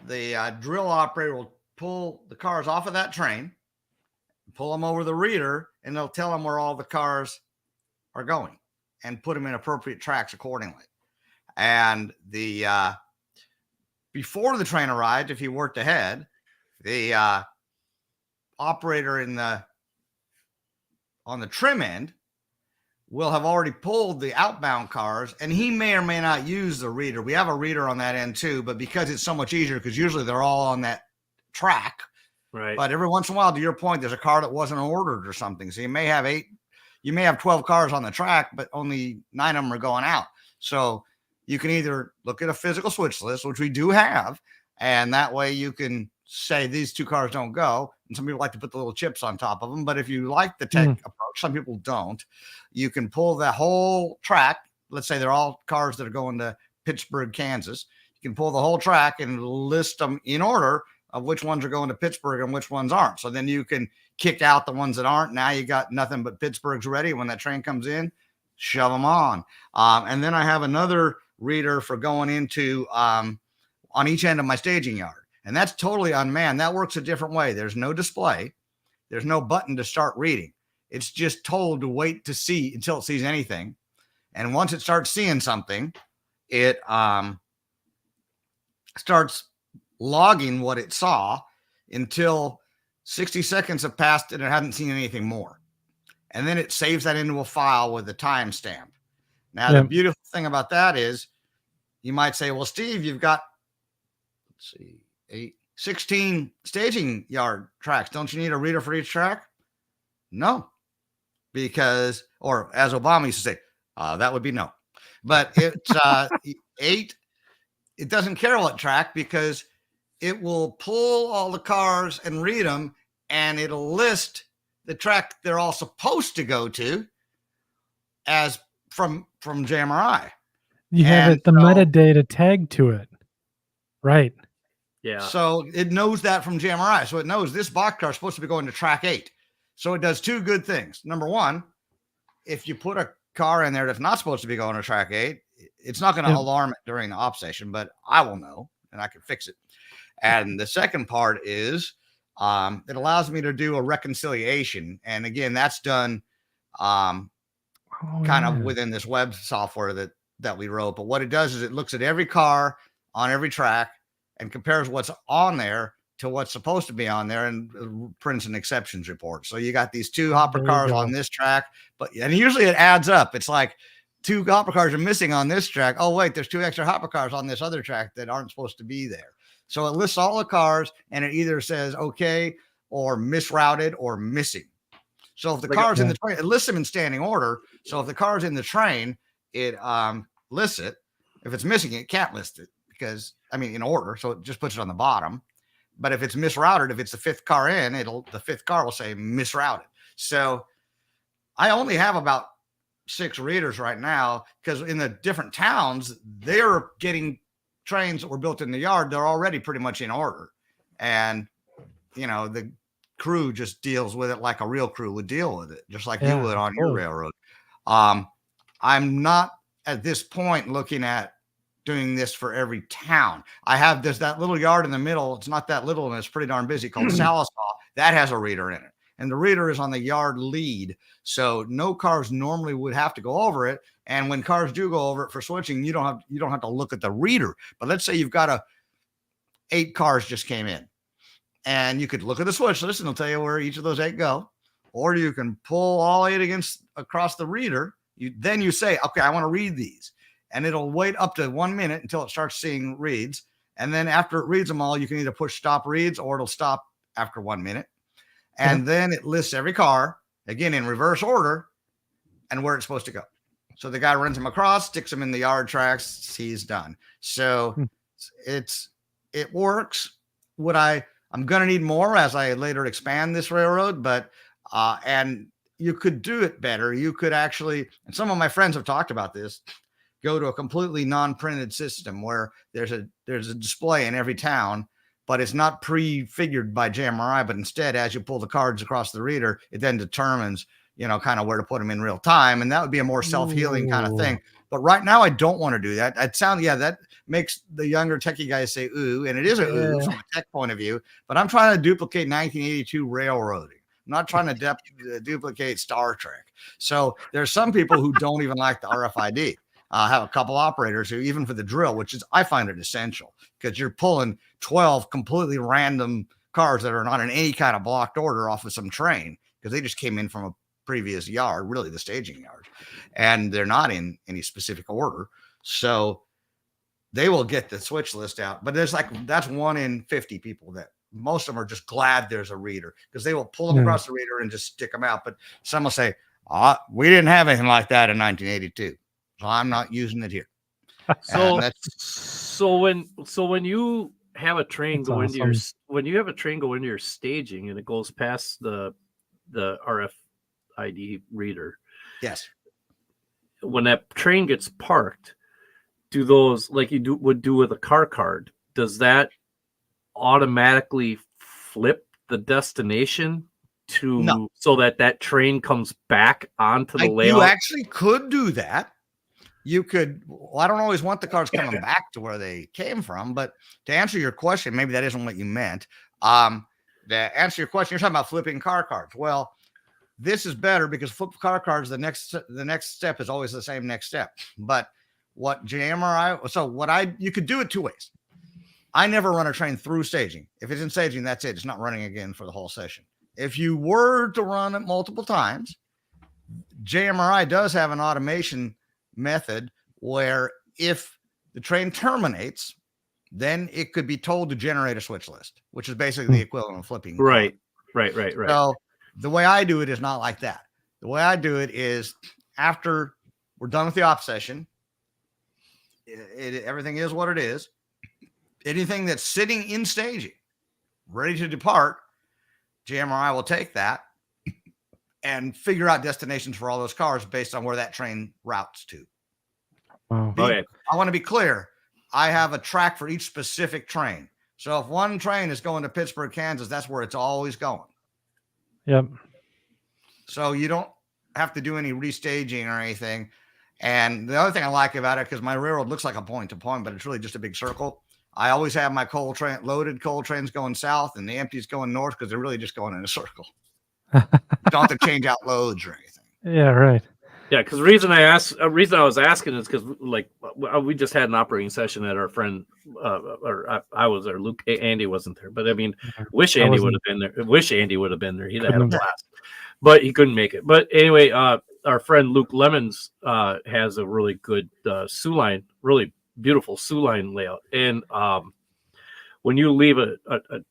[SPEAKER 3] the drill operator will pull the cars off of that train, pull them over the reader, and they'll tell them where all the cars are going and put them in appropriate tracks accordingly. And the before the train arrived, if he worked ahead, the operator on the trim end will have already pulled the outbound cars, and he may or may not use the reader. We have a reader on that end too, but because it's so much easier, because usually they're all on that track.
[SPEAKER 2] Right.
[SPEAKER 3] But every once in a while, to your point, there's a car that wasn't ordered or something. So you may have 12 cars on the track, but only 9 of them are going out. So you can either look at a physical switch list, which we do have, and that way you can say these 2 cars don't go. And some people like to put the little chips on top of them. But if you like the tech approach, some people don't. You can pull the whole track. Let's say they're all cars that are going to Pittsburgh, Kansas. You can pull the whole track and list them in order of which ones are going to Pittsburgh and which ones aren't. So then you can kick out the ones that aren't. Now you got nothing but Pittsburgh's ready. When that train comes in, shove them on. And then I have another reader for going into on each end of my staging yard. And that's totally unmanned. That works a different way. There's no display. There's no button to start reading. It's just told to wait to see until it sees anything. And once it starts seeing something, it starts logging what it saw until 60 seconds have passed and it hasn't seen anything more. And then it saves that into a file with a timestamp. Now, the beautiful thing about that is you might say, well, Steve, you've got, 16 staging yard tracks. Don't you need a reader for each track? No, because, or as Obama used to say, that would be no. But it's 8. It doesn't care what track, because it will pull all the cars and read them, and it'll list the track they're all supposed to go to as from JMRI.
[SPEAKER 1] You have the metadata tag to it. Right.
[SPEAKER 2] Yeah.
[SPEAKER 3] So it knows that from JMRI. So it knows this boxcar is supposed to be going to track 8. So it does 2 good things. Number one, if you put a car in there that's not supposed to be going to track 8, it's not going to alarm it during the op station, but I will know and I can fix it. And the second part is it allows me to do a reconciliation. And again, that's done kind of within this web software that we wrote. But what it does is it looks at every car on every track and compares what's on there to what's supposed to be on there, and prints an exceptions report. So you got these 2 hopper cars on this track, and usually it adds up. It's like 2 hopper cars are missing on this track. Oh, wait, there's 2 extra hopper cars on this other track that aren't supposed to be there. So it lists all the cars, and it either says okay or misrouted or missing. So if the car's in the train, it lists them in standing order. So if the car's in the train, it lists it. If it's missing, it can't list it because, in order. So it just puts it on the bottom. But if it's misrouted, if it's the 5th car in, the 5th car will say misrouted. So I only have about 6 readers right now, because in the different towns, they're getting trains that were built in the yard. They're already pretty much in order. And, the crew just deals with it like a real crew would deal with it, just like you would on your railroad. I'm not at this point looking at doing this for every town. There's that little yard in the middle. It's not that little, and it's pretty darn busy, called Salisaw. That has a reader in it. And the reader is on the yard lead. So no cars normally would have to go over it. And when cars do go over it for switching, you don't have to look at the reader. But let's say you've got 8 cars just came in, and you could look at the switch list and it'll tell you where each of those 8 go. Or you can pull all 8 across the reader. Then you say, okay, I want to read these. And it'll wait up to 1 minute until it starts seeing reads. And then after it reads them all, you can either push stop reads, or it'll stop after 1 minute. And then it lists every car, again, in reverse order, and where it's supposed to go. So the guy runs them across, sticks them in the yard tracks, he's done. So it works. I'm going to need more as I later expand this railroad, but, and you could do it better. You could actually, and some of my friends have talked about this, go to a completely non-printed system where there's a display in every town, but it's not prefigured by JMRI, but instead, as you pull the cards across the reader, it then determines, kind of where to put them in real time. And that would be a more self-healing kind of thing. But right now, I don't want to do that. That makes the younger techie guys say, ooh, and it is a ooh from a tech point of view. But I'm trying to duplicate 1982 railroading. I'm not trying to duplicate Star Trek. So there's some people who don't even like the RFID. I have a couple operators who, even for the drill, I find it essential because you're pulling 12 completely random cars that are not in any kind of blocked order off of some train because they just came in from a previous yard, really the staging yard, and they're not in any specific order. So they will get the switch list out. But that's 1 in 50 people that most of them are just glad there's a reader because they will pull them across the reader and just stick them out. But some will say, we didn't have anything like that in 1982. So I'm not using it here.
[SPEAKER 2] So when you have a train go into your staging and it goes past the RFID reader.
[SPEAKER 3] Yes.
[SPEAKER 2] When that train gets parked, do those like would do with a car card? Does that automatically flip the destination so that train comes back onto the layout?
[SPEAKER 3] You actually could do that. You could. Well, I don't always want the cars coming back to where they came from, but to answer your question, maybe that isn't what you meant. To answer your question, you're talking about flipping car cards. Well, this is better because flip car cards, the next step is always the same next step. But what JMRI, you could do it 2 ways. I never run a train through staging. If it's in staging, that's it. It's not running again for the whole session. If you were to run it multiple times, JMRI does have an automation method where if the train terminates, then it could be told to generate a switch list, which is basically the equivalent of flipping.
[SPEAKER 2] Right.
[SPEAKER 3] So the way I do it is not like that. The way I do it is after we're done with the op session, everything is what it is. Anything that's sitting in staging, ready to depart, JMRI will take that and figure out destinations for all those cars based on where that train routes to.
[SPEAKER 1] Wow.
[SPEAKER 3] I want to be clear. I have a track for each specific train. So if one train is going to Pittsburgh, Kansas, that's where it's always going.
[SPEAKER 1] Yep.
[SPEAKER 3] So you don't have to do any restaging or anything. And the other thing I like about it, because my railroad looks like a point to point, but it's really just a big circle. I always have my loaded coal trains going south and the empties going north because they're really just going in a circle. Don't have to change out loads or anything.
[SPEAKER 1] Yeah, right.
[SPEAKER 2] Yeah, because the reason I was asking is because we just had an operating session at our friend, I was there. Andy wasn't there, but I mean, wish Andy would have been there. Wish Andy would have been there. He'd have had a blast, but he couldn't make it. But anyway, our friend Luke Lemons has a really good Sioux line, really beautiful Sioux line layout, and when you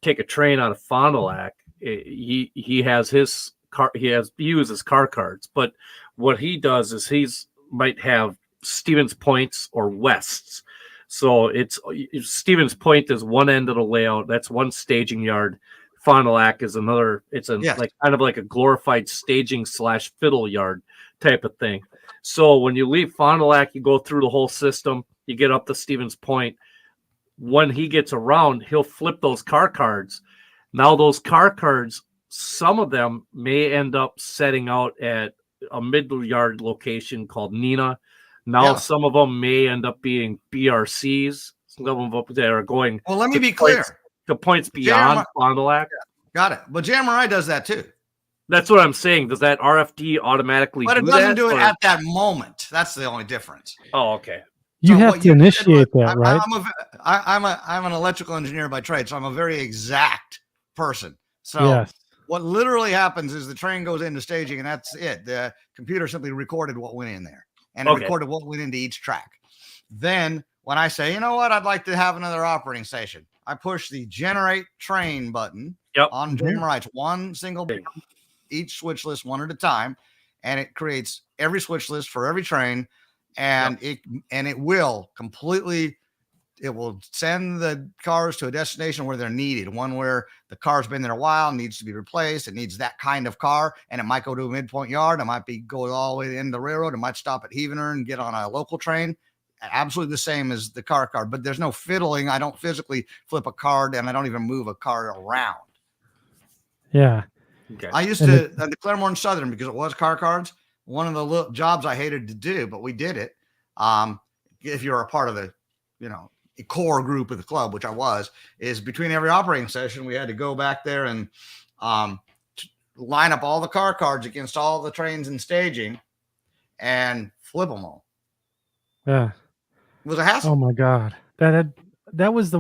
[SPEAKER 2] take a train out of Fond du Lac, he has his car. He uses car cards, but what he does is might have Stevens Points or Wests. So it's Stevens Point is one end of the layout. That's one staging yard. Fond du Lac is another. It's like kind of like a glorified staging / fiddle yard type of thing. So when you leave Fond du Lac, you go through the whole system. You get up to Stevens Point. When he gets around, he'll flip those car cards. Now those car cards, some of them may end up setting out at a middle yard location called Neenah. Now some of them may end up being BRCs. Some of them that are going.
[SPEAKER 3] Well, let me be clear.
[SPEAKER 2] The points beyond Fond du Lac.
[SPEAKER 3] Got it. But JMRI does that too.
[SPEAKER 2] That's what I'm saying. Does that RFD automatically do that?
[SPEAKER 3] But it doesn't do it at that moment. That's the only difference.
[SPEAKER 2] Oh, okay.
[SPEAKER 1] You have to initiate that, right?
[SPEAKER 3] I'm an electrical engineer by trade, so I'm a very exact person. So what literally happens is the train goes into staging, and that's it. The computer simply recorded what went in there, and it recorded what went into each track. Then when I say, you know what, I'd like to have another operating station, I push the generate train button on JMRI. It's one single button, each switch list one at a time, and it creates every switch list for every train. And it will send the cars to a destination where they're needed. One where the car's been there a while, needs to be replaced. It needs that kind of car, and it might go to a midpoint yard. It might go all the way to the end of the railroad. It might stop at Heavener and get on a local train. Absolutely the same as the car card, but there's no fiddling. I don't physically flip a card, and I don't even move a card around.
[SPEAKER 1] Yeah.
[SPEAKER 3] Okay. I used to declare more in Southern because it was car cards. One of the little jobs I hated to do, but we did it. if you're a part of the, core group of the club, which I was, is between every operating session, we had to go back there and line up all the car cards against all the trains and staging and flip them all.
[SPEAKER 1] Yeah.
[SPEAKER 3] It was a hassle.
[SPEAKER 1] Oh my God. That was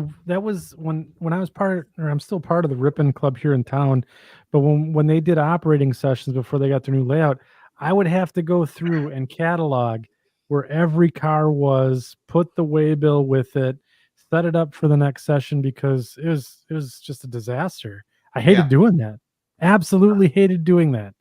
[SPEAKER 1] when I was I'm still part of the Rippin Club here in town. But when they did operating sessions before they got their new layout, I would have to go through and catalog where every car was, put the waybill with it, set it up for the next session, because it was just a disaster. I hated doing that. Absolutely hated doing that.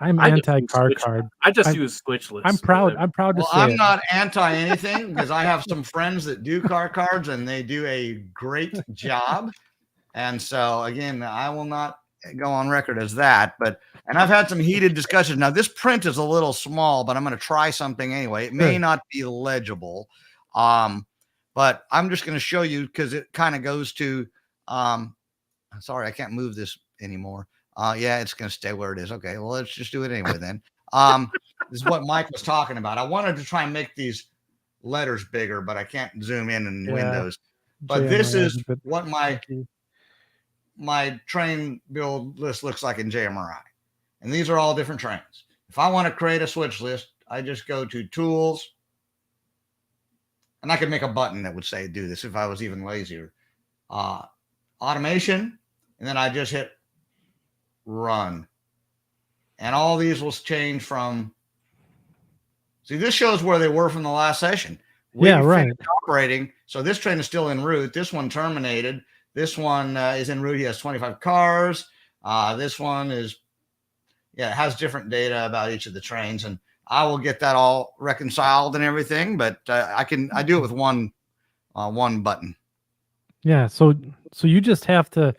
[SPEAKER 1] I'm anti-car card.
[SPEAKER 2] I just use switch lists.
[SPEAKER 1] I'm proud to say
[SPEAKER 3] I'm not anti anything, because I have some friends that do car cards and they do a great job. And so again, I will not go on record as that, and I've had some heated discussions. Now this print is a little small, but I'm going to try something anyway. It may not be legible. But I'm just going to show you, because it kind of goes to, sorry, I can't move this anymore. Yeah, it's going to stay where it is. Okay, well, let's just do it anyway then. This is what Mike was talking about. I wanted to try and make these letters bigger, but I can't zoom in Windows. But this is what my train build list looks like in JMRI. And these are all different trains. If I want to create a switch list, I just go to Tools. And I could make a button that would say do this if I was even lazier. Automation. And then I just hit run. And all these will change from. See, this shows where they were from the last session. We finished operating. So this train is still en route. This one terminated. This one is en route. He has 25 cars. This one is, it has different data about each of the trains. And I will get that all reconciled and everything. But I do it with one button. Yeah.
[SPEAKER 1] So you just have to.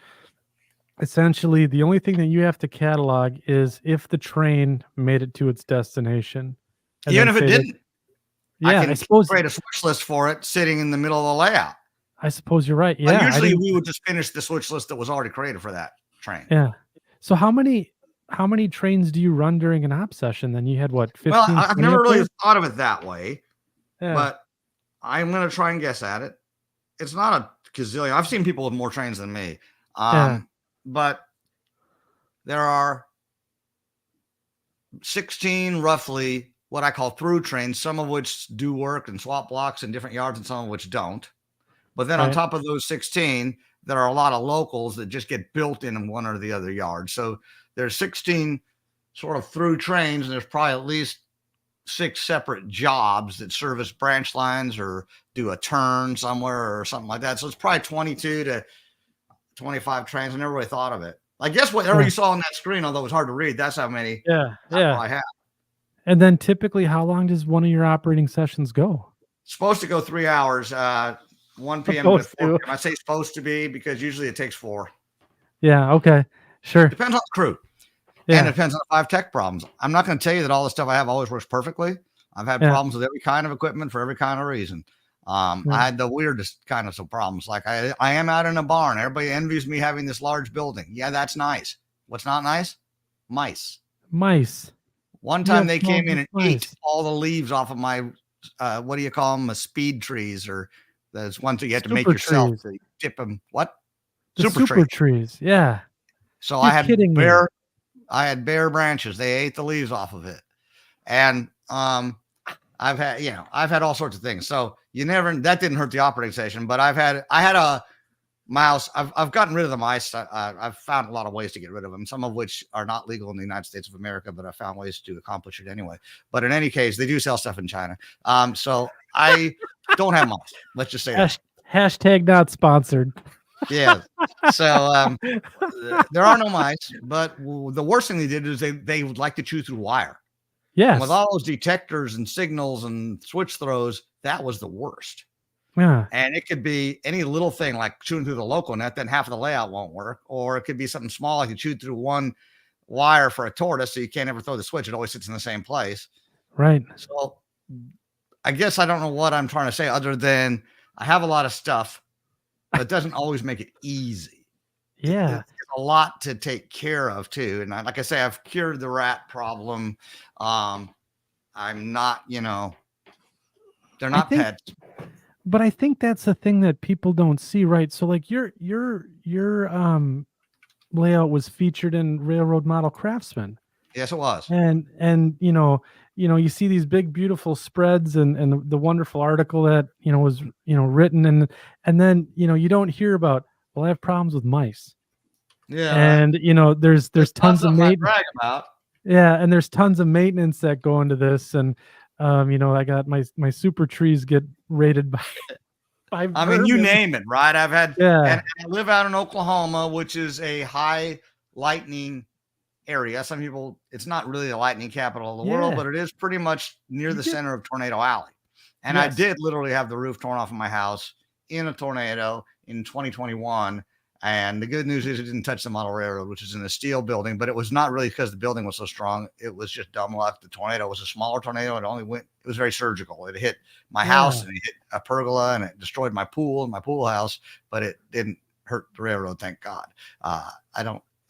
[SPEAKER 1] Essentially, the only thing that you have to catalog is if the train made it to its destination.
[SPEAKER 3] Even if it didn't. I can create a switch list for it sitting in the middle of the layout.
[SPEAKER 1] I suppose you're right. Yeah.
[SPEAKER 3] But usually we would just finish the switch list that was already created for that train.
[SPEAKER 1] Yeah. So how many trains do you run during an op session? Then you had what? 15,
[SPEAKER 3] well, I've never really thought of it that way, but I'm going to try and guess at it. It's not a gazillion. I've seen people with more trains than me. But there are 16 roughly what I call through trains, some of which do work and swap blocks in different yards and some of which don't. But then on top of those 16, there are a lot of locals that just get built in one or the other yard. So there's 16 sort of through trains, and there's probably at least 6 separate jobs that service branch lines or do a turn somewhere or something like that. So it's probably 22 to 25 trains. I never really thought of it. I guess whatever you saw on that screen, although it was hard to read, that's how many I have.
[SPEAKER 1] And then typically, how long does one of your operating sessions go?
[SPEAKER 3] It's supposed to go 3 hours, 1 p.m. to 4 p.m. I say supposed to be because usually it takes 4.
[SPEAKER 1] Yeah, okay. Sure.
[SPEAKER 3] Depends on the crew. Yeah. And it depends on if I have tech problems. I'm not going to tell you that all the stuff I have always works perfectly. I've had problems with every kind of equipment for every kind of reason. I had the weirdest kind of some problems. Like I am out in a barn. Everybody envies me having this large building. Yeah, that's nice. What's not nice? Mice. One time they came in and ate all the leaves off of my, what do you call them? Speed trees, or those ones that you have to make yourself. So you dip them. What?
[SPEAKER 1] The super trees. Yeah.
[SPEAKER 3] So I had bare branches. They ate the leaves off of it. And I've had all sorts of things. So that didn't hurt the operating station, but I had a mouse. I've gotten rid of the mice. I've found a lot of ways to get rid of them, some of which are not legal in the United States of America, but I found ways to accomplish it anyway. But in any case, they do sell stuff in China. So I don't have mice. Let's just say that.
[SPEAKER 1] Hashtag not sponsored.
[SPEAKER 3] Yeah. So there are no mice, but the worst thing they did is they would like to chew through wire.
[SPEAKER 1] Yes.
[SPEAKER 3] And with all those detectors and signals and switch throws, that was the worst.
[SPEAKER 1] Yeah.
[SPEAKER 3] And it could be any little thing like chewing through the local net, then half of the layout won't work. Or it could be something small, like you chew through one wire for a tortoise, so you can't ever throw the switch. It always sits in the same place.
[SPEAKER 1] Right.
[SPEAKER 3] So I guess I don't know what I'm trying to say other than I have a lot of stuff, but it doesn't always make it easy.
[SPEAKER 1] Yeah.
[SPEAKER 3] It's a lot to take care of too. And like I say, I've cured the rat problem. I'm not, they're not pets.
[SPEAKER 1] But I think that's the thing that people don't see, right? So like your layout was featured in Railroad Model Craftsman.
[SPEAKER 3] Yes, it was.
[SPEAKER 1] And you see these big beautiful spreads and the wonderful article that was written, and then you don't hear about, well, I have problems with mice.
[SPEAKER 3] Yeah.
[SPEAKER 1] And there's tons of
[SPEAKER 3] maintenance. Brag about.
[SPEAKER 1] Yeah, and there's tons of maintenance that go into this, and I got my super trees get rated by
[SPEAKER 3] I mean, you name it, right? I've had,
[SPEAKER 1] and
[SPEAKER 3] I live out in Oklahoma, which is a high lightning area. Some people, it's not really the lightning capital of the world, but it is pretty much near the center of Tornado Alley. And I did literally have the roof torn off of my house in a tornado in 2021. And the good news is it didn't touch the model railroad, which is in a steel building, but it was not really because the building was so strong. It was just dumb luck. The tornado was a smaller tornado. It was very surgical. It hit my house and it hit a pergola and it destroyed my pool and my pool house, but it didn't hurt the railroad. Thank God.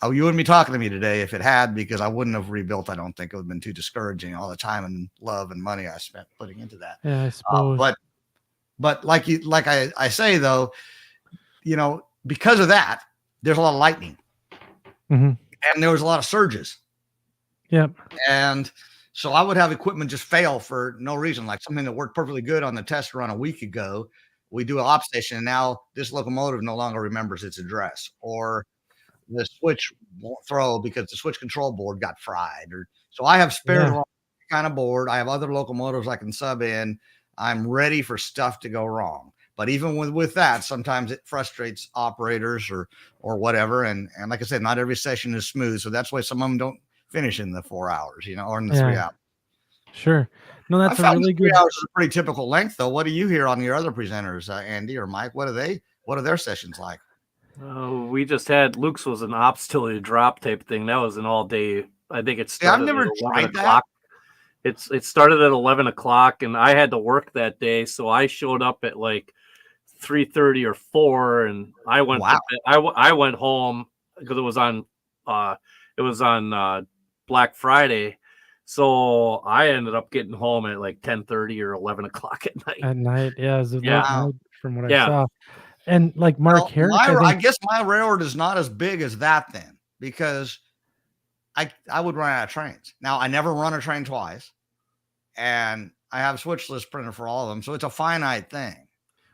[SPEAKER 3] You wouldn't be talking to me today if it had, because I wouldn't have rebuilt. I don't think it would have been too discouraging, all the time and love and money I spent putting into that.
[SPEAKER 1] Yeah, I suppose.
[SPEAKER 3] But like I say though, because of that, there's a lot of lightning, and there was a lot of surges.
[SPEAKER 1] Yep.
[SPEAKER 3] And so I would have equipment just fail for no reason, like something that worked perfectly good on the test run a week ago. We do an op station, and now this locomotive no longer remembers its address, or the switch won't throw because the switch control board got fried. So I have spares on kind of board. I have other locomotives I can sub in. I'm ready for stuff to go wrong. But even with that, sometimes it frustrates operators or whatever. And like I said, not every session is smooth. So that's why some of them don't finish in the 4 hours, or in the 3 hours.
[SPEAKER 1] Sure. No, that's a really good.
[SPEAKER 3] 3 hours is a pretty typical length, though. What do you hear on your other presenters, Andy or Mike? What are their sessions like?
[SPEAKER 2] We just had Luke's was an ops till you drop type thing. That was an all day. I think it started.
[SPEAKER 3] I've never tried
[SPEAKER 2] that. It started at 11 o'clock, and I had to work that day, so I showed up at like 3:30 or 4, and I went.
[SPEAKER 3] Wow.
[SPEAKER 2] I went home because it was on Black Friday, so I ended up getting home at like 10:30 or 11 o'clock at night.
[SPEAKER 1] At night, from what I saw. And like Mark Herrick,
[SPEAKER 3] I guess my railroad is not as big as that then, because I would run out of trains. Now I never run a train twice, and I have a switch list printer for all of them, so it's a finite thing.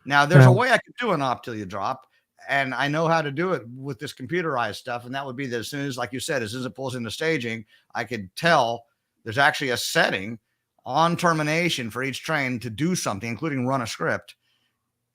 [SPEAKER 3] Now there's a way I could do an op till you drop, and I know how to do it with this computerized stuff, and that would be that as soon as, like you said, as soon as it pulls into staging, I could tell there's actually a setting on termination for each train to do something, including run a script.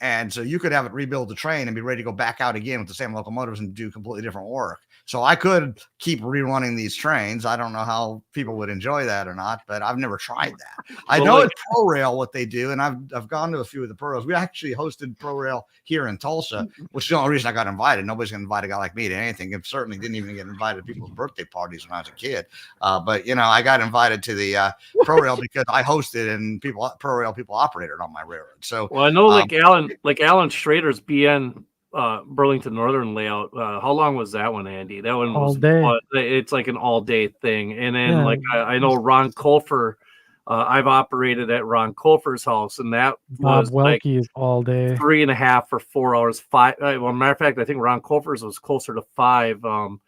[SPEAKER 3] And so you could have it rebuild the train and be ready to go back out again with the same locomotives and do completely different work. So I could keep rerunning these trains. I don't know how people would enjoy that or not, but I've never tried that. I know it's ProRail what they do, and I've gone to a few of the ProRails. We actually hosted ProRail here in Tulsa, which is the only reason I got invited. Nobody's going to invite a guy like me to anything. It certainly didn't even get invited to people's birthday parties when I was a kid. But I got invited to the ProRail because I hosted and ProRail people operated on my railroad. So
[SPEAKER 2] I know Alan Schrader's BN Burlington Northern layout. How long was that one, Andy? That one was
[SPEAKER 1] all day.
[SPEAKER 2] It's like an all day thing. And then I know Ron Colfer. I've operated at Ron Colfer's house, and that
[SPEAKER 1] Bob
[SPEAKER 2] was
[SPEAKER 1] Welke is all day,
[SPEAKER 2] 3.5 or 4 hours. 5. Well, matter of fact, I think Ron Colfer's was closer to 5. Robert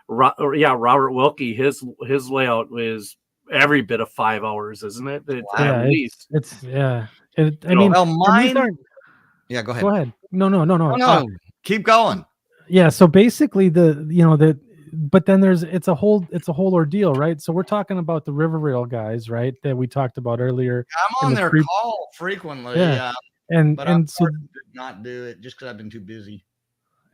[SPEAKER 2] Welke, his layout is every bit of 5 hours, isn't it? At least.
[SPEAKER 3] Mine. Yeah, go ahead.
[SPEAKER 1] Go ahead. No.
[SPEAKER 3] Keep going.
[SPEAKER 1] Yeah. So basically, but then it's a whole ordeal, right? So we're talking about the River Rail guys, right? That we talked about earlier.
[SPEAKER 3] I'm on their call frequently.
[SPEAKER 1] Yeah.
[SPEAKER 3] But I did not do it just because I've been too busy.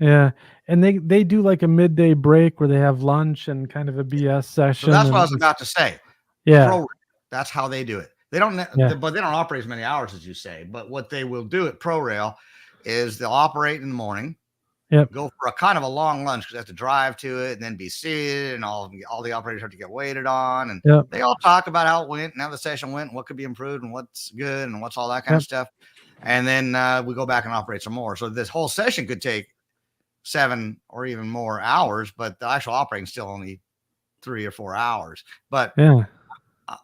[SPEAKER 1] Yeah, and they do like a midday break where they have lunch and kind of a BS session.
[SPEAKER 3] So that's what I was about to say.
[SPEAKER 1] Yeah,
[SPEAKER 3] that's how they do it. They don't, but they don't operate as many hours as you say. But what they will do at ProRail is they'll operate in the morning.
[SPEAKER 1] Yep.
[SPEAKER 3] Go for a kind of a long lunch because they have to drive to it and then be seated, and all the operators have to get waited on, and they all talk about how it went and how the session went and what could be improved and what's good and what's all that kind of stuff. And then we go back and operate some more. So this whole session could take 7 or even more hours, but the actual operating is still only 3 or 4 hours. But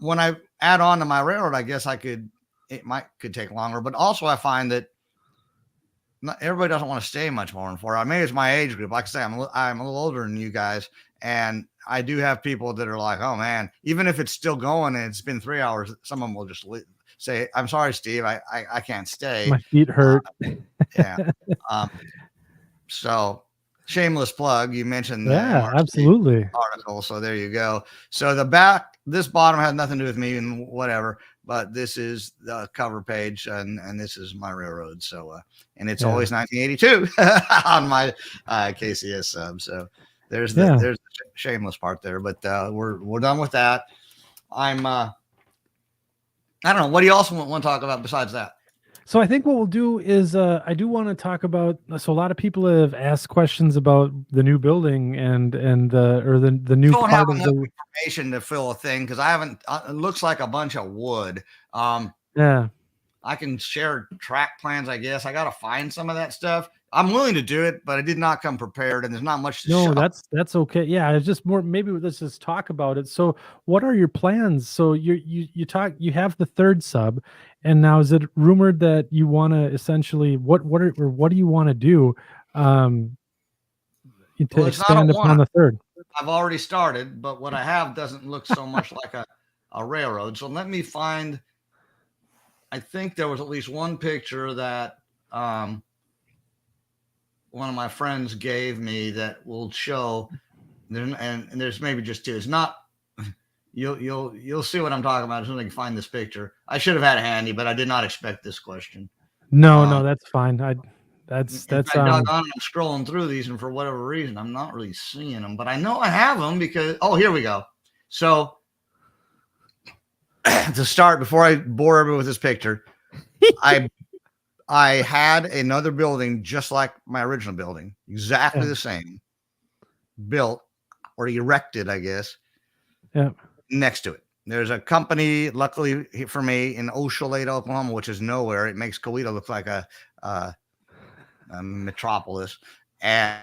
[SPEAKER 3] when I add on to my railroad, I guess it could take longer, but also I find that not everybody doesn't want to stay much more than 4 hours. Maybe it's my age group. Like I say, I'm a little older than you guys. And I do have people that are like, oh man, even if it's still going and it's been 3 hours, some of them will just say, I'm sorry, Steve, I can't stay.
[SPEAKER 1] My feet hurt.
[SPEAKER 3] Yeah. So shameless plug. You mentioned the NMRA
[SPEAKER 1] absolutely
[SPEAKER 3] article. So there you go. So this bottom has nothing to do with me and whatever, but this is the cover page and this is my railroad. So, and it's always 1982 on my KCS sub. So there's the shameless part there, but we're done with that. I don't know. What do you also want to talk about besides that?
[SPEAKER 1] So I think what we'll do is I do want to talk about. So a lot of people have asked questions about the new building and the new
[SPEAKER 3] don't
[SPEAKER 1] part
[SPEAKER 3] have
[SPEAKER 1] of
[SPEAKER 3] enough
[SPEAKER 1] the
[SPEAKER 3] information to fill a thing because I haven't. It looks like a bunch of wood.
[SPEAKER 1] Yeah,
[SPEAKER 3] I can share track plans. I guess I got to find some of that stuff. I'm willing to do it, but I did not come prepared, and there's not much to show.
[SPEAKER 1] No, that's okay. Yeah, it's just more. Maybe let's just talk about it. So, what are your plans? So you have the third sub, and now is it rumored that you want to essentially what do you want to do to expand upon the third?
[SPEAKER 3] I've already started, but what I have doesn't look so much like a railroad. So let me find. I think there was at least one picture that one of my friends gave me that will show, and there's maybe just two. It's not. You'll see what I'm talking about as soon as I can find this picture. I should have had it handy, but I did not expect this question.
[SPEAKER 1] No, that's fine. That's
[SPEAKER 3] I'm scrolling through these, and for whatever reason, I'm not really seeing them. But I know I have them because here we go. So to start, before I bore everyone with this picture, I had another building just like my original building, exactly the same, built or erected, I guess.
[SPEAKER 1] Yeah.
[SPEAKER 3] Next to it, there's a company, luckily for me, in Oshaleta, Oklahoma, which is nowhere. It makes Coweta look like a metropolis, and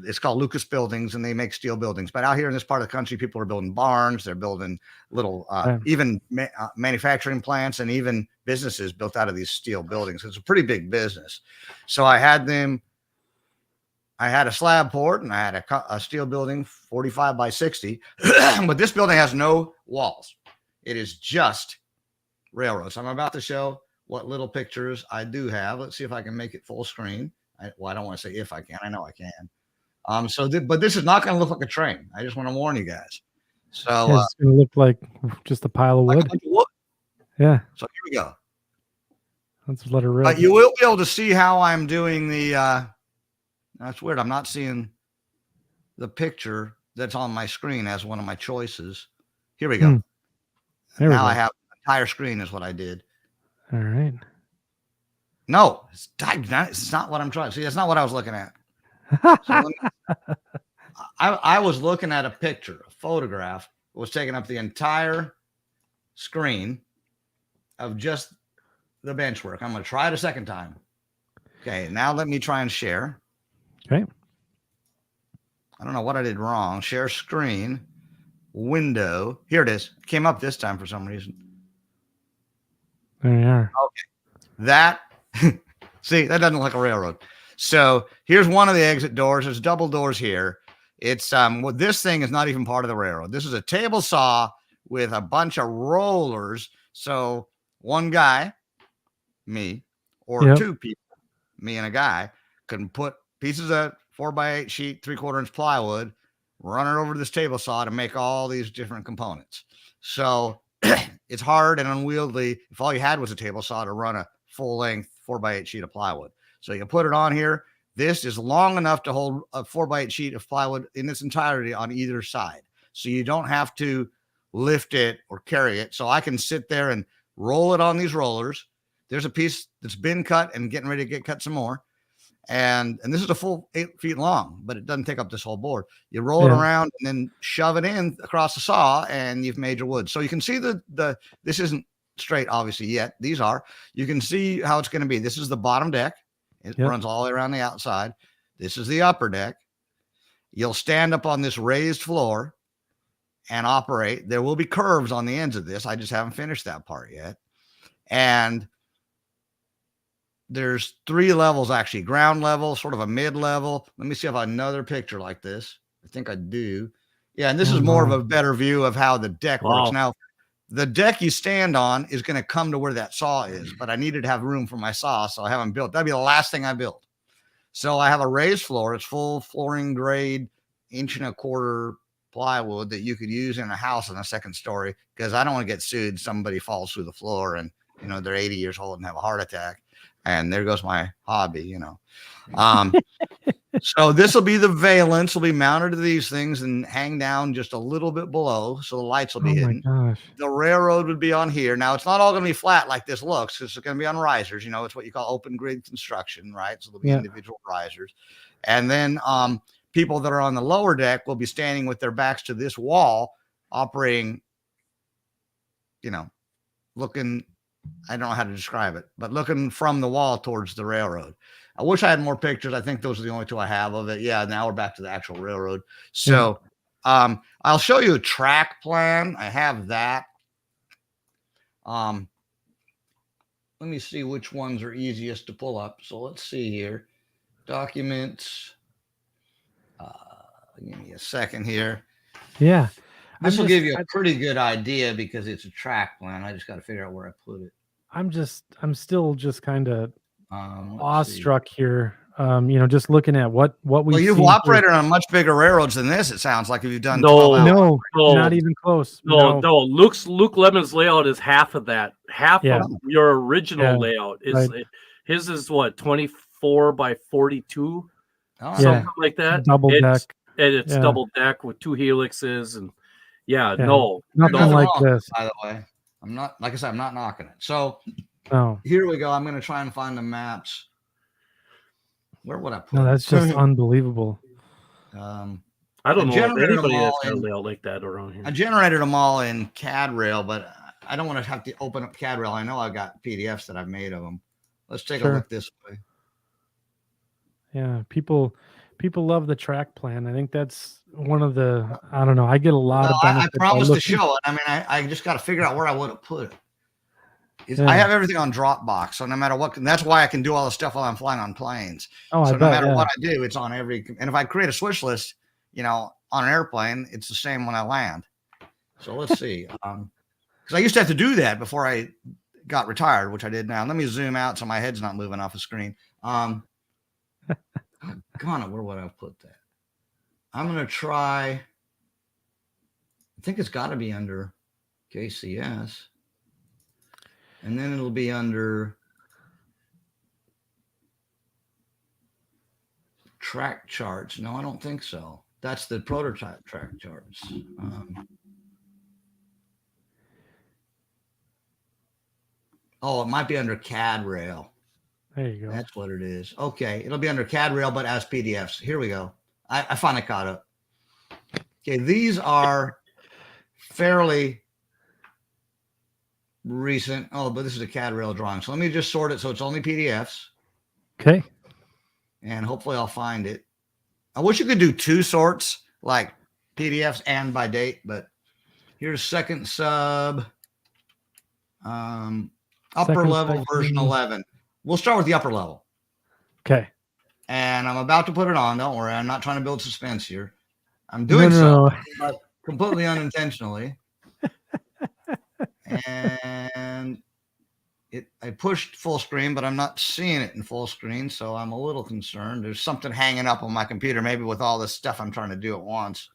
[SPEAKER 3] it's called Lucas Buildings, and they make steel buildings. But out here in this part of the country, people are building barns. They're building little, even manufacturing plants, and even businesses built out of these steel buildings. It's a pretty big business. So I had a slab port, and I had a steel building 45 by 60, but this building has no walls. It is just railroads. So I'm about to show what little pictures I do have. Let's see if I can make it full screen. I don't want to say if I can. I know I can. But this is not going to look like a train. I just want to warn you guys. So
[SPEAKER 1] it's going to look like just a pile of wood. Yeah.
[SPEAKER 3] So here we go.
[SPEAKER 1] Let's let it rip.
[SPEAKER 3] But you will be able to see how I'm doing the. That's weird. I'm not seeing the picture that's on my screen as one of my choices. Here we go. Now I have the entire screen is what I did.
[SPEAKER 1] All right.
[SPEAKER 3] No, it's not what I'm trying. See, that's not what I was looking at. So I was looking at a picture, a photograph that was taking up the entire screen of just the bench work. I'm going to try it a second time. Okay, now let me try and share.
[SPEAKER 1] Okay.
[SPEAKER 3] I don't know what I did wrong. Share screen, window. Here it is. It came up this time for some reason.
[SPEAKER 1] There you are.
[SPEAKER 3] Okay. That, see, that doesn't look like a railroad. So here's one of the exit doors. There's double doors here. It's this thing is not even part of the railroad. This is a table saw with a bunch of rollers. So one guy, me, or two people, me and a guy, can put pieces of 4x8 sheet, 3/4 inch plywood, run it over to this table saw to make all these different components. So it's hard and unwieldy if all you had was a table saw to run a full length 4x8 sheet of plywood. So you put it on here. This is long enough to hold a 4x8 sheet of plywood in its entirety on either side. So you don't have to lift it or carry it. So I can sit there and roll it on these rollers. There's a piece that's been cut and getting ready to get cut some more. And this is a full 8 feet long, but it doesn't take up this whole board. You roll it around and then shove it in across the saw, and you've made your wood. So you can see this isn't straight, obviously, yet. These are. You can see how it's going to be. This is the bottom deck. It runs all the way around the outside. This is the upper deck. You'll stand up on this raised floor, and operate. There will be curves on the ends of this. I just haven't finished that part yet. And there's 3 levels, actually. Ground level, sort of a mid-level. Let me see if I have another picture like this. I think I do. Yeah, and this is more of a better view of how the deck works. Now, the deck you stand on is going to come to where that saw is, but I needed to have room for my saw, so I haven't built. That'd be the last thing I built. So I have a raised floor. It's full flooring grade, 1.25 inch plywood that you could use in a house in a 2nd story, because I don't want to get sued. Somebody falls through the floor and, you know, they're 80 years old and have a heart attack. And there goes my hobby, you know. So this will be the valance. Will be mounted to these things and hang down just a little bit below, so the lights will be hidden.
[SPEAKER 1] My gosh.
[SPEAKER 3] The railroad would be on here. Now, it's not all going to be flat like this looks. It's going to be on risers. You know, it's what you call open grid construction, right? So there'll be individual risers. And then people that are on the lower deck will be standing with their backs to this wall, operating, you know, looking, I don't know how to describe it, but looking from the wall towards the railroad. I wish I had more pictures. I think those are the only 2 I have of it. Yeah, now we're back to the actual railroad. So I'll show you a track plan. I have that. Let me see which ones are easiest to pull up. So let's see here. Documents. Give me a second here.
[SPEAKER 1] Yeah.
[SPEAKER 3] This will give you a pretty good idea because it's a track plan. I just got to figure out where I put it.
[SPEAKER 1] I'm still just kind of awestruck here. You know, just looking at what we.
[SPEAKER 3] Well, you've operated on much bigger railroads than this. It sounds like if you've done.
[SPEAKER 1] No, not even close.
[SPEAKER 2] No. Luke Lemon's layout is half of that. Half of your original layout is his is what 24 by 42, something like that.
[SPEAKER 1] Double deck.
[SPEAKER 2] And it's double deck with 2 helixes and
[SPEAKER 1] nothing like this.
[SPEAKER 3] By the way, I'm not, like I said, I'm not knocking it. So here we go. I'm going to try and find the maps. Where would I put?
[SPEAKER 1] No, that's just unbelievable.
[SPEAKER 2] I don't know if anybody has got a layout like that around here.
[SPEAKER 3] I generated them all in CAD Rail, but I don't want to have to open up CAD Rail. I know I've got PDFs that I've made of them. Let's take a look this way.
[SPEAKER 1] Yeah, people love the track plan. I think that's one of the, I don't know. I get a lot of benefits.
[SPEAKER 3] I promised to show it. I mean, I just got to figure out where I would have put it. I have everything on Dropbox, so no matter what, and that's why I can do all the stuff while I'm flying on planes. So no matter what I do, it's on every. And if I create a switch list, you know, on an airplane, it's the same when I land. So let's see, because I used to have to do that before I got retired, which I did now. Let me zoom out so my head's not moving off the screen. Come on, where would I put that? I'm gonna try. I think it's got to be under KCS. And then it'll be under track charts. No, I don't think so. That's the prototype track charts. It might be under CAD Rail.
[SPEAKER 1] There you go.
[SPEAKER 3] That's what it is. Okay, it'll be under CAD Rail, but as PDFs. Here we go. I finally caught up. Okay, these are fairly recent. But this is a CAD Rail drawing. So let me just sort it so it's only PDFs.
[SPEAKER 1] Okay.
[SPEAKER 3] And hopefully I'll find it. I wish you could do 2 sorts, like PDFs and by date, but here's second sub, upper level version 11. We'll start with the upper level.
[SPEAKER 1] Okay.
[SPEAKER 3] And I'm about to put it on. Don't worry. I'm not trying to build suspense here. I'm doing so, but completely unintentionally. And I pushed full screen, but I'm not seeing it in full screen, so I'm a little concerned. There's something hanging up on my computer, maybe with all this stuff I'm trying to do at once.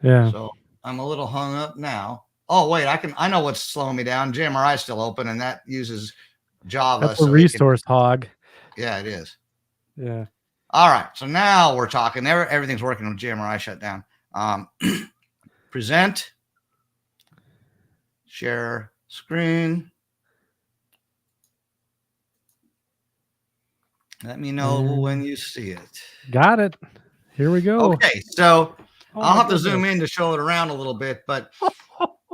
[SPEAKER 1] Yeah.
[SPEAKER 3] So I'm a little hung up now. Oh wait, I know what's slowing me down. JMRI is still open, and that uses Java.
[SPEAKER 1] That's a resource hog.
[SPEAKER 3] Yeah, it is.
[SPEAKER 1] Yeah.
[SPEAKER 3] All right, so now we're talking. Everything's working with JMRI shut down. Present. Share screen. Let me know when you see it.
[SPEAKER 1] Got it. Here we go.
[SPEAKER 3] Okay, so I'll have to zoom in to show it around a little bit, but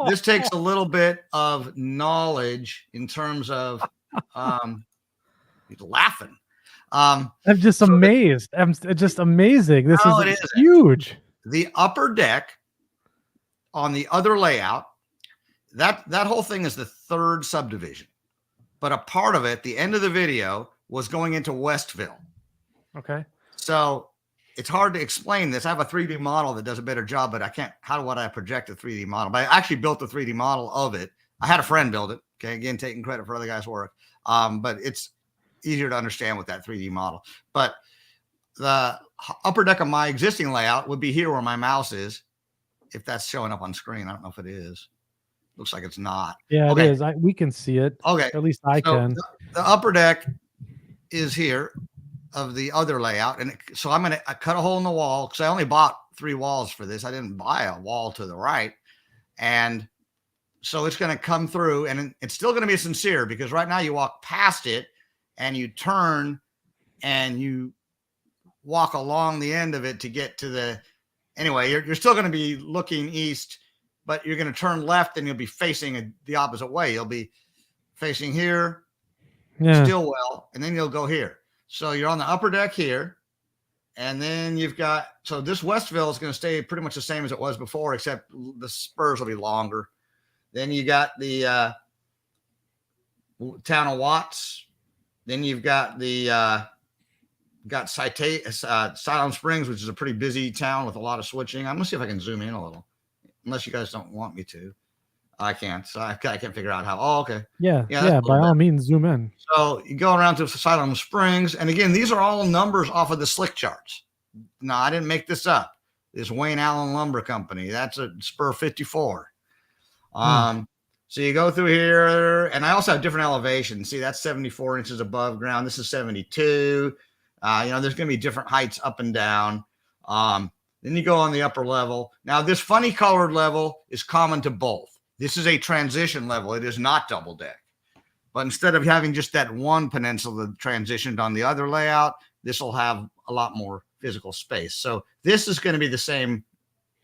[SPEAKER 3] this takes a little bit of knowledge in terms of he's laughing.
[SPEAKER 1] I'm just amazed. It's just amazing. This is huge.
[SPEAKER 3] The upper deck on the other layout, that whole thing is the third subdivision, but a part of it, the end of the video, was going into Westville.
[SPEAKER 1] Okay.
[SPEAKER 3] So it's hard to explain this. I have a 3D model that does a better job, but I can't. How would I project a 3D model? But I actually built the 3D model of it. I had a friend build it. Okay, again, taking credit for other guys' work. But it's easier to understand with that 3D model. But the upper deck of my existing layout would be here where my mouse is. If that's showing up on screen, I don't know if it is. Looks like it's not.
[SPEAKER 1] Yeah,
[SPEAKER 3] okay.
[SPEAKER 1] It is. We can see it.
[SPEAKER 3] Okay.
[SPEAKER 1] At least I can.
[SPEAKER 3] The upper deck is here of the other layout. And so I'm going to cut a hole in the wall because I only bought 3 walls for this. I didn't buy a wall to the right. And so it's going to come through, and it's still going to be sincere because right now you walk past it and you turn and you walk along the end of it to get to the, anyway, you're still going to be looking east, but you're going to turn left and you'll be facing the opposite way. You'll be facing here, Stillwell, and then you'll go here. So you're on the upper deck here, and then you've got, so this Westville is going to stay pretty much the same as it was before, except the spurs will be longer. Then you got the town of Watts. Then you've got the Siloam Springs, which is a pretty busy town with a lot of switching. I'm gonna see if I can zoom in a little, unless you guys don't want me to. I can't, so I can't figure out how. Oh, okay.
[SPEAKER 1] Yeah. By all means, zoom in.
[SPEAKER 3] So you go around to Siloam Springs, and again, these are all numbers off of the slick charts. No, I didn't make this up. This Wayne Allen Lumber Company. That's a spur 54. So you go through here, and I also have different elevations. See, that's 74 inches above ground. This is 72. There's going to be different heights up and down. Then you go on the upper level. Now, this funny colored level is common to both. This is a transition level. It is not double deck. But instead of having just that one peninsula transitioned on the other layout, this will have a lot more physical space. So this is going to be the same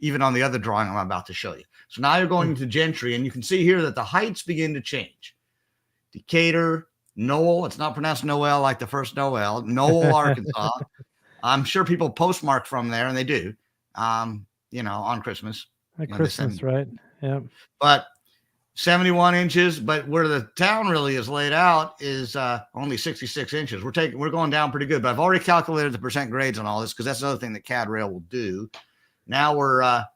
[SPEAKER 3] even on the other drawing I'm about to show you. So now you're going into Gentry, and you can see here that the heights begin to change. Decatur, Noel, it's not pronounced Noel like the first Noel, Arkansas. I'm sure people postmark from there, and they do, on Christmas.
[SPEAKER 1] At Christmas, right? Yeah.
[SPEAKER 3] But 71 inches, but where the town really is laid out is only 66 inches. We're going down pretty good, but I've already calculated the percent grades on all this because that's another thing that CAD Rail will do. Now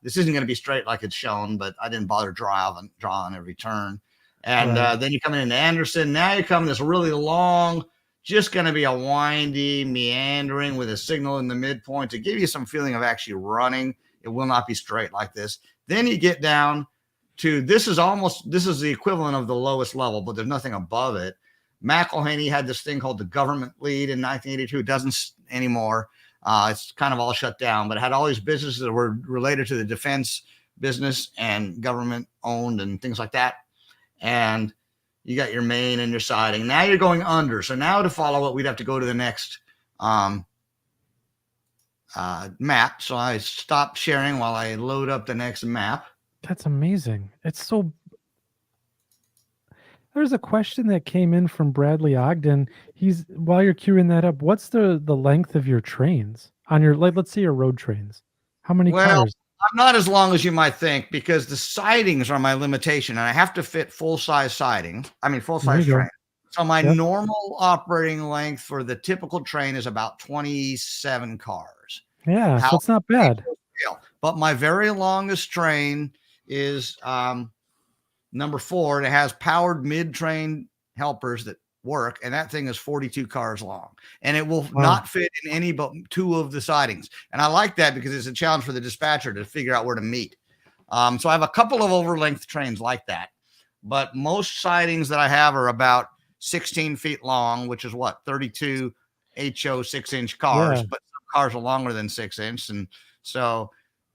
[SPEAKER 3] this isn't going to be straight like it's shown, but I didn't bother drawing every turn. And then you come into Anderson. Now you come this really long, just going to be a windy, meandering with a signal in the midpoint to give you some feeling of actually running. It will not be straight like this. Then you get down to, this is the equivalent of the lowest level, but there's nothing above it. McElhaney had this thing called the government lead in 1982. It doesn't anymore. It's kind of all shut down, but it had all these businesses that were related to the defense business and government owned and things like that. And you got your main and your siding. Now you're going under. So now to follow it, we'd have to go to the next map. So I stopped sharing while I load up the next map.
[SPEAKER 1] That's amazing. It's so. There's a question that came in from Bradley Ogden. While you're queuing that up, what's the length of your trains on your, let's say your road trains? How many cars?
[SPEAKER 3] I'm not as long as you might think because the sidings are my limitation, and I have to fit full-size siding. I mean, full-size train. So my normal operating length for the typical train is about 27 cars.
[SPEAKER 1] Yeah, so it's not bad.
[SPEAKER 3] But my very longest train is number 4, and it has powered mid-train helpers that work, and that thing is 42 cars long, and it will not fit in any but 2 of the sidings. And I like that because it's a challenge for the dispatcher to figure out where to meet. So I have a couple of overlength trains like that, but most sidings that I have are about 16 feet long, which is 32 HO 6-inch cars, but some cars are longer than 6 inch. And so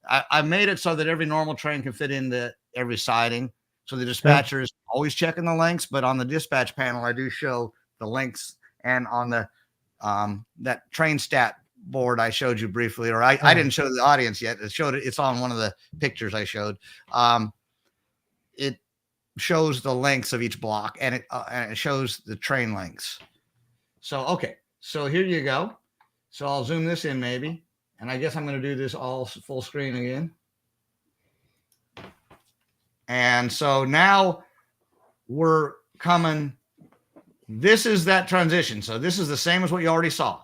[SPEAKER 3] I made it so that every normal train can fit into every siding. So the dispatcher is always checking the lengths, but on the dispatch panel, I do show the lengths. And on the that train stat board I showed you briefly, or I didn't show the audience yet. It's on one of the pictures I showed. It shows the lengths of each block, and it shows the train lengths. So, okay. So here you go. So I'll zoom this in maybe. And I guess I'm going to do this all full screen again. And so now we're coming. This is that transition. So this is the same as what you already saw.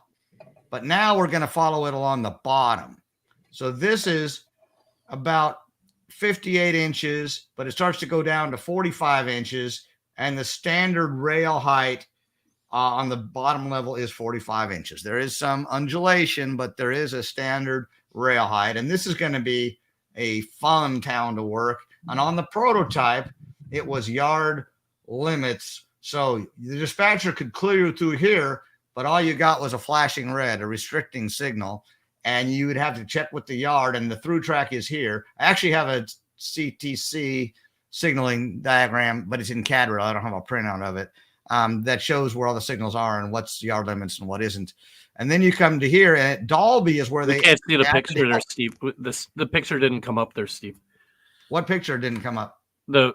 [SPEAKER 3] But now we're going to follow it along the bottom. So this is about 58 inches, but it starts to go down to 45 inches. And the standard rail height on the bottom level is 45 inches. There is some undulation, but there is a standard rail height. And this is going to be a fun town to work. And on the prototype, it was yard limits. So the dispatcher could clear through here, but all you got was a flashing red, a restricting signal, and you would have to check with the yard, and the through track is here. I actually have a CTC signaling diagram, but it's in CAD rail. I don't have a printout of it that shows where all the signals are and what's yard limits and what isn't. And then you come to here, and at Dalby is where they
[SPEAKER 2] can't see the picture there, Steve. The picture didn't come up there, Steve.
[SPEAKER 3] What picture didn't come up?
[SPEAKER 2] The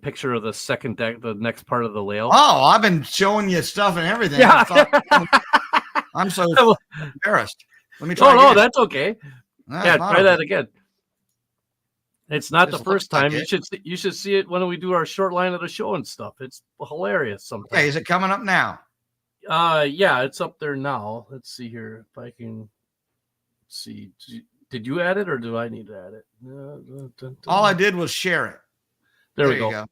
[SPEAKER 2] picture of the second deck, the next part of the layout.
[SPEAKER 3] Oh, I've been showing you stuff and everything.
[SPEAKER 2] Yeah.
[SPEAKER 3] I'm so embarrassed. Let me try.
[SPEAKER 2] Oh, no, that's okay. Yeah, try that again. It's not the first time. You should see it when we do our short line of the show and stuff. It's hilarious sometimes.
[SPEAKER 3] Okay, is it coming up now?
[SPEAKER 2] Yeah, it's up there now. Let's see here if I can see. Did you add it or do I need to add it?
[SPEAKER 3] All I did was share it.
[SPEAKER 2] There we go.
[SPEAKER 3] Okay,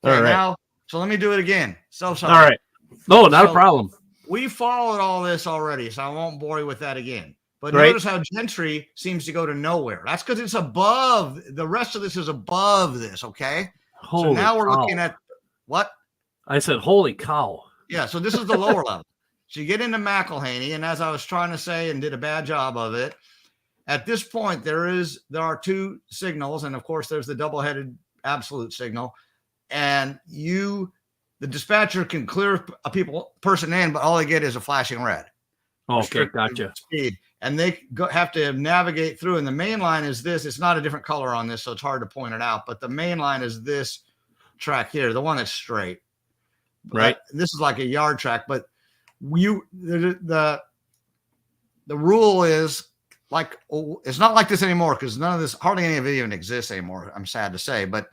[SPEAKER 2] All right.
[SPEAKER 3] Now, so let me do it again. So sorry.
[SPEAKER 2] All right. No, not a problem.
[SPEAKER 3] We followed all this already, so I won't bore you with that again. But notice how Gentry seems to go to nowhere. That's because it's above. The rest of this is above this, okay?
[SPEAKER 2] Holy
[SPEAKER 3] so now we're
[SPEAKER 2] cow.
[SPEAKER 3] looking at what?
[SPEAKER 2] I said, holy cow.
[SPEAKER 3] Yeah, so this is the lower level. So you get into McElhaney, and as I was trying to say and did a bad job of it, at this point, there are two signals, and of course, there's the double-headed absolute signal. And the dispatcher can clear a person in, but all they get is a flashing red.
[SPEAKER 2] Okay, gotcha.
[SPEAKER 3] Speed. And they have to navigate through. And the main line is this. It's not a different color on this, so it's hard to point it out. But the main line is this track here, the one that's straight.
[SPEAKER 2] Right.
[SPEAKER 3] This is like a yard track, but the rule is like, it's not like this anymore because hardly any of it even exists anymore. I'm sad to say, but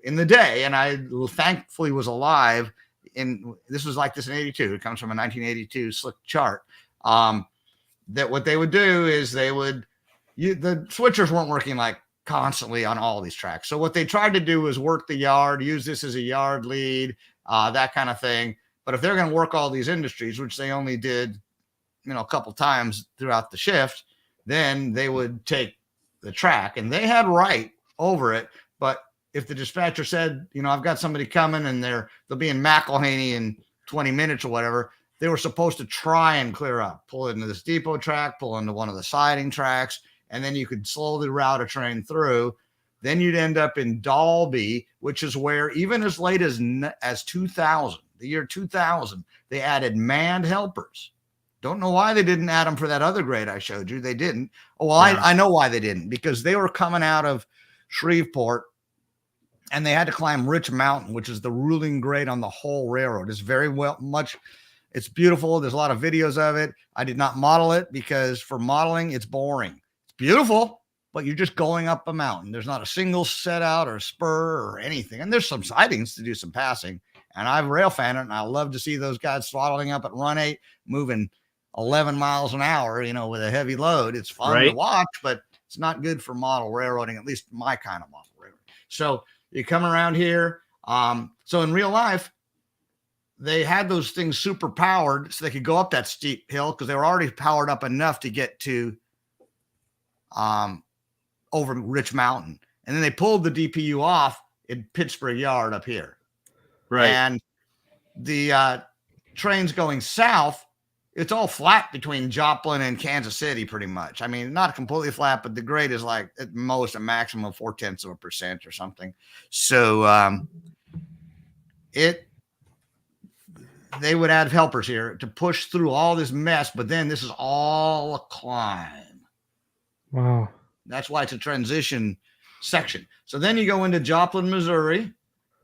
[SPEAKER 3] in the day, and I thankfully was alive this was like this in 82. It comes from a 1982 slick chart. That what they would do is the switchers weren't working like constantly on all these tracks. So what they tried to do was work the yard, use this as a yard lead, that kind of thing. But if they're going to work all these industries, which they only did, a couple times throughout the shift, then they would take the track and they had right over it. But if the dispatcher said, I've got somebody coming and they'll be in McElhaney in 20 minutes or whatever, they were supposed to try and clear up, pull into this depot track, pull into one of the siding tracks, and then you could slowly route a train through. Then you'd end up in Dalby, which is where even as late as 2000, the year 2000, they added manned helpers. Don't know why they didn't add them for that other grade I showed you. They didn't. Oh, well, yeah. I know why they didn't, because they were coming out of Shreveport and they had to climb Rich Mountain, which is the ruling grade on the whole railroad. It's beautiful. There's a lot of videos of it. I did not model it because for modeling, it's boring. It's beautiful, but you're just going up a mountain. There's not a single set out or spur or anything. And there's some sidings to do some passing. And I've rail fan it, and I love to see those guys throttling up at run 8, moving 11 miles an hour, with a heavy load. It's fun to watch, but it's not good for model railroading, at least my kind of model railroading. So you come around here. So in real life, they had those things super powered so they could go up that steep hill because they were already powered up enough to get to over Rich Mountain. And then they pulled the DPU off in Pittsburgh Yard up here.
[SPEAKER 2] Right.
[SPEAKER 3] And the trains going south, it's all flat between Joplin and Kansas City pretty much. I mean, not completely flat, but the grade is like at most a maximum of 0.4% or something. So they would add helpers here to push through all this mess, but then this is all a climb.
[SPEAKER 1] Wow.
[SPEAKER 3] That's why it's a transition section. So then you go into Joplin, Missouri,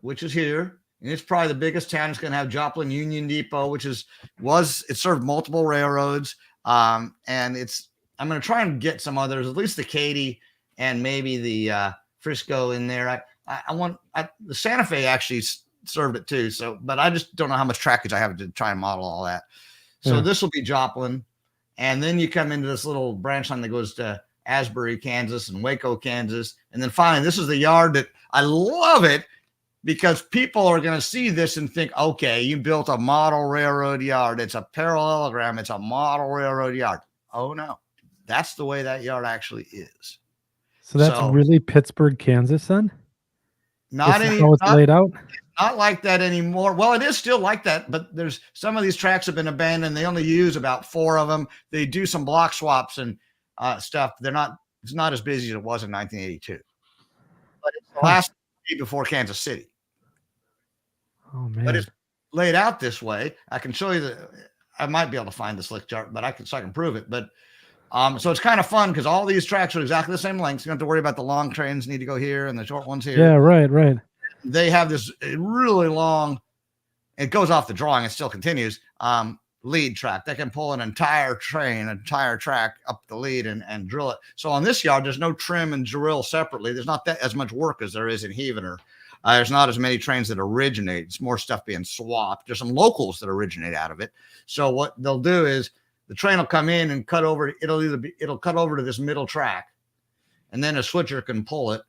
[SPEAKER 3] which is here. And it's probably the biggest town. It's going to have Joplin Union Depot, which it served multiple railroads. And I'm going to try and get some others, at least the Katy and maybe the Frisco in there. The Santa Fe actually served it too. So, but I just don't know how much trackage I have to try and model all that. So this will be Joplin. And then you come into this little branch line that goes to Asbury, Kansas and Waco, Kansas. And then finally, this is the yard that I love it because people are going to see this and think, okay, you built a model railroad yard. It's a parallelogram. It's a model railroad yard. Oh no, that's the way that yard actually is.
[SPEAKER 1] So that's really Pittsburgh, Kansas then?
[SPEAKER 3] Not
[SPEAKER 1] how it's laid out?
[SPEAKER 3] Not like that anymore. Well, it is still like that, but there's some of these tracks have been abandoned. They only use about 4 of them. They do some block swaps and stuff. It's not as busy as it was in 1982. But it's the last before Kansas City.
[SPEAKER 1] Oh man.
[SPEAKER 3] But it's laid out this way. I can show you I might be able to find the slick chart, but I can prove it. But so it's kind of fun because all these tracks are exactly the same length. You don't have to worry about the long trains need to go here and the short ones here.
[SPEAKER 1] Yeah, right.
[SPEAKER 3] They have this really long, it goes off the drawing, it still continues, lead track. They can pull an entire track up the lead and drill it. So on this yard, there's no trim and drill separately. There's not as much work as there is in Heavener. There's not as many trains that originate. It's more stuff being swapped. There's some locals that originate out of it. So what they'll do is the train will come in and cut over. It'll cut over to this middle track, and then a switcher can pull it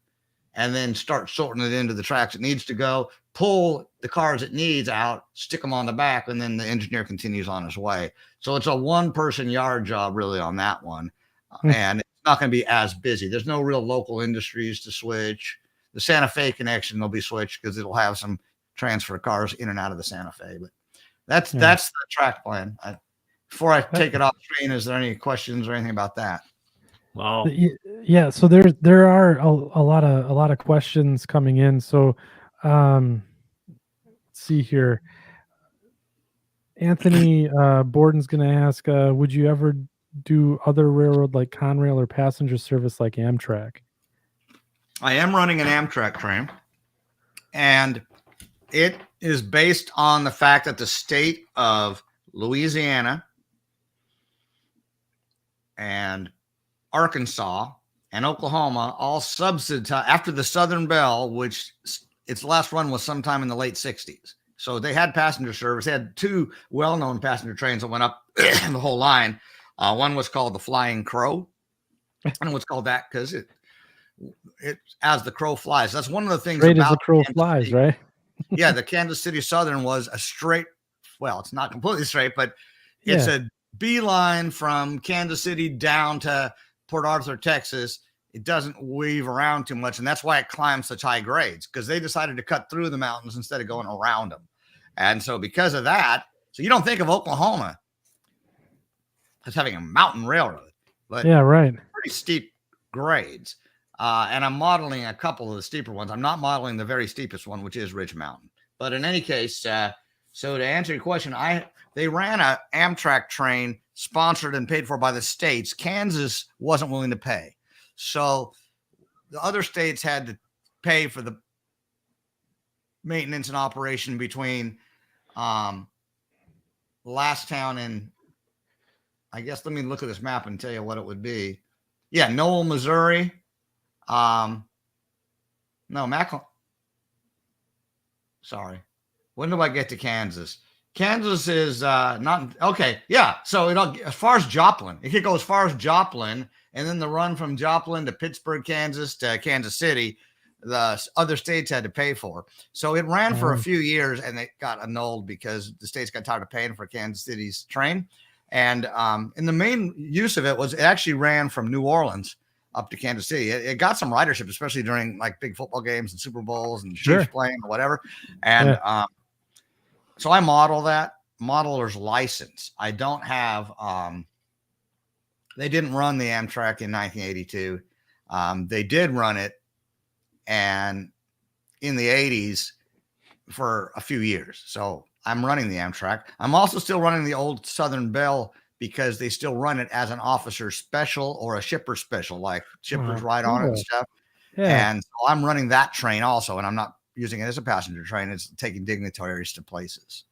[SPEAKER 3] and then start sorting it into the tracks it needs to go, pull the cars it needs out, stick them on the back, and then the engineer continues on his way. So it's a 1-person yard job really on that one. And it's not going to be as busy. There's no real local industries to switch. The Santa Fe connection will be switched because it'll have some transfer cars in and out of the Santa Fe. But that's the track plan. Before I take it off screen, is there any questions or anything about that?
[SPEAKER 2] Wow.
[SPEAKER 1] Yeah. So there are a lot of questions coming in. So let's see here. Anthony Borden's going to ask, would you ever do other railroad like Conrail or passenger service like Amtrak?
[SPEAKER 3] I am running an Amtrak train, and it is based on the fact that the state of Louisiana and Arkansas and Oklahoma all subsidized after the Southern Bell, which its last run was sometime in the late 60s. So they had passenger service. They had 2 well-known passenger trains that went up the whole line. One was called the Flying Crow, and it was called that because it as the crow flies. That's one of the things
[SPEAKER 1] straight
[SPEAKER 3] about
[SPEAKER 1] as the crow
[SPEAKER 3] Kansas
[SPEAKER 1] flies,
[SPEAKER 3] City.
[SPEAKER 1] right?
[SPEAKER 3] Yeah, the Kansas City Southern was a straight, well, it's not completely straight, but it's a beeline from Kansas City down to Port Arthur, Texas. It doesn't weave around too much, and that's why it climbs such high grades, because they decided to cut through the mountains instead of going around them. And so because of that, so you don't think of Oklahoma as having a mountain railroad, but pretty steep grades. And I'm modeling a couple of the steeper ones. I'm not modeling the very steepest one, which is Ridge Mountain. But in any case, so to answer your question, they ran an Amtrak train sponsored and paid for by the states. Kansas wasn't willing to pay. So the other states had to pay for the maintenance and operation between Lasttown and, I guess, let me look at this map and tell you what it would be. Yeah, Noel, Missouri. Sorry. When do I get to Kansas? Kansas is not okay. Yeah. So as far as Joplin, it could go as far as Joplin, and then the run from Joplin to Pittsburgh, Kansas to Kansas City, the other states had to pay for. So it ran for a few years, and it got annulled because the states got tired of paying for Kansas City's train. And the main use of it was it actually ran from New Orleans up to Kansas City. It got some ridership, especially during like big football games and Super Bowls and Chiefs playing or whatever. And so I model that modeler's license. I don't have, they didn't run the Amtrak in 1982. They did run it and in the 80s for a few years. So I'm running the Amtrak. I'm also still running the old Southern Bell because they still run it as an officer special or a shipper special, like shippers ride on it and stuff. Yeah. And so I'm running that train also, and I'm not using it as a passenger train. It's taking dignitaries to places.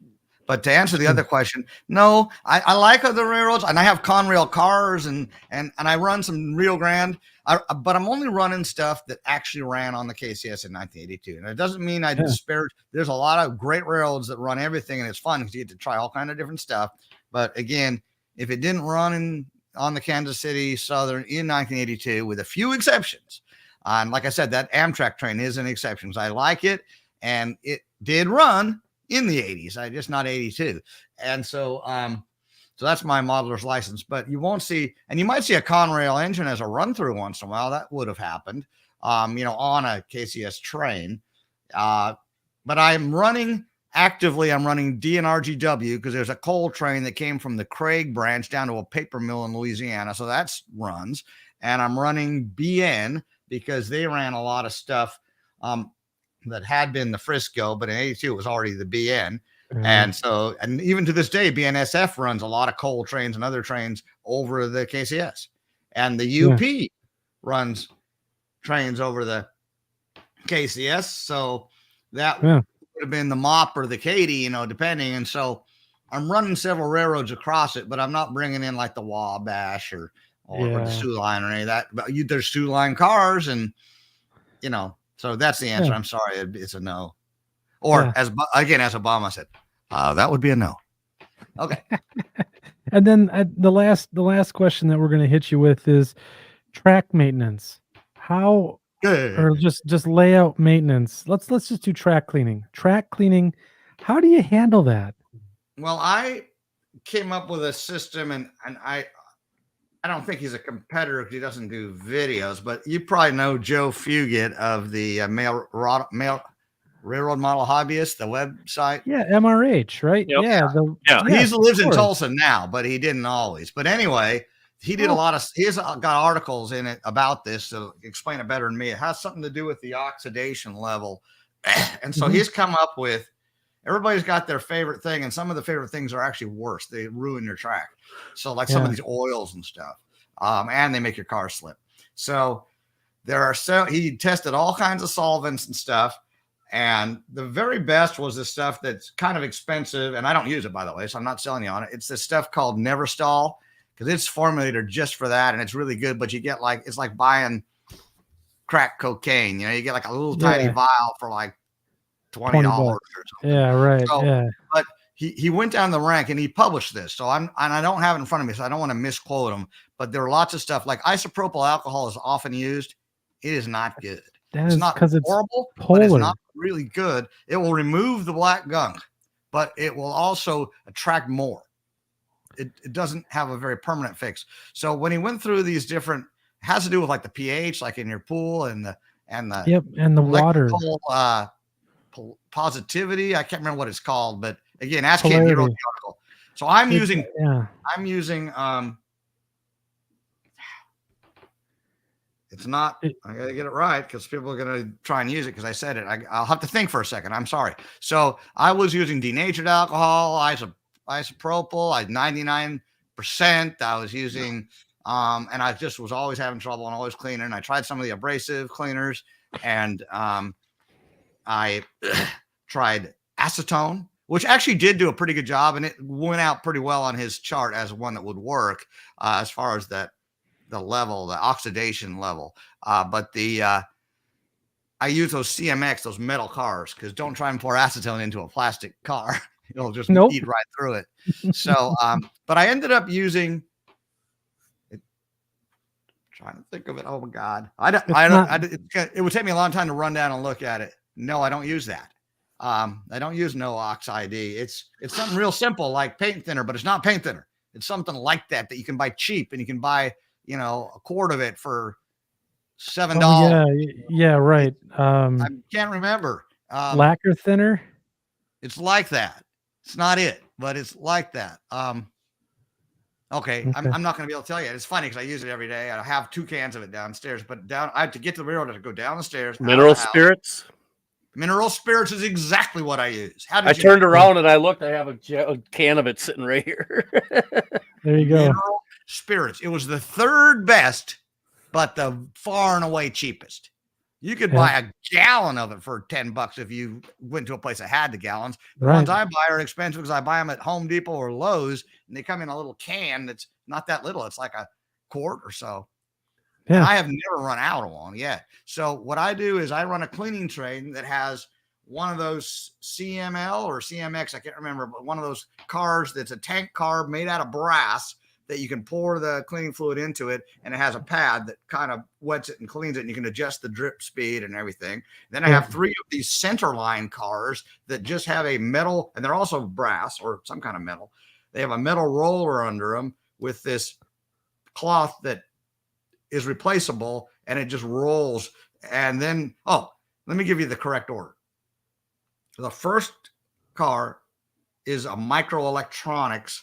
[SPEAKER 3] But to answer the other question, no, I like other railroads, and I have Conrail cars, and I run some Rio Grande. But I'm only running stuff that actually ran on the KCS in 1982. And it doesn't mean I disparage. There's a lot of great railroads that run everything, and it's fun because you get to try all kind of different stuff. But again, if it didn't run on the Kansas City Southern in 1982, with a few exceptions, and like I said, that Amtrak train is an exception. I like it, and it did run in the 80s. I just not 82. And so so that's my modeler's license. But you won't see, and you might see a Conrail engine as a run through once in a while. That would have happened, on a KCS train. But I'm running DNRGW because there's a coal train that came from the Craig branch down to a paper mill in Louisiana. So that's runs. And I'm running BN because they ran a lot of stuff that had been the Frisco, but in 82 it was already the BN. And so, and even to this day, BNSF runs a lot of coal trains and other trains over the KCS, and the UP runs trains over the KCS. So that would have been the MOP or the Katy, depending. And so I'm running several railroads across it, but I'm not bringing in like the Wabash or the Sioux Line or any of that. But there's Sioux Line cars, and so that's the answer. I'm sorry, it's a no. Or as Obama said, that would be a no. Okay.
[SPEAKER 1] And then the last question that we're going to hit you with is track maintenance. How or just layout maintenance. Let's just do track cleaning. Track cleaning. How do you handle that?
[SPEAKER 3] Well, I came up with a system, and I don't think he's a competitor because he doesn't do videos, but you probably know Joe Fugit of the Railroad Model Hobbyist, the website.
[SPEAKER 1] Yeah, MRH, right?
[SPEAKER 2] Yep.
[SPEAKER 3] He lives in Tulsa now, but he didn't always. But anyway, he did he's got articles in it about this to explain it better than me. It has something to do with the oxidation level. And so he's come up with, everybody's got their favorite thing, and some of the favorite things are actually worse. They ruin your track. So like some of these oils and stuff, and they make your car slip. So he tested all kinds of solvents and stuff. And the very best was the stuff that's kind of expensive, and I don't use it, by the way, so I'm not selling you on it. It's this stuff called Neverstall, because it's formulated just for that, and it's really good. But you get it's like buying crack cocaine. You get like a little tiny vial for like $20 or something.
[SPEAKER 1] Yeah, right. So,
[SPEAKER 3] but he went down the rank and he published this. So I don't have it in front of me, so I don't want to misquote him. But there are lots of stuff like isopropyl alcohol is often used. It is not good. It's not horrible, but it's not really good. It will remove the black gunk, but it will also attract more. It doesn't have a very permanent fix. So when he went through these different, it has to do with like the pH, like in your pool and the
[SPEAKER 1] water
[SPEAKER 3] positivity. I can't remember what it's called, but again, ask him. He wrote the article. So I'm using it's not, I got to get it right because people are going to try and use it because I said it. I'll have to think for a second. I'm sorry. So I was using denatured alcohol, isopropyl, 99%. I was using, and I just was always having trouble and always cleaning. And I tried some of the abrasive cleaners, and I tried acetone, which actually did do a pretty good job. And it went out pretty well on his chart as one that would work as far as the level, the oxidation level. But I use those CMX, those metal cars, because don't try and pour acetone into a plastic car. It'll just eat right through it. So, but I ended up using it. Trying to think of it. Oh my God. It would take me a long time to run down and look at it. No, I don't use that. I don't use no ox ID. It's something real simple like paint thinner, but it's not paint thinner. It's something like that you can buy cheap, and you can buy, a quart of it for $7.
[SPEAKER 1] Yeah, right.
[SPEAKER 3] I can't remember.
[SPEAKER 1] Lacquer thinner.
[SPEAKER 3] It's like that. It's not it, but it's like that. Okay. I'm not going to be able to tell you. It's funny because I use it every day. I have 2 cans of it downstairs, but I have to get to the railroad to go down the stairs.
[SPEAKER 2] Mineral spirits.
[SPEAKER 3] Mineral spirits is exactly what I use.
[SPEAKER 2] I turned around and I looked. I have a can of it sitting right here.
[SPEAKER 1] There you go.
[SPEAKER 3] Mineral spirits. It was the 3rd best, but the far and away cheapest. You could buy a gallon of it for $10 if you went to a place that had the gallons. The ones I buy are expensive because I buy them at Home Depot or Lowe's, and they come in a little can that's not that little. It's like a quart or so. And I have never run out of one yet. So what I do is I run a cleaning train that has one of those CML or CMX, I can't remember, but one of those cars that's a tank car made out of brass that you can pour the cleaning fluid into it, and it has a pad that kind of wets it and cleans it, and you can adjust the drip speed and everything. Then I have 3 of these center line cars that just have a metal, and they're also brass or some kind of metal. They have a metal roller under them with this cloth that is replaceable, and it just rolls. And then, let me give you the correct order. The first car is a microelectronics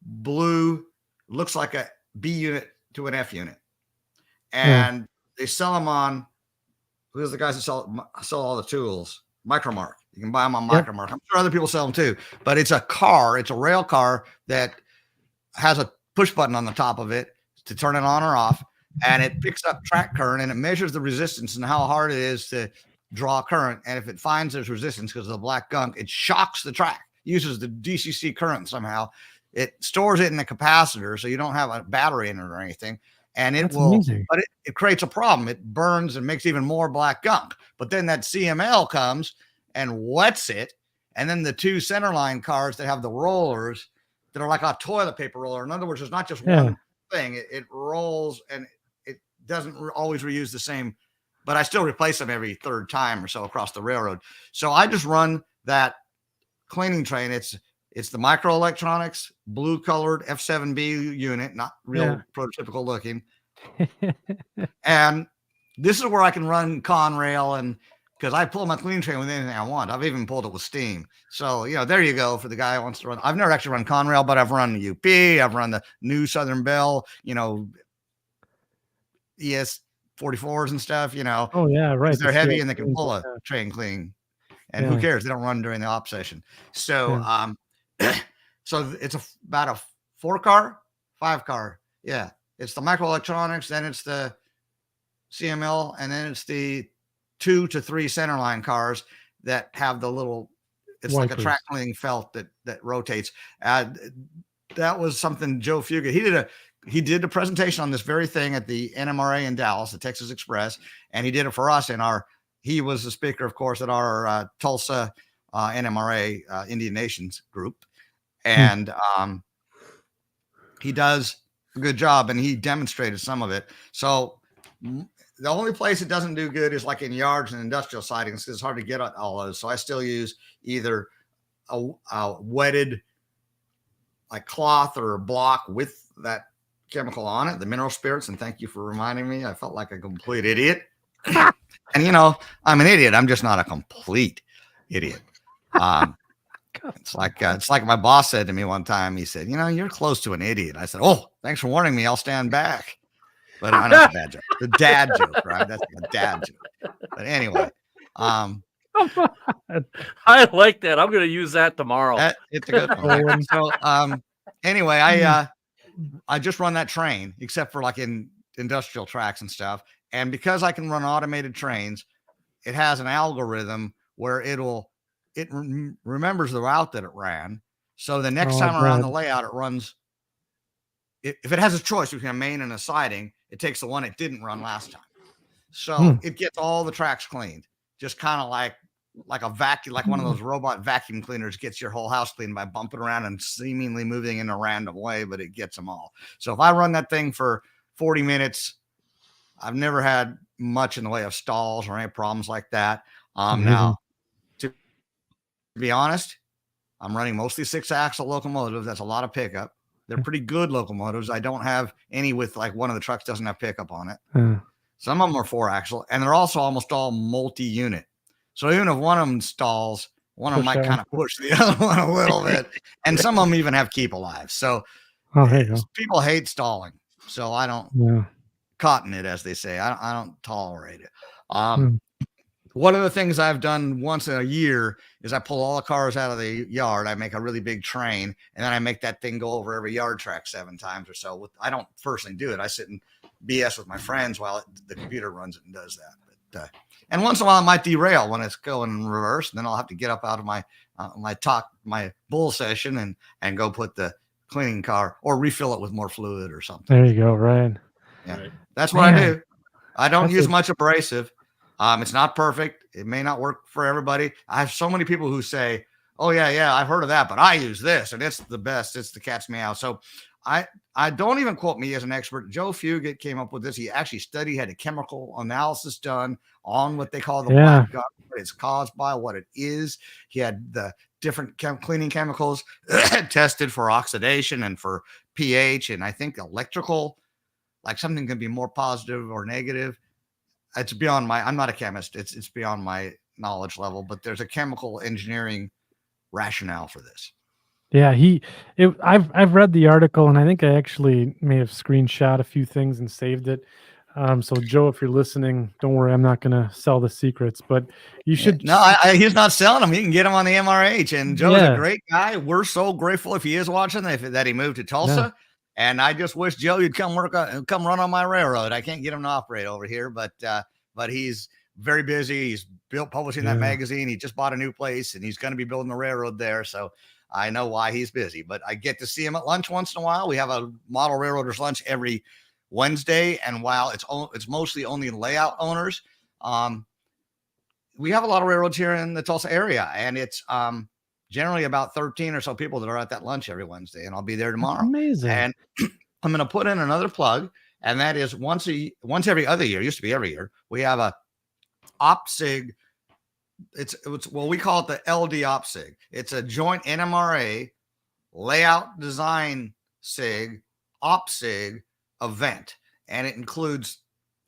[SPEAKER 3] blue, looks like a B unit to an F unit. And they sell them on, who's the guys that sell all the tools? Micromark. You can buy them on Micromark. I'm sure other people sell them too, but it's a car. It's a rail car that has a push button on the top of it to turn it on or off. And it picks up track current, and it measures the resistance and how hard it is to draw current. And if it finds there's resistance because of the black gunk, it shocks the track, uses the DCC current somehow. It stores it in a capacitor, so you don't have a battery in it or anything. And it but it creates a problem. It burns and makes even more black gunk. But then that CML comes and wets it. And then the 2 centerline cars that have the rollers that are like a toilet paper roller. In other words, it's not just one thing. It rolls, and it doesn't always reuse the same, but I still replace them every 3rd time or so across the railroad. So I just run that cleaning train. It's the microelectronics blue colored F7B unit, not real prototypical looking. And this is where I can run Conrail, and because I pull my cleaning train with anything I want. I've even pulled it with steam. So, there you go for the guy who wants to run. I've never actually run Conrail, but I've run the UP. I've run the new Southern Bell, ES 44s and stuff,
[SPEAKER 1] Oh yeah, right.
[SPEAKER 3] They're heavy and they can pull a train clean. And who cares? They don't run during the op session. So, so it's about a 4-car, 5-car. Yeah. It's the microelectronics, then it's the CML, and then it's the 2 to 3 centerline cars that have the little, it's like a track cleaning felt that rotates. That was something Joe Fugate, he did a presentation on this very thing at the NMRA in Dallas, the Texas Express, and he did it for us he was the speaker, of course, at our Tulsa NMRA Indian Nations group. And he does a good job, and he demonstrated some of it. So the only place it doesn't do good is like in yards and industrial sidings, because it's hard to get all those. So I still use either a wetted like cloth or a block with that chemical on it, the mineral spirits. And thank you for reminding me. I felt like a complete idiot. And I'm an idiot. I'm just not a complete idiot. It's like my boss said to me one time. He said, you're close to an idiot. I said, oh, thanks for warning me. I'll stand back. But I know it's a bad joke. The dad joke, right? That's a dad joke. But anyway,
[SPEAKER 2] I like that. I'm going to use that tomorrow.
[SPEAKER 3] It's a good one. So anyway, I just run that train, except for like in industrial tracks and stuff. And because I can run automated trains, it has an algorithm where it remembers the route that it ran. So the next time around the layout, it runs. If it has a choice between a main and a siding, it takes the one it didn't run last time. So it gets all the tracks cleaned, just kind of like a vacuum, like one of those robot vacuum cleaners gets your whole house cleaned by bumping around and seemingly moving in a random way, but it gets them all. So if I run that thing for 40 minutes, I've never had much in the way of stalls or any problems like that. Now, to be honest, I'm running mostly 6-axle locomotives. That's a lot of pickup. They're pretty good locomotives. I don't have any with like one of the trucks doesn't have pickup on it. Some of them are 4-axle, and they're also almost all multi-unit. So even if one of them stalls, one of them might kind of push the other one a little bit. And some of them even have keep alive. So people hate stalling. So I don't cotton it, as they say. I don't tolerate it. One of the things I've done once in a year is I pull all the cars out of the yard. I make a really big train, and then I make that thing go over every yard track 7 times or so. I don't personally do it. I sit and BS with my friends while the computer runs it and does that. But and once in a while it might derail when it's going in reverse, and then I'll have to get up out of my bull session and go put the cleaning car or refill it with more fluid or something.
[SPEAKER 1] There you go, Ryan.
[SPEAKER 3] Yeah,
[SPEAKER 2] Right.
[SPEAKER 3] that's what I
[SPEAKER 1] Man,
[SPEAKER 3] do. I don't
[SPEAKER 1] that's
[SPEAKER 3] use
[SPEAKER 1] a-
[SPEAKER 3] much abrasive. It's not perfect. It may not work for everybody. I have so many people who say, "Oh yeah, I've heard of that, but I use this, and it's the best. It's the cat's meow." So, I don't even quote me as an expert. Joe Fugit came up with this. He actually studied, had a chemical analysis done on what they call the
[SPEAKER 1] Yeah.
[SPEAKER 3] black gut, what it's caused by, what it is. He had the different cleaning chemicals tested for oxidation and for pH, and I think electrical. Like something can be more positive or negative. It's beyond my. I'm not a chemist. It's beyond my knowledge level. But there's a chemical engineering rationale for this.
[SPEAKER 1] Yeah, I've read the article, and I think I actually may have screenshot a few things and saved it. So Joe, if you're listening, don't worry, I'm not gonna sell the secrets, but you should.
[SPEAKER 3] No, he's not selling them. You can get them on the MRH. And Joe's a great guy. We're so grateful if he is watching that he moved to Tulsa. Yeah. And I just wish Joe you'd come run on my railroad. I can't get him to operate over here, but he's very busy. He's publishing that magazine. He just bought a new place, and he's going to be building the railroad there. So I know why he's busy. But I get to see him at lunch once in a while. We have a model railroaders lunch every Wednesday, and while it's mostly only layout owners, we have a lot of railroads here in the Tulsa area, and it's generally about 13 or so people that are at that lunch every Wednesday, and I'll be there tomorrow.
[SPEAKER 1] That's amazing.
[SPEAKER 3] And I'm going to put in another plug, and that is once every other year. It used to be every year. We have a OPSIG. It's well, we call it the LD OPSIG. It's a joint NMRA layout design SIG OPSIG event, and it includes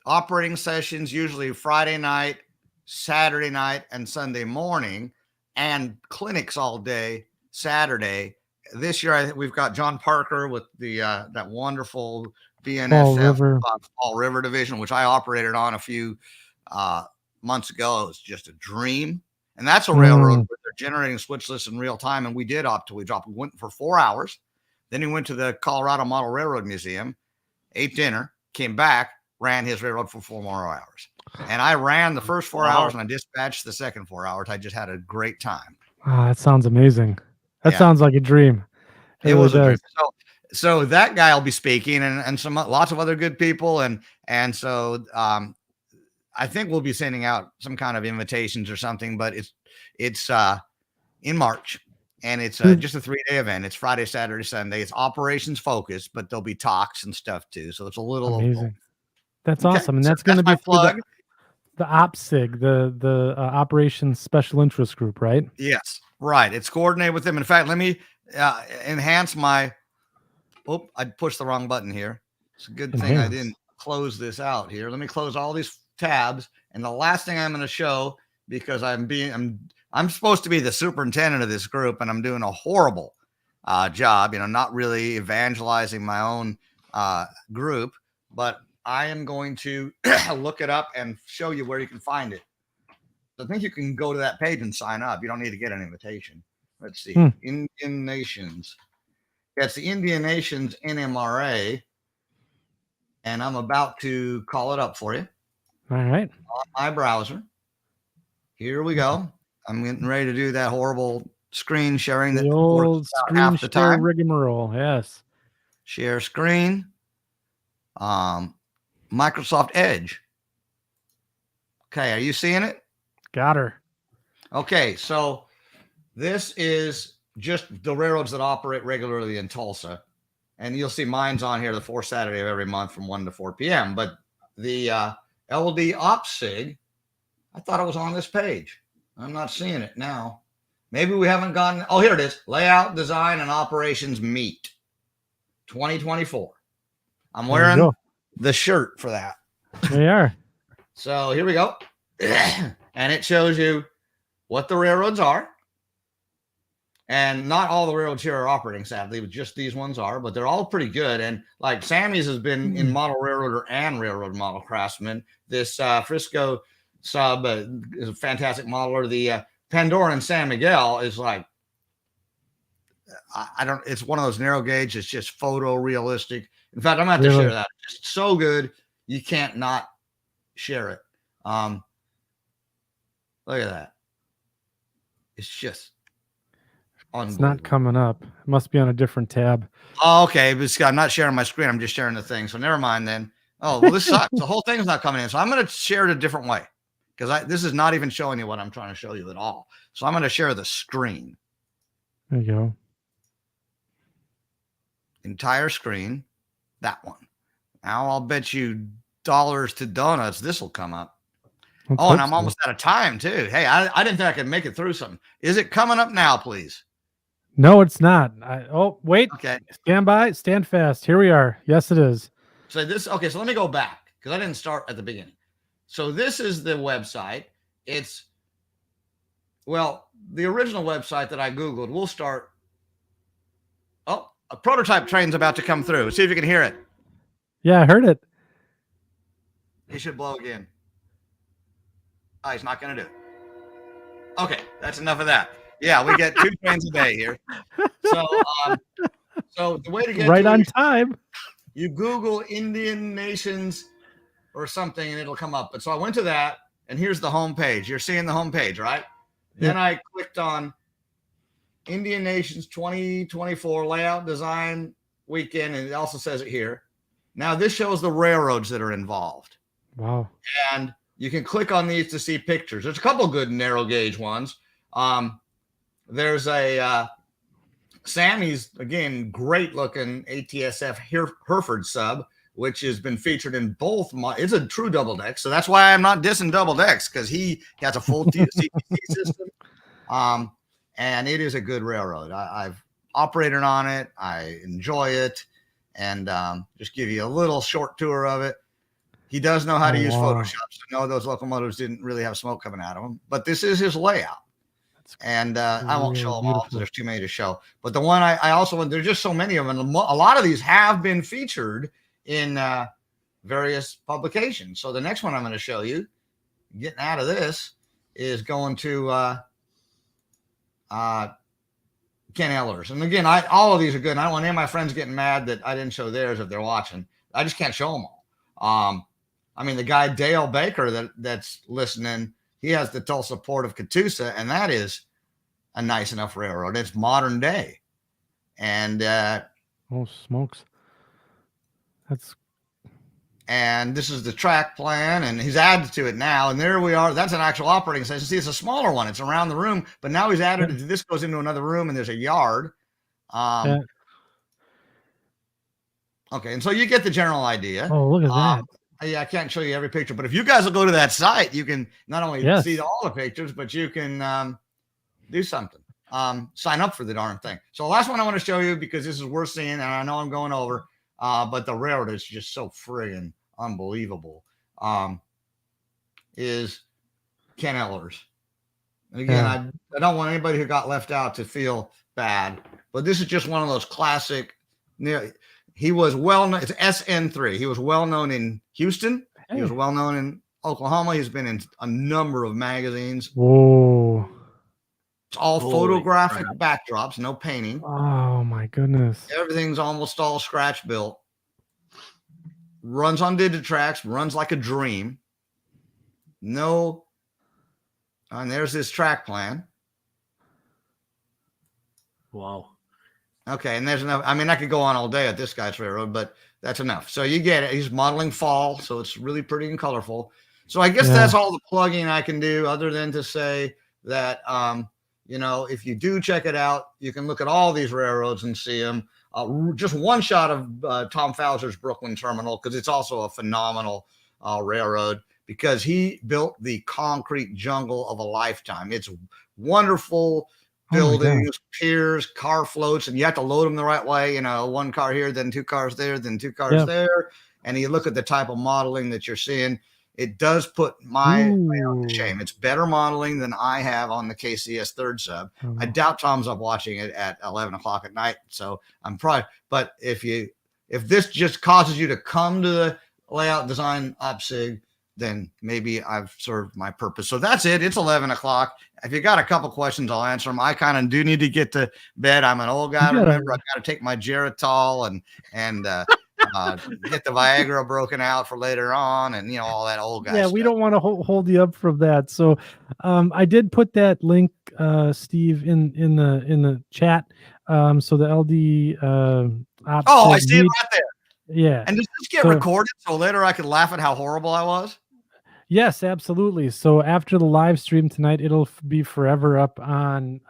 [SPEAKER 3] operating sessions, usually Friday night, Saturday night, and Sunday morning, and clinics all day Saturday. This year, I think we've got John Parker with the that wonderful BNSF Fall River division, which I operated on a few months ago. It was just a dream, and that's a railroad where they're generating switch lists in real time. And we did we went for 4 hours, then he went to the Colorado Model Railroad Museum, ate dinner, came back, ran his railroad for 4 more hours. And I ran the first 4 hours, and I dispatched the second 4 hours. I just had a great time.
[SPEAKER 1] Oh, that sounds amazing. That sounds like a dream.
[SPEAKER 3] It was a dream. So that guy will be speaking, and lots of other good people, and so I think we'll be sending out some kind of invitations or something. But it's in March, and it's just a 3-day event. It's Friday, Saturday, Sunday. It's operations focused, but there'll be talks and stuff too. So it's a little
[SPEAKER 1] amazing. That's awesome, and that's going to be plug. The OPSIG, the Operations Special Interest Group, right?
[SPEAKER 3] Yes, right. It's coordinated with them. In fact, let me enhance my. Oh, I pushed the wrong button here. It's a good thing I didn't close this out here. Let me close all these tabs. And the last thing I'm going to show, because I'm supposed to be the superintendent of this group, and I'm doing a horrible job. Not really evangelizing my own group, but I am going to look it up and show you where you can find it. I think you can go to that page and sign up. You don't need to get an invitation. Let's see. Indian Nations. It's the Indian Nations NMRA. And I'm about to call it up for you.
[SPEAKER 1] All right.
[SPEAKER 3] On my browser. Here we go. I'm getting ready to do that horrible screen sharing that
[SPEAKER 1] old screen half the time. Rigmarole. Yes.
[SPEAKER 3] Share screen. Microsoft Edge. Okay, are you seeing it?
[SPEAKER 1] Got her.
[SPEAKER 3] Okay, so this is just the railroads that operate regularly in Tulsa. And you'll see mine's on here the fourth Saturday of every month from 1 to 4 p.m. But the LD OPSIG, I thought it was on this page. I'm not seeing it now. Maybe we haven't gotten. Oh, here it is. Layout, Design, and Operations Meet 2024. I'm wearing the shirt for that.
[SPEAKER 1] They are.
[SPEAKER 3] So here we go. And it shows you what the railroads are. And not all the railroads here are operating, sadly, but just these ones are, but they're all pretty good. And like Sammy's has been in Model Railroader and Railroad Model Craftsman. This Frisco sub is a fantastic modeler. The Pandora and San Miguel is like, it's one of those narrow gauge. It's just photorealistic. In fact, I'm going to have to share that. It's so good. You can't not share it. Look at that. It's just
[SPEAKER 1] It's not coming up. It must be on a different tab.
[SPEAKER 3] Oh, okay. But I'm not sharing my screen. I'm just sharing the thing. So never mind then. Oh, well, this sucks. The whole thing's not coming in. So I'm going to share it a different way because this is not even showing you what I'm trying to show you at all. So I'm going to share the screen.
[SPEAKER 1] There you go.
[SPEAKER 3] Entire screen. That one. Now I'll bet you dollars to donuts this will come up. And I'm almost out of time too. Hey, I didn't think I could make it through something. Is it coming up now, please?
[SPEAKER 1] No, it's not. Wait.
[SPEAKER 3] Okay.
[SPEAKER 1] Stand by. Stand fast. Here we are. Yes, it is.
[SPEAKER 3] So so let me go back because I didn't start at the beginning. So this is the website. It's, well, the original website that I Googled. We'll start. Oh, a prototype train's about to come through. See if you can hear it.
[SPEAKER 1] Yeah, I heard it.
[SPEAKER 3] He should blow again. Oh, he's not going to do it. Okay, that's enough of that. Yeah, we get 2 trains a day here. So the way to get
[SPEAKER 1] right on time.
[SPEAKER 3] You Google Indian nations or something, and it'll come up. But so I went to that, and here's the home page. You're seeing the home page, right? Yeah. Then I clicked on Indian Nations 2024 Layout Design Weekend, and it also says it here. Now this shows the railroads that are involved.
[SPEAKER 1] Wow.
[SPEAKER 3] And you can click on these to see pictures. There's a couple good narrow gauge ones. There's a Sammy's, again, great looking ATSF Hereford sub, which has been featured in both. It's a true double deck. So that's why I'm not dissing double decks, because he has a full CPC system. And it is a good railroad. I've operated on it. I enjoy it. And just give you a little short tour of it. He does know how to use Photoshop. So no, those locomotives didn't really have smoke coming out of them. But this is his layout. And I won't show them all because there's too many to show. But the one I also want, there's just so many of them. A lot of these have been featured in various publications. So the next one I'm going to show you, getting out of this, is going to Ken Eller's. And again, all of these are good. And I don't want any of my friends getting mad that I didn't show theirs if they're watching. I just can't show them all. I mean, the guy Dale Baker that's listening, he has the Tulsa Port of Catoosa, and that is a nice enough railroad. It's modern day. And
[SPEAKER 1] oh, smokes.
[SPEAKER 3] And this is the track plan, and he's added to it now. And there we are. That's an actual operating station. See, it's a smaller one. It's around the room, but now he's added it. This goes into another room, and there's a yard. Okay, and so you get the general idea.
[SPEAKER 1] Oh, look at that.
[SPEAKER 3] Yeah, I can't show you every picture, but if you guys will go to that site, you can not only see all the pictures, but you can do something. Sign up for the darn thing. So the last one I want to show you, because this is worth seeing, and I know I'm going over, but the railroad is just so friggin' unbelievable, is Ken Eller's. And again, I don't want anybody who got left out to feel bad, but this is just one of those classic. He was well known. It's SN3. He was well known in Houston. Hey. He was well known in Oklahoma. He's been in a number of magazines.
[SPEAKER 1] Whoa.
[SPEAKER 3] It's all photographic backdrops, no painting.
[SPEAKER 1] Oh my goodness.
[SPEAKER 3] Everything's almost all scratch built. Runs on Digitrax, runs like a dream. No. And there's this track plan.
[SPEAKER 2] Wow.
[SPEAKER 3] Okay, and there's enough. I mean, I could go on all day at this guy's railroad, but that's enough. So you get it. He's modeling fall, so it's really pretty and colorful. So I guess that's all the plugging I can do, other than to say that, if you do check it out, you can look at all these railroads and see them. Just one shot of Tom Fowler's Brooklyn Terminal, because it's also a phenomenal railroad, because he built the concrete jungle of a lifetime. It's wonderful. Buildings, piers, car floats, and you have to load them the right way. One car here, then 2 cars there, then 2 cars there. And you look at the type of modeling that you're seeing. It does put my layout to shame. It's better modeling than I have on the KCS third sub. I doubt Tom's up watching it at 11 o'clock at night. So I'm probably, but if this just causes you to come to the layout design OPSIG, then maybe I've served my purpose. So that's it. It's 11 o'clock. If you got a couple questions, I'll answer them. I kind of do need to get to bed. I'm an old guy. Remember, I've got to take my Geritol and get the Viagra broken out for later on, and all that old guy stuff.
[SPEAKER 1] We don't want to hold you up from that. So I did put that link, Steve, in the chat. So the LD
[SPEAKER 3] I see it right there.
[SPEAKER 1] Yeah.
[SPEAKER 3] And does this get recorded so later I could laugh at how horrible I was?
[SPEAKER 1] Yes, absolutely. So after the live stream tonight, it'll be forever up on.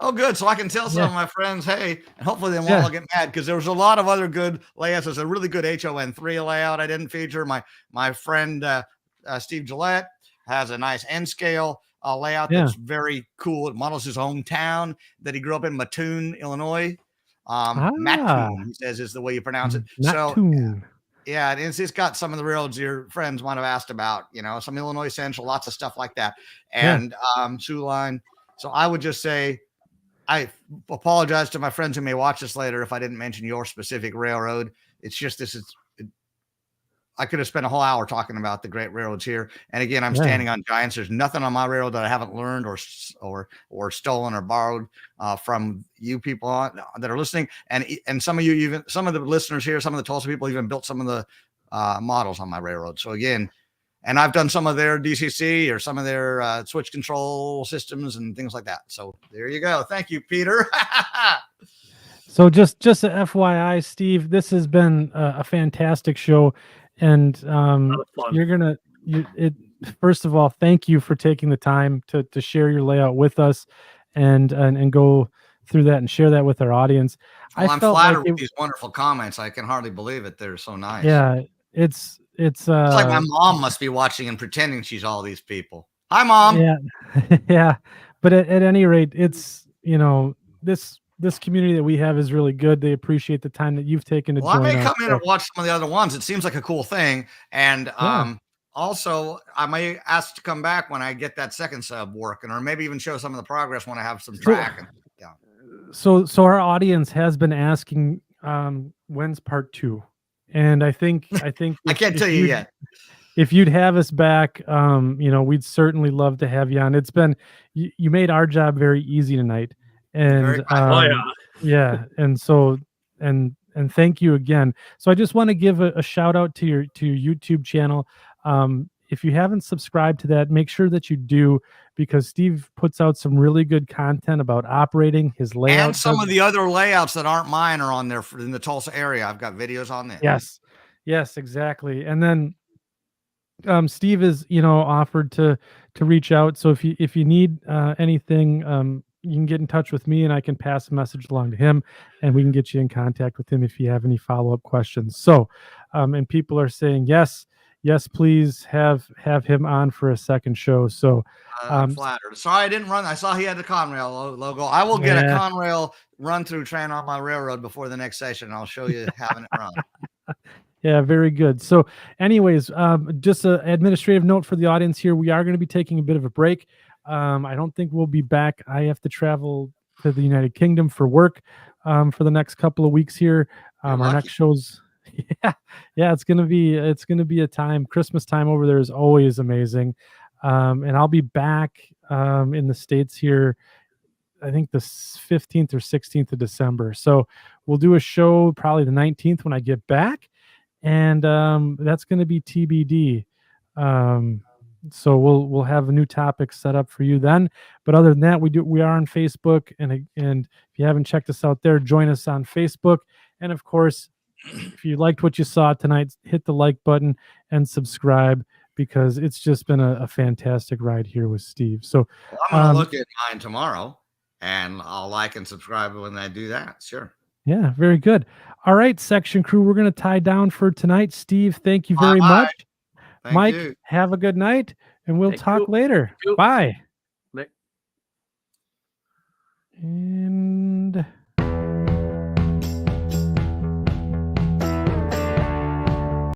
[SPEAKER 3] Oh, good. So I can tell some of my friends, hey, and hopefully they won't all get mad because there was a lot of other good layouts. There's a really good HON3 layout I didn't feature. My friend Steve Gillette has a nice N scale layout that's very cool. It models his hometown that he grew up in, Mattoon, Illinois. Mattoon, he says, is the way you pronounce it.
[SPEAKER 1] Mattoon.
[SPEAKER 3] So yeah, and it's got some of the railroads your friends might have asked about, some Illinois Central, lots of stuff like that. And Sioux Line. So I would just say, I apologize to my friends who may watch this later if I didn't mention your specific railroad. It's just I could have spent a whole hour talking about the great railroads here. And again, I'm standing on giants. There's nothing on my railroad that I haven't learned or stolen or borrowed from you people that are listening. And some of you, even some of the listeners here, some of the Tulsa people even built some of the models on my railroad. So again, and I've done some of their DCC or some of their switch control systems and things like that. So there you go. Thank you, Peter.
[SPEAKER 1] So just a FYI, Steve, this has been a fantastic show. And first of all, thank you for taking the time to share your layout with us and go through that and share that with our audience.
[SPEAKER 3] Well, I'm flattered with these wonderful comments. I can hardly believe it. They're so nice.
[SPEAKER 1] Yeah, it's
[SPEAKER 3] like my mom must be watching and pretending she's all these people. Hi, Mom.
[SPEAKER 1] Yeah. Yeah. But at any rate, it's, this community that we have is really good. They appreciate the time that you've taken to join us.
[SPEAKER 3] I may come in and watch some of the other ones. It seems like a cool thing. And also, I may ask to come back when I get that second sub working, or maybe even show some of the progress when I have some track.
[SPEAKER 1] So our audience has been asking when's part 2? And I think
[SPEAKER 3] I can't tell you yet.
[SPEAKER 1] If you'd have us back, we'd certainly love to have you on. It's been you made our job very easy tonight. And and so and thank you again. So I just want to give a shout out to your YouTube channel. If you haven't subscribed to that, make sure that you do, because Steve puts out some really good content about operating his layout.
[SPEAKER 3] And some of the other layouts that aren't mine are on there in the Tulsa area. I've got videos on there.
[SPEAKER 1] Yes, exactly. And then Steve is, offered to reach out. So if you need anything, you can get in touch with me and I can pass a message along to him and we can get you in contact with him if you have any follow-up questions. So, and people are saying, yes, please have him on for a second show. So
[SPEAKER 3] I'm flattered. Sorry, I didn't run. I saw he had the Conrail logo. I will get a Conrail run through train on my railroad before the next session. I'll show you having it run.
[SPEAKER 1] Yeah, very good. So anyways, just an administrative note for the audience here. We are going to be taking a bit of a break. I don't think we'll be back. I have to travel to the United Kingdom for work for the next couple of weeks here. Our next show's it's gonna be a time. Christmas time over there is always amazing. And I'll be back in the States here, I think the 15th or 16th of December. So we'll do a show probably the 19th when I get back. And that's going to be TBD. So we'll have a new topic set up for you then. But other than that, we are on Facebook, and if you haven't checked us out there, join us on Facebook. And of course, if you liked what you saw tonight, hit the like button and subscribe, because it's just been a fantastic ride here with Steve. So
[SPEAKER 3] I'm gonna look at mine tomorrow, and I'll like and subscribe when I do that. Sure.
[SPEAKER 1] Yeah, very good. All right, section crew, we're going to tie down for tonight. Steve, thank you very much. Mike, have a good night, and we'll talk later. Bye. And